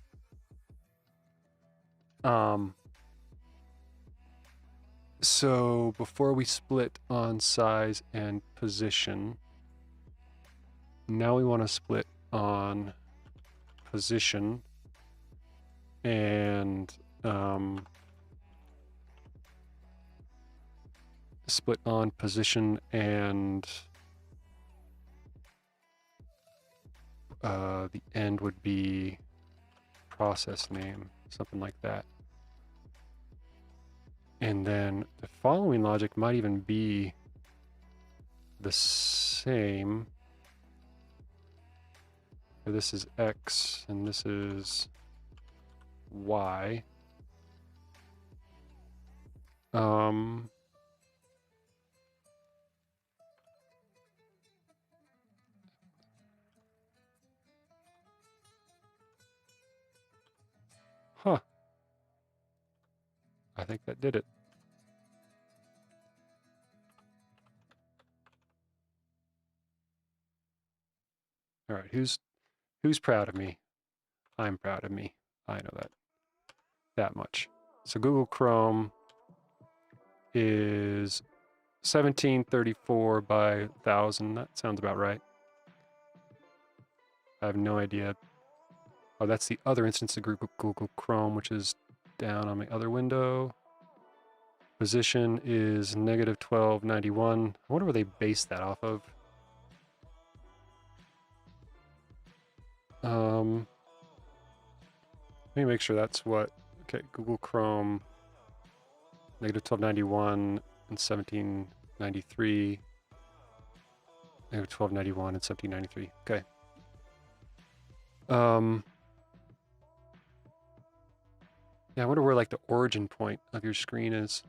So before we split on size and position, now we want to split on position and split on position and the end would be process name, something like that. And then the following logic might even be the same. This is X and this is Y. Huh. I think that did it. All right, who's proud of me? I'm proud of me. I know that much. So Google Chrome is 1734 by 1000. That sounds about right. I have no idea. Oh, that's the other instance of Google Chrome, which is down on my other window. Position is -1291. I wonder where they base that off of. Let me make sure that's what. Okay, Google Chrome, -1291 and 1793. -1291 and 1793. Okay. Yeah, I wonder where like the origin point of your screen is.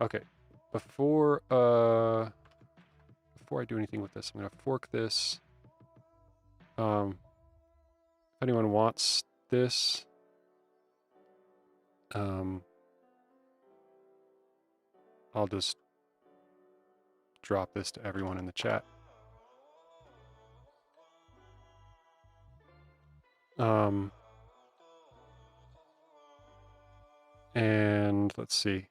Okay, before I do anything with this, I'm gonna fork this. If anyone wants this, I'll just drop this to everyone in the chat. And let's see.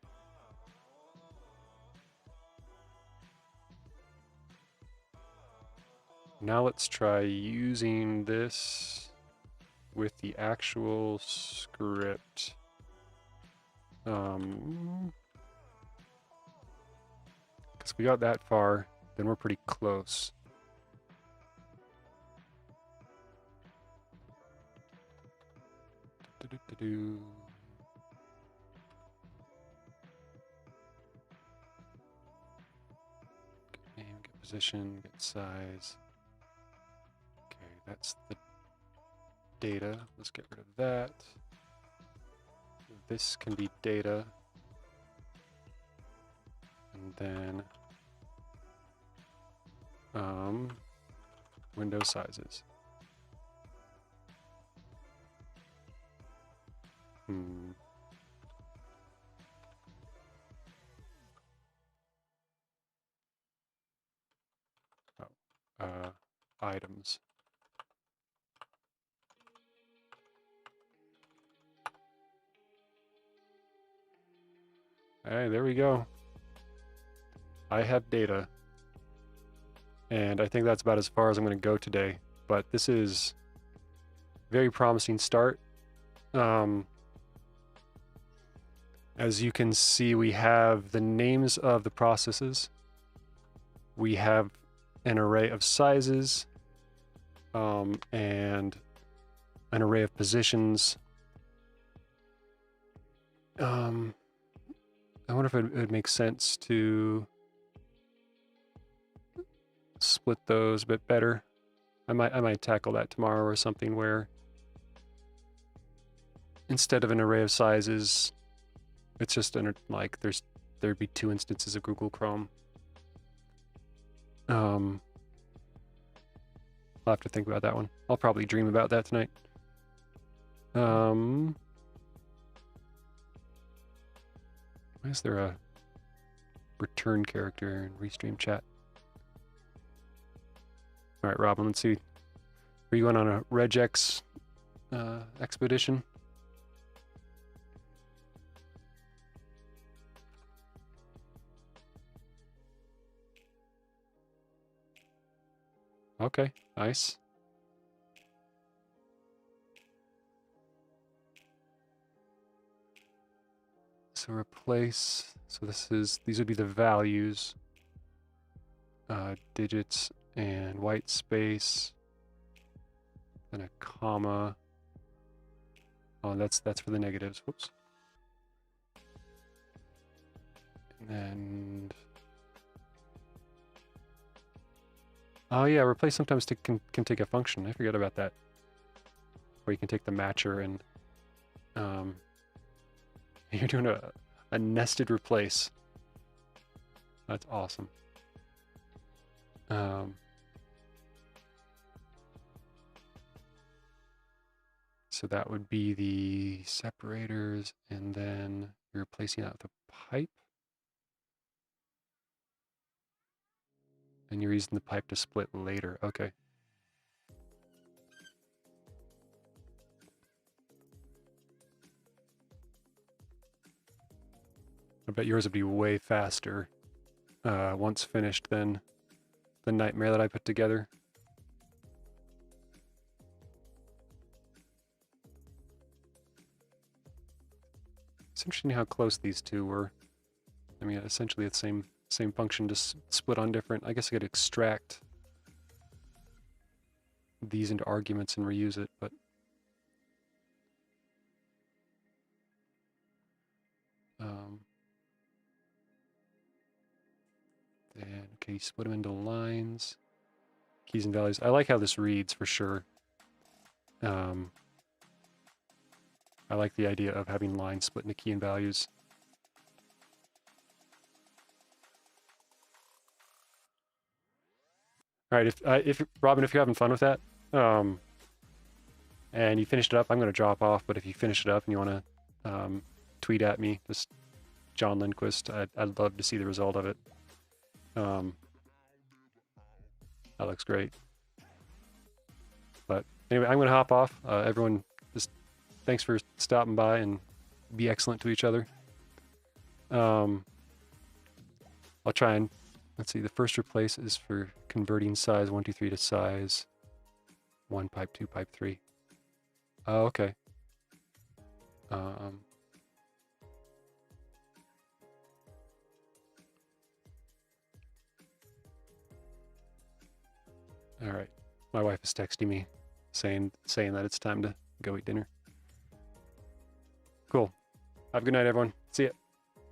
Now let's try using this with the actual script. Because we got that far, then we're pretty close. Get name, get position, get size. Okay, that's the data. Let's get rid of that. This can be data. And then window sizes. Items. Hey, there we go. I have data. And I think that's about as far as I'm going to go today. But this is a very promising start. As you can see, we have the names of the processes. We have an array of sizes and an array of positions. I wonder if it would make sense to split those a bit better. I might tackle that tomorrow or something, where instead of an array of sizes, it's just like there'd be 2 instances of Google Chrome. I'll have to think about that one. I'll probably dream about that tonight. Why is there a return character in Restream chat? All right, Robin, let's see. Are you going on a regex expedition? Okay, nice. So replace, so these would be the values, digits and white space, then a comma. Oh, that's for the negatives, whoops. And then, oh yeah, replace sometimes can take a function. I forgot about that. Where you can take the matcher and you're doing a nested replace. That's awesome. So that would be the separators, and then you're replacing that with a pipe. And you're using the pipe to split later. Okay. I bet yours would be way faster once finished than the nightmare that I put together. It's interesting how close these two were. I mean, essentially the same function, just split on different. I guess I could extract these into arguments and reuse it, but then okay, you split them into lines, keys and values. I like how this reads for sure. I like the idea of having lines split into key and values. All right, if Robin, if you're having fun with that, and you finished it up, I'm going to drop off. But if you finish it up and you want to tweet at me, just John Lindquist, I'd love to see the result of it. That looks great. But anyway, I'm going to hop off. Everyone, just thanks for stopping by and be excellent to each other. I'll try and, let's see, the first replace is for converting size 1, 2, 3 to size 1, pipe 2, pipe 3. Oh, okay. All right. My wife is texting me saying that it's time to go eat dinner. Cool. Have a good night, everyone. See ya.